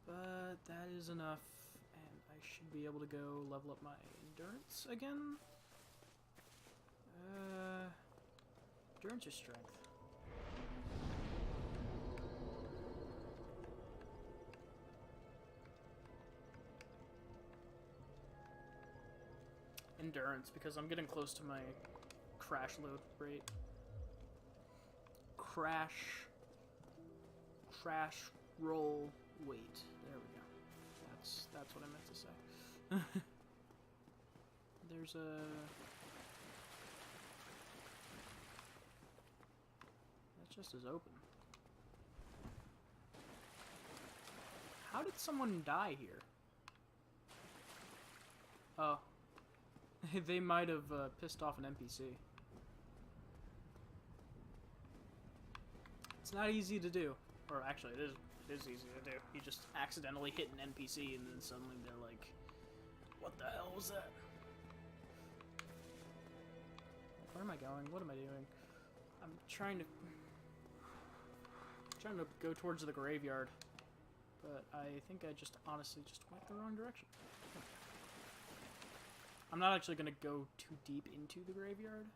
But that is enough, and I should be able to go level up my endurance again. Endurance or strength? Endurance, because I'm getting close to my crash load rate. Crash roll weight. There we go. That's what I meant to say. There's a... That just is open. How did someone die here? Oh. They might have pissed off an NPC. It's not easy to do. Or actually, it is easy to do. You just accidentally hit an NPC and then suddenly they're like, what the hell was that? Where am I going? What am I doing? I'm trying to go towards the graveyard. But I think I just honestly just went the wrong direction. I'm not actually going to go too deep into the graveyard.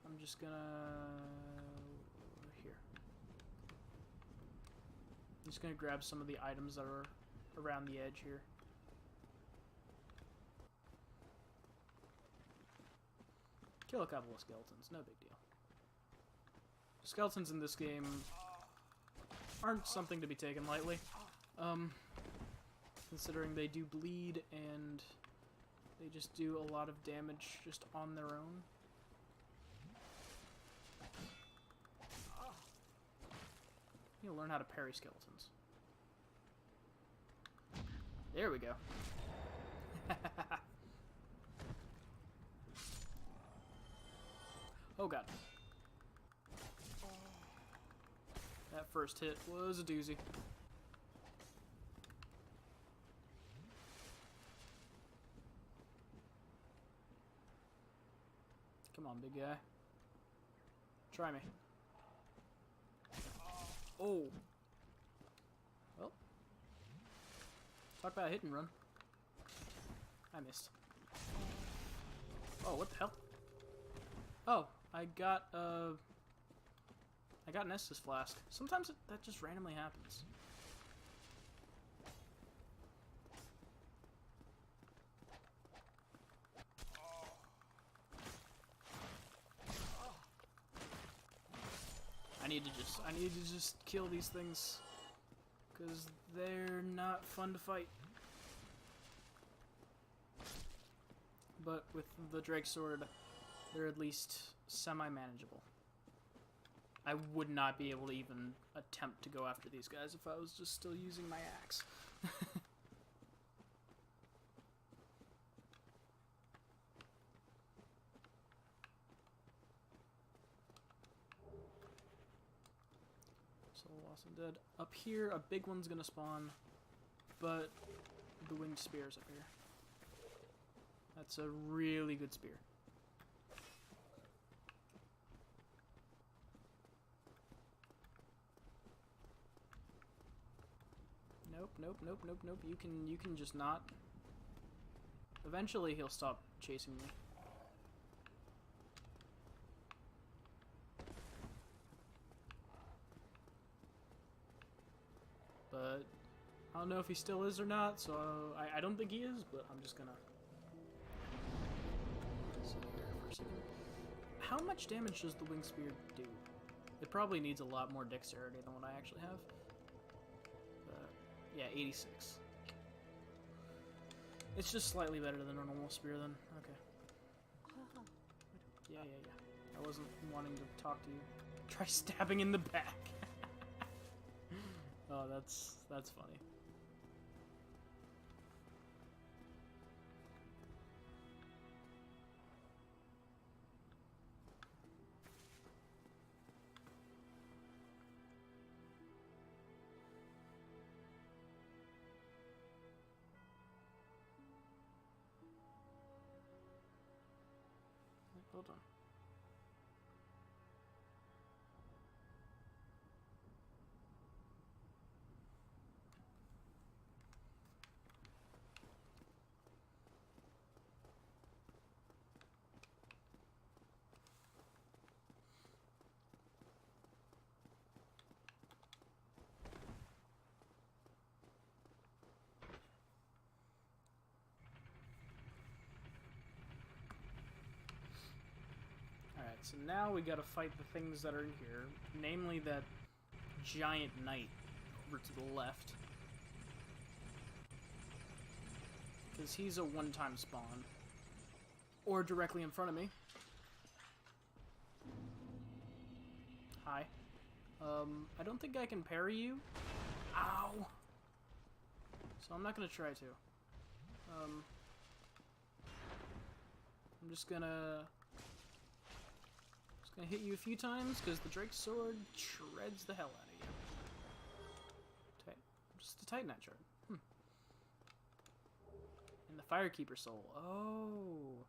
I'm just going to... Here. I'm just going to grab some of the items that are around the edge here. Kill a couple of skeletons, no big deal. Skeletons in this game aren't something to be taken lightly. Considering they do bleed and... They just do a lot of damage just on their own. You'll learn how to parry skeletons. There we go. Oh god. That first hit was a doozy. Come on, big guy. Try me. Oh. Well, Talk about a hit and run. I missed. Oh, what the hell? Oh, I got an Estus flask. Sometimes that just randomly happens. I need to just kill these things, because they're not fun to fight. But with the Drake Sword, they're at least semi-manageable. I would not be able to even attempt to go after these guys if I was just still using my axe. So lost and dead. Up here, a big one's gonna spawn, but the winged spear's up here. That's a really good spear. Nope, nope, nope, nope, nope. You can just not. Eventually he'll stop chasing me. But I don't know if he still is or not, so I don't think he is, but I'm just gonna sit here for a second. How much damage does the wing spear do? It probably needs a lot more dexterity than what I actually have. Yeah, 86. It's just slightly better than a normal spear then. Okay. Yeah. I wasn't wanting to talk to you. Try stabbing in the back. Oh, that's funny. Hold on. Alright, so now we gotta fight the things that are in here, namely that giant knight over to the left. Because he's a one-time spawn. Or directly in front of me. Hi. I don't think I can parry you. Ow! So I'm not gonna try to. I'm just gonna hit you a few times, because the Drake Sword shreds the hell out of you. Just a Titanite shard. And the Firekeeper Soul. Oh.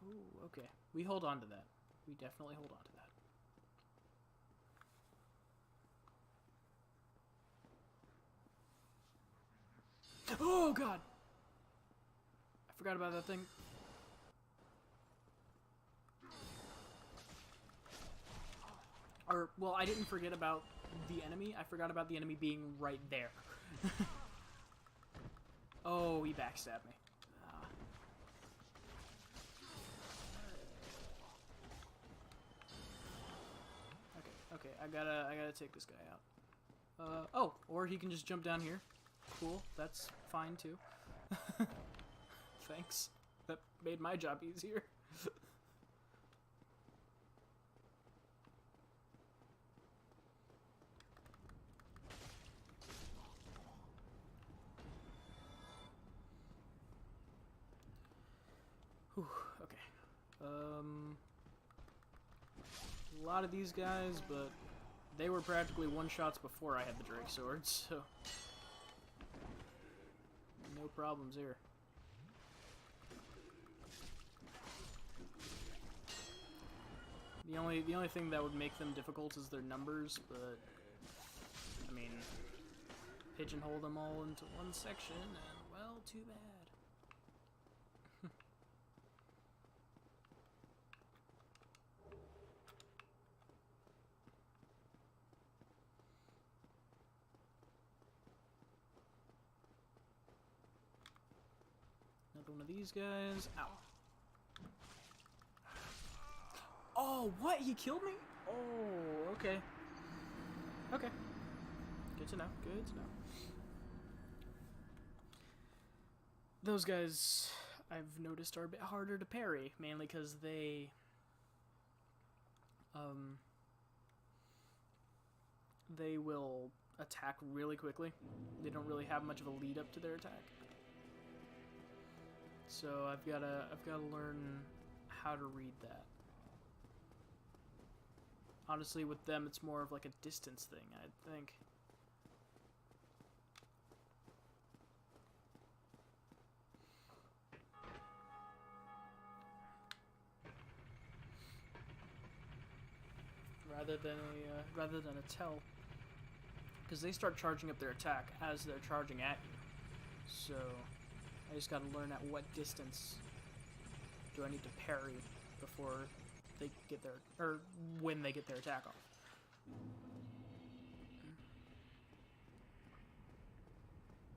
Ooh, okay. We hold on to that. We definitely hold on to that. Oh, God! I forgot about that thing. Or, well, I didn't forget about the enemy. I forgot about the enemy being right there. Oh, he backstabbed me. Okay, I gotta take this guy out. Oh, or he can just jump down here. Cool, that's fine too. Thanks. That made my job easier. Whew, okay. A lot of these guys, but they were practically one-shots before I had the Drake Sword, so no problems here. The only thing that would make them difficult is their numbers, but I mean, pigeonhole them all into one section, and well, too bad. Another one of these guys. Ow. Oh, what? He killed me? Oh, okay. Okay. Good to know. Good to know. Those guys, I've noticed, are a bit harder to parry, mainly because they will attack really quickly. They don't really have much of a lead up to their attack. So I've gotta learn how to read that. Honestly, with them, it's more of like a distance thing, I think. Rather than a tell, because they start charging up their attack as they're charging at you. So I just gotta learn at what distance do I need to parry before they get their, or when they get their attack off.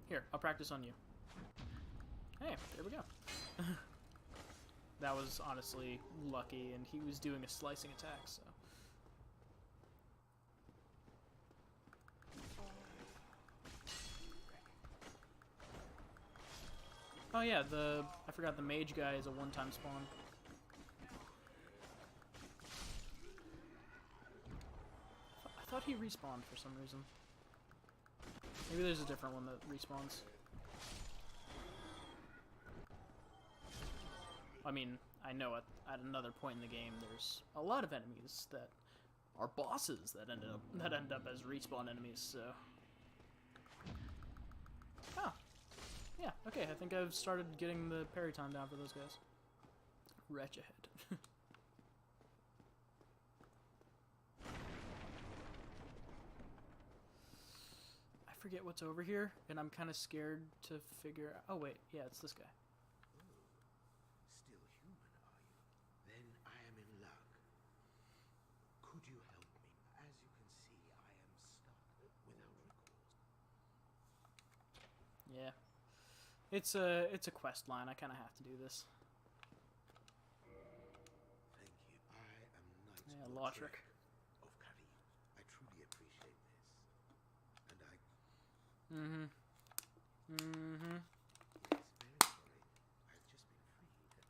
Here, I'll practice on you. Hey, there we go. That was honestly lucky, and he was doing a slicing attack, so. Oh yeah, I forgot the mage guy is a one-time spawn. I thought he respawned for some reason. Maybe there's a different one that respawns. I mean, I know at another point in the game there's a lot of enemies that are bosses that end up as respawn enemies, so. Oh. Yeah, okay, I think I've started getting the parry time down for those guys. Wretch ahead. I forget what's over here, and I'm kind of scared to figure out. Oh, wait, yeah, it's this guy. Still human, are you? Then I am in luck. Could you help me? As you can see, I am stuck without recourse. Yeah. It's a quest line. I kind of have to do this. Thank you. I am Knight Yeah, Lotrick. of Karim. I truly appreciate this. And I... Mm-hmm. Mm-hmm. Yes, very sorry. I've just been freed.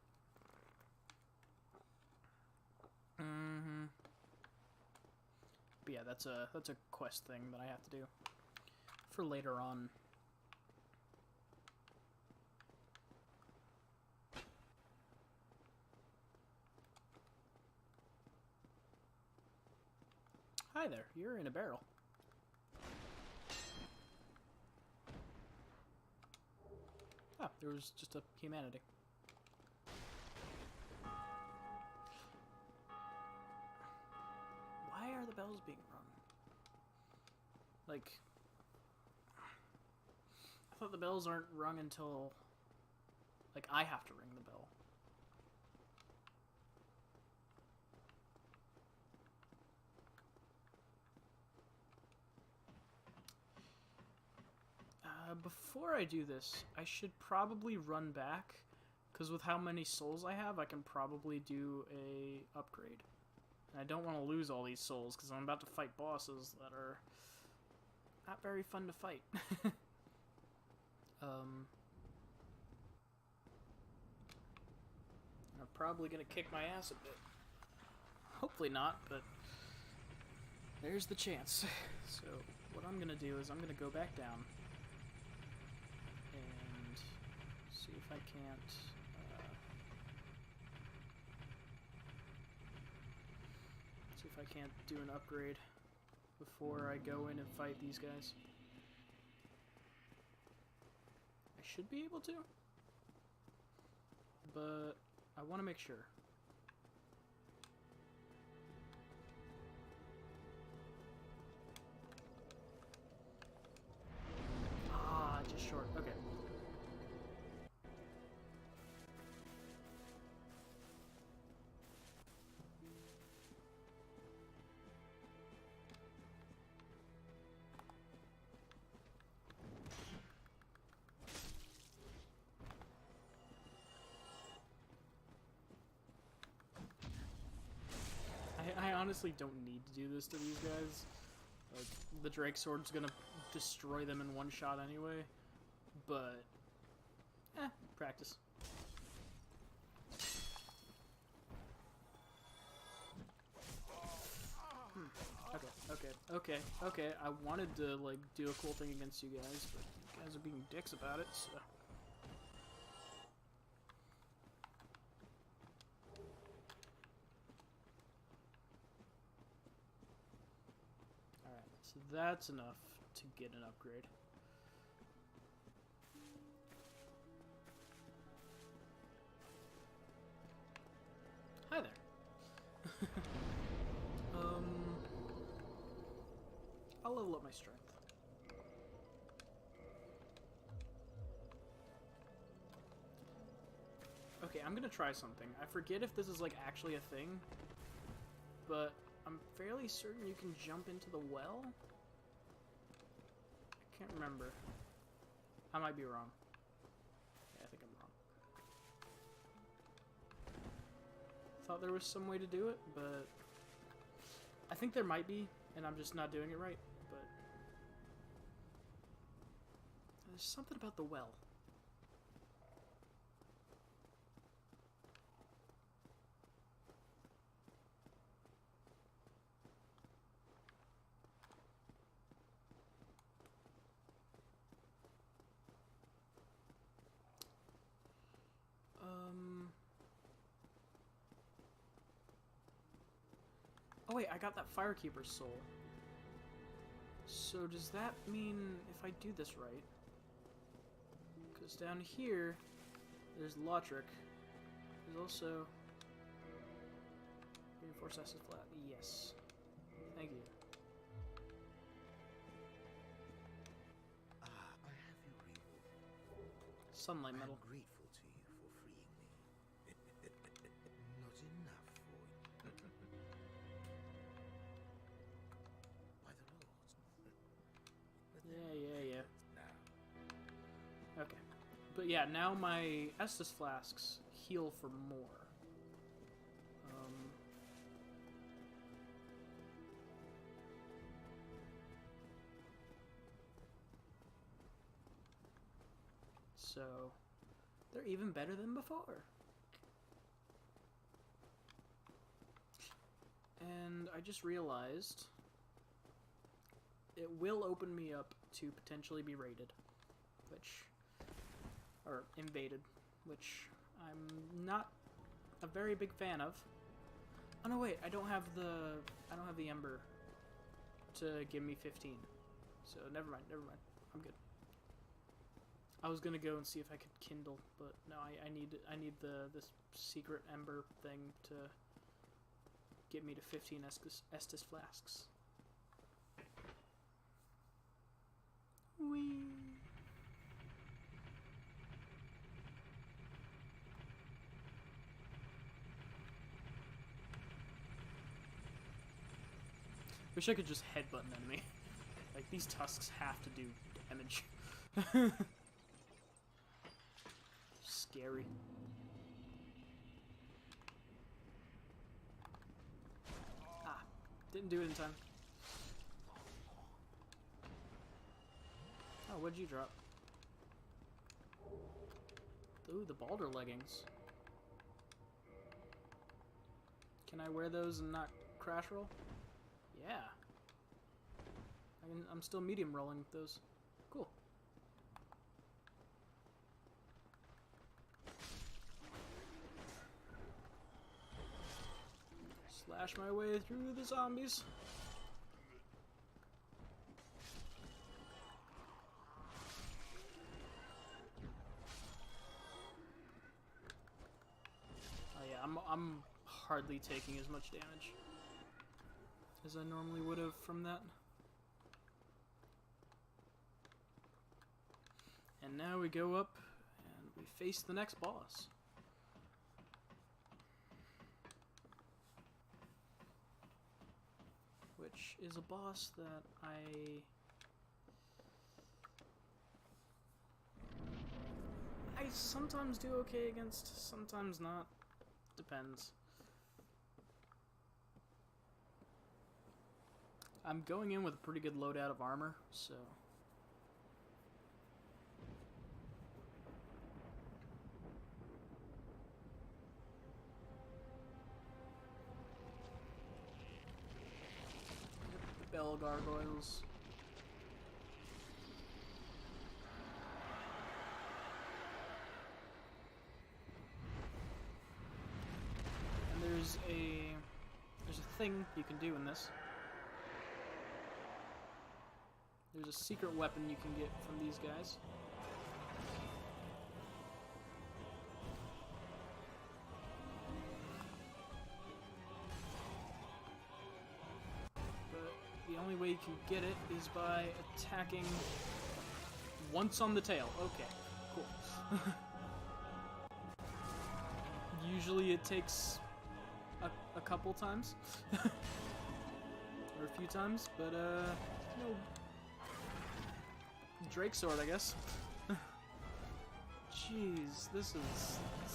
Mm-hmm. But yeah, that's a quest thing that I have to do for later on. Hi there, you're in a barrel. Oh, there was just a humanity. Why are the bells being rung? Like, I thought the bells aren't rung until, like, I have to ring the bell. Before I do this, I should probably run back, because with how many souls I have, I can probably do a upgrade. And I don't want to lose all these souls, because I'm about to fight bosses that are not very fun to fight. I'm probably going to kick my ass a bit. Hopefully not, but there's the chance. So what I'm going to do is I'm going to go back down. See if I can't do an upgrade before I go in and fight these guys. I should be able to, but I want to make sure. honestly don't need to do this to these guys. Like, the Drake Sword's gonna destroy them in one shot anyway. But, practice. Okay. I wanted to, like, do a cool thing against you guys, but you guys are being dicks about it, so... Alright, so that's enough to get an upgrade. Hi there. I'll level up my strength. Okay, I'm gonna try something. I forget if this is like actually a thing, but I'm fairly certain you can jump into the well. I can't remember. I might be wrong. Yeah, I think I'm wrong. Thought there was some way to do it, but I think there might be, and I'm just not doing it right. But there's something about the well. Oh wait, I got that Firekeeper's soul. So does that mean if I do this right? Because down here, there's Lotric. There's also Reinforced Estus Flat. Yes. Thank you. I have you removed. Sunlight I metal. am grateful to you for freeing me. Not enough for you. By the Lords. But then Yeah. now. Okay. But yeah, now my Estus Flasks heal for more. So, they're even better than before. And I just realized it will open me up to potentially be raided, or invaded, which I'm not a very big fan of. Oh no, wait, I don't have the Ember to give me 15. So never mind. I'm good. I was gonna go and see if I could kindle, but no, I need this secret Ember thing to get me to 15 Estus Flasks. Whee! Wish I could just headbutt an enemy. Like, these tusks have to do damage. Scary. Ah, didn't do it in time. Oh, what'd you drop? Ooh, the Balder leggings. Can I wear those and not crash roll? Yeah. I'm still medium rolling with those. Cool. Slash my way through the zombies. Oh yeah, I'm hardly taking as much damage as I normally would have from that. And now we go up and we face the next boss. Which is a boss that I sometimes do okay against, sometimes not. Depends. I'm going in with a pretty good loadout of armor, so... The bell gargoyles. And there's a thing you can do in this. There's a secret weapon you can get from these guys. But the only way you can get it is by attacking once on the tail. Okay, cool. Usually it takes a couple times. Or a few times, but no. Drake sword, I guess. Jeez, this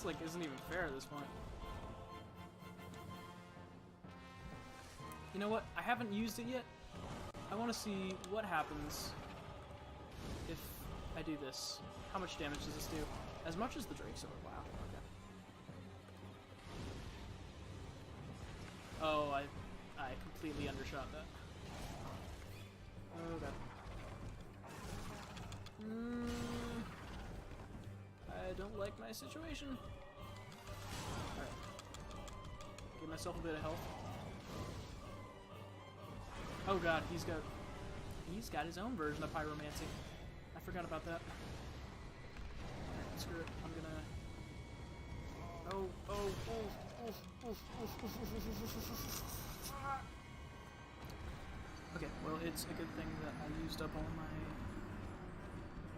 like isn't even fair at this point. You know what? I haven't used it yet. I want to see what happens if I do this. How much damage does this do? As much as the Drake sword. Wow. Okay. Oh, I completely undershot that. Oh god. I don't like my situation. Alright. Give myself a bit of health. Oh god, he's got his own version of pyromancy. I forgot about that. Alright, screw it. I'm gonna... Okay, well, it's a good thing that I used up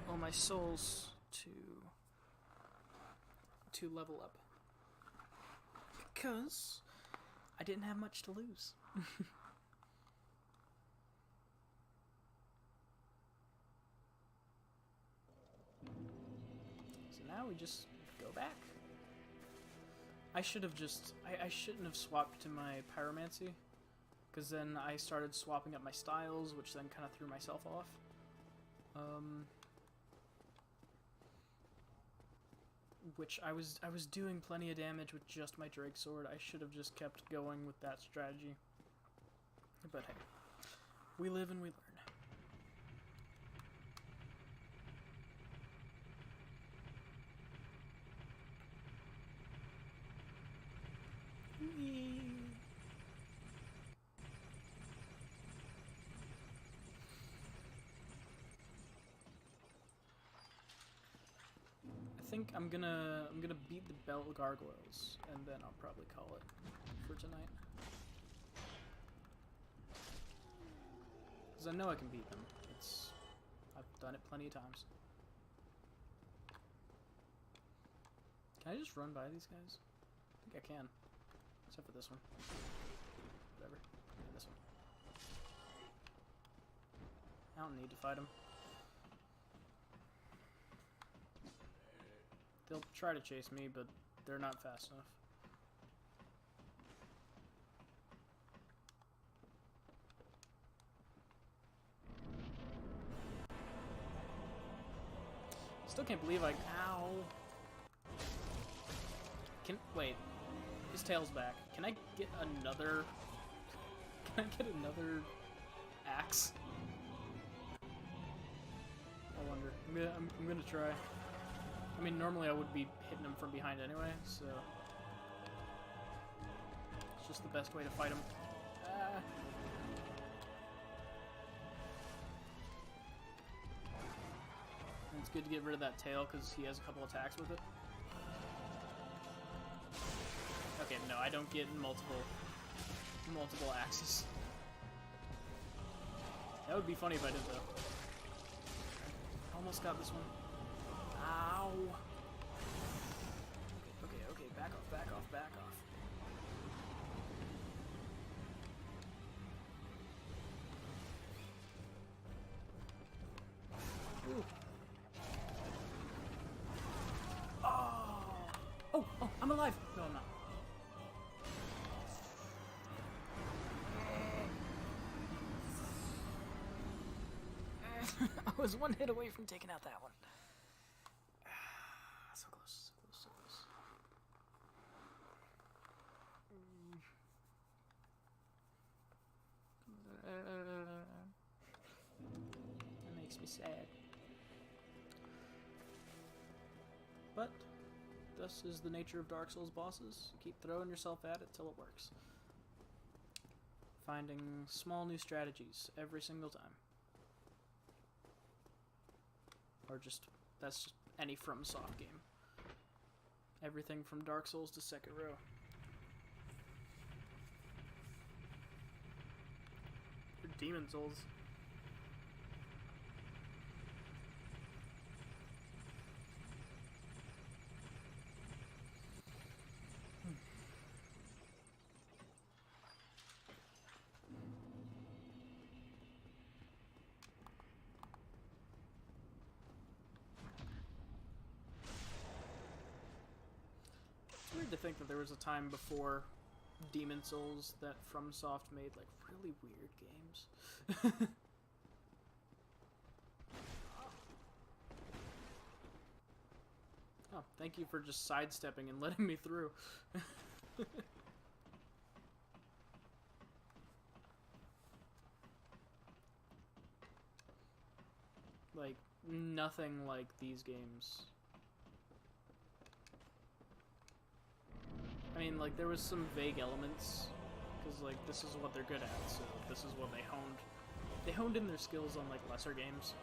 all my souls to level up, because I didn't have much to lose. So now we just go back. I should have just I shouldn't have swapped to my pyromancy, because then I started swapping up my styles, which then kind of threw myself off. Which I was doing plenty of damage with just my Drake sword. I should have just kept going with that strategy. But hey, we live and we learn. Whee! I think I'm gonna beat the bell gargoyles, and then I'll probably call it for tonight. Because I know I can beat them. I've done it plenty of times. Can I just run by these guys? I think I can. Except for this one. Whatever. Yeah, this one. I don't need to fight them. They'll try to chase me, but they're not fast enough. Still can't believe I... Ow! Wait. His tail's back. Can I get another... Can I get another axe? I wonder. I'm gonna try. I mean, normally I would be hitting him from behind anyway, so... It's just the best way to fight him. Ah. And it's good to get rid of that tail, because he has a couple attacks with it. Okay, no, I don't get multiple axes. That would be funny if I did, though. Almost got this one. Ow! Okay, back off. Ooh. Oh, I'm alive! No, I'm not. I was one hit away from taking out that one. So close, so close, so close. That makes me sad. But thus is the nature of Dark Souls bosses. You keep throwing yourself at it till it works. Finding small new strategies every single time. Or just, that's just any FromSoft game. Everything from Dark Souls to Sekiro. Or Demon Souls. It's weird to think that there was a time before Demon Souls that FromSoft made like really weird games. Oh, thank you for just sidestepping and letting me through. Like, nothing like these games. I mean, like, there was some vague elements, because, like, this is what they're good at, so this is what they honed. They honed in their skills on, like, lesser games,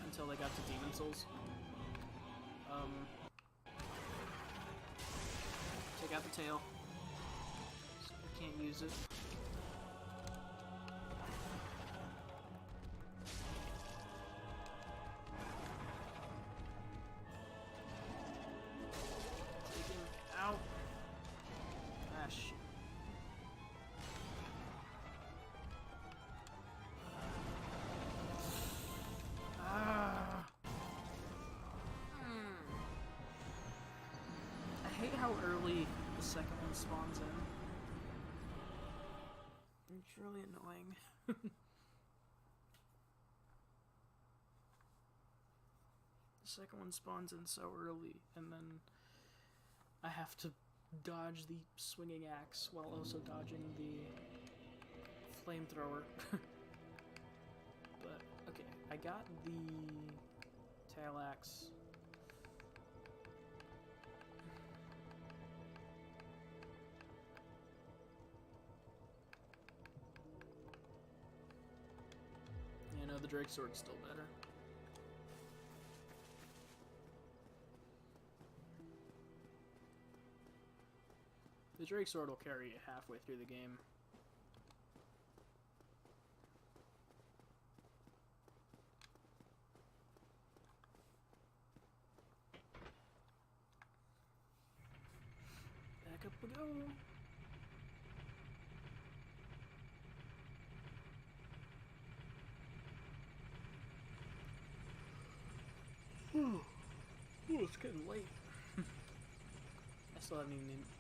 until they got to Demon Souls. Take out the tail. So we can't use it. Take him out. Ah, shit. Ah. I hate how early the second one spawns in. It's really annoying. The second one spawns in so early, and then I have to dodge the swinging axe while also dodging the flamethrower. But, okay, I got the tail axe. Yeah, no, the Drake Sword's still better. The Drake Sword will carry you halfway through the game. Back up we go. Ooh, it's getting late.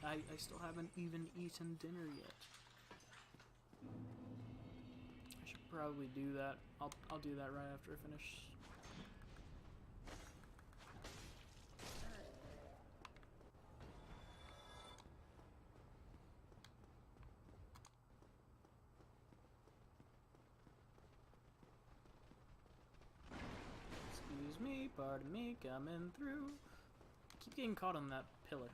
I still haven't even eaten dinner yet. I should probably do that. I'll do that right after I finish. Excuse me, pardon me, coming through. I keep getting caught on that pillar.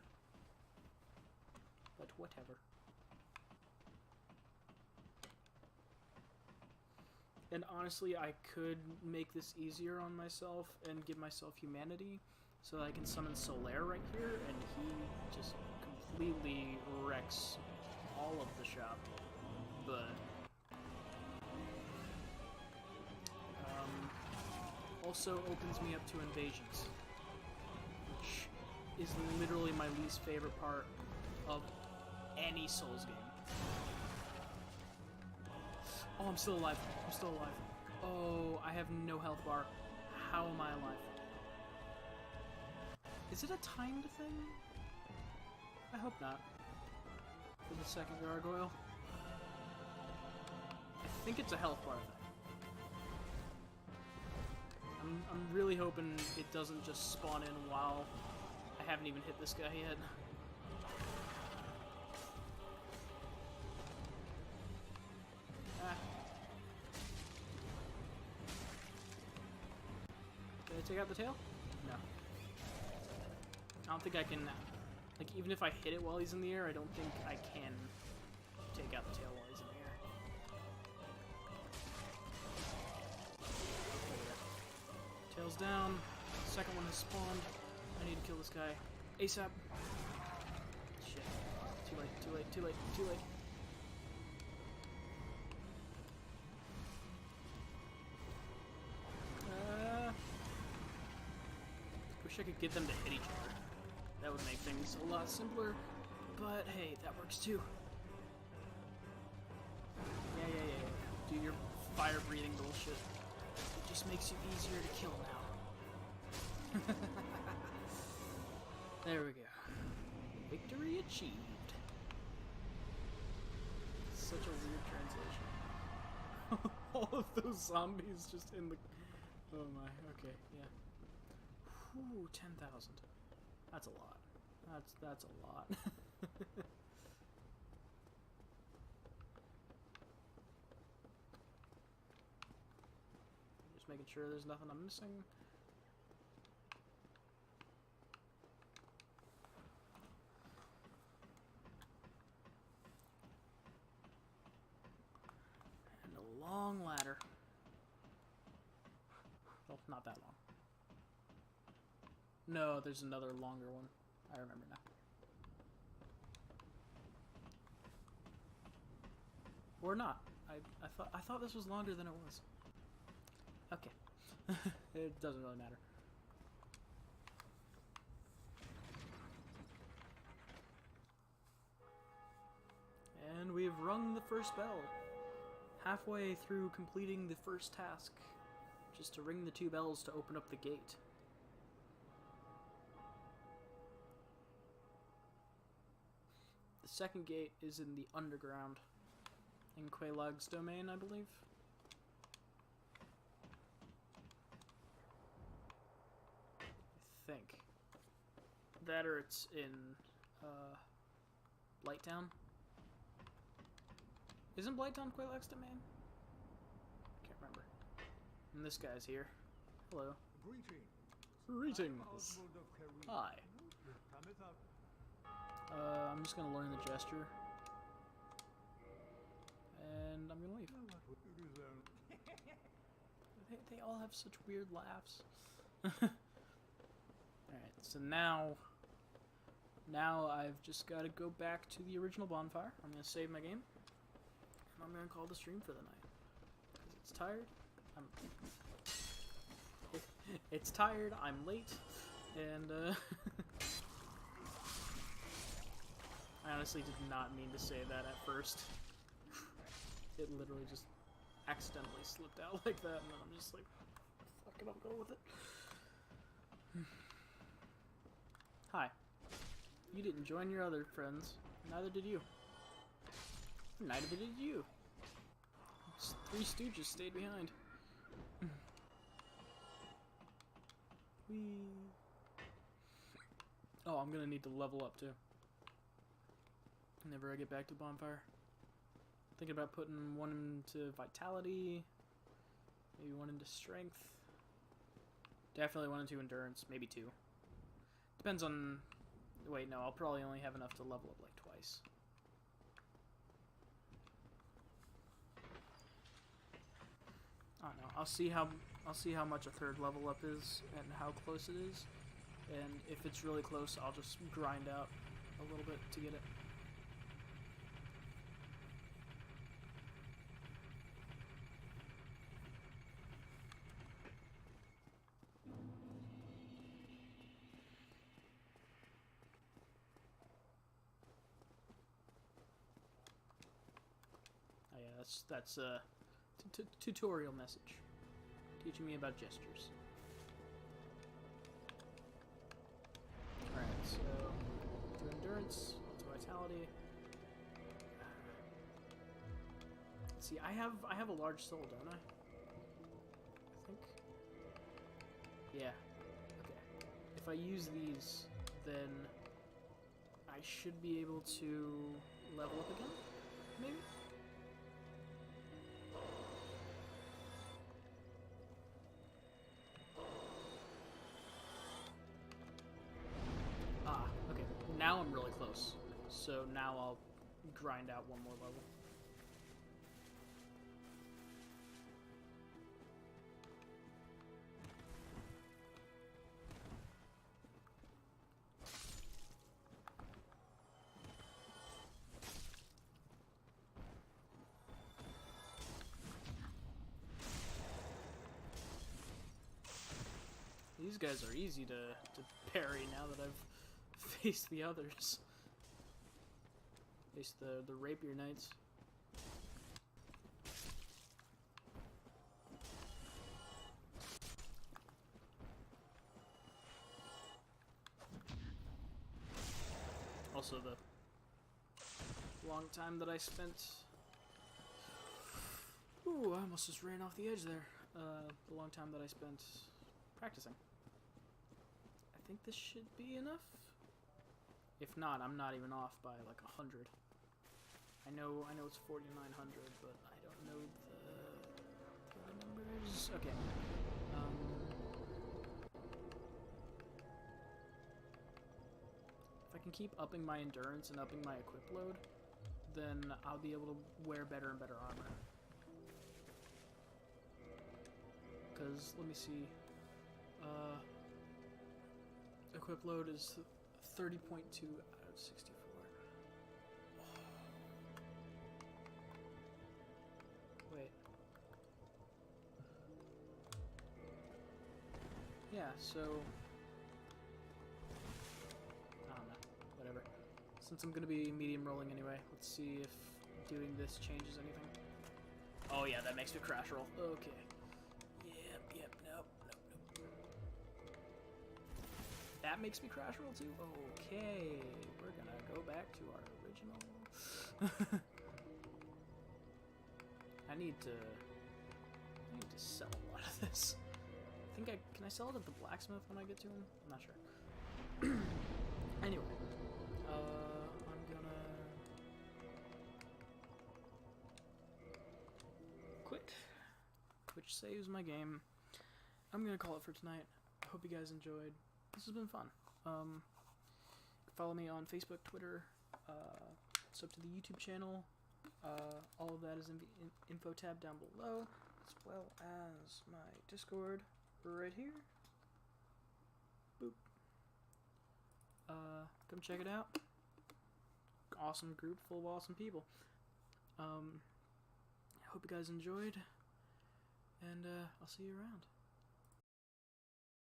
But whatever. And honestly, I could make this easier on myself and give myself humanity so that I can summon Solaire right here, and he just completely wrecks all of the shop. But also opens me up to invasions, which is literally my least favorite part of any Souls game. Oh, I'm still alive. I'm still alive. Oh, I have no health bar. How am I alive? Is it a timed thing? I hope not. For the second gargoyle. I think it's a health bar thing. I'm really hoping it doesn't just spawn in while I haven't even hit this guy yet. Ah. Did I take out the tail? No. I don't think I can, like, even if I hit it while he's in the air, I don't think I can take out the tail while he's in the air. Tail's down. Second one has spawned. I need to kill this guy ASAP. Shit. Too late, too late, too late, too late. Wish I could get them to hit each other. That would make things a lot simpler. But hey, that works too. Yeah. Do your fire breathing bullshit. It just makes you easier to kill now. There we go. Victory achieved. Such a weird translation. All of those zombies just in the... Oh my, okay, yeah. Whew, 10,000. That's a lot. That's a lot. Just making sure there's nothing I'm missing. And a long ladder. Well, not that long. No, there's another longer one. I remember now. Or not. I thought this was longer than it was. Okay. It doesn't really matter. And we have rung the first bell. Halfway through completing the first task. Just to ring the 2 bells to open up the gate. The second gate is in the underground. In Quelaag's domain, I believe. I think. That or it's in Blighttown. Isn't Blighttown Quelaag's domain? Can't remember. And this guy's here. Hello. Greetings. Hi. I'm just gonna learn the gesture. And I'm gonna leave. They all have such weird laughs. Alright, so now I've just gotta go back to the original bonfire. I'm gonna save my game. And I'm gonna call the stream for the night. Because it's tired. It's tired, I'm late, and I honestly did not mean to say that at first. It literally just accidentally slipped out like that, and then I'm just like, fuck it, I'll go with it. Hi. You didn't join your other friends. Neither did you. Neither did you. 3 Stooges stayed behind. Whee. Oh, I'm gonna need to level up too. Whenever I get back to the bonfire. Thinking about putting 1 into vitality, maybe 1 into strength. Definitely 1 into endurance, maybe 2. Depends on... Wait, no, I'll probably only have enough to level up like twice. I don't know. I'll see how much a 3rd level up is and how close it is. And if it's really close, I'll just grind out a little bit to get it. Oh yeah, that's a tutorial message. Teaching me about gestures. Alright, so to endurance, to vitality. Let's see, I have a large soul, don't I? I think. Yeah. Okay. If I use these, then I should be able to level up again? Maybe? Ah, okay. Now I'm really close. So now I'll grind out one more level. These guys are easy to parry now that I've faced the others. Faced the rapier knights. Also the long time that I spent... Ooh, I almost just ran off the edge there. The long time that I spent practicing. I think this should be enough. If not, I'm not even off by like 100. I know it's 4,900, but I don't know the numbers. Okay. If I can keep upping my endurance and upping my equip load, then I'll be able to wear better and better armor. Because, let me see. Equip load is 30.2 out of 64. Wait. Yeah, so... I don't know. Whatever. Since I'm gonna be medium rolling anyway, let's see if doing this changes anything. Oh yeah, that makes me crash roll. Okay. Yep, nope. That makes me crash roll too? Okay, we're gonna go back to our original. I need to sell a lot of this. Can I sell it at the blacksmith when I get to him? I'm not sure. Anyway, I'm gonna quit, which saves my game. I'm gonna call it for tonight. Hope you guys enjoyed. This has been fun. Follow me on Facebook, Twitter, sub to the YouTube channel. All of that is in the info tab down below, as well as my Discord right here. Boop. Come check it out. Awesome group full of awesome people. I hope you guys enjoyed, and I'll see you around.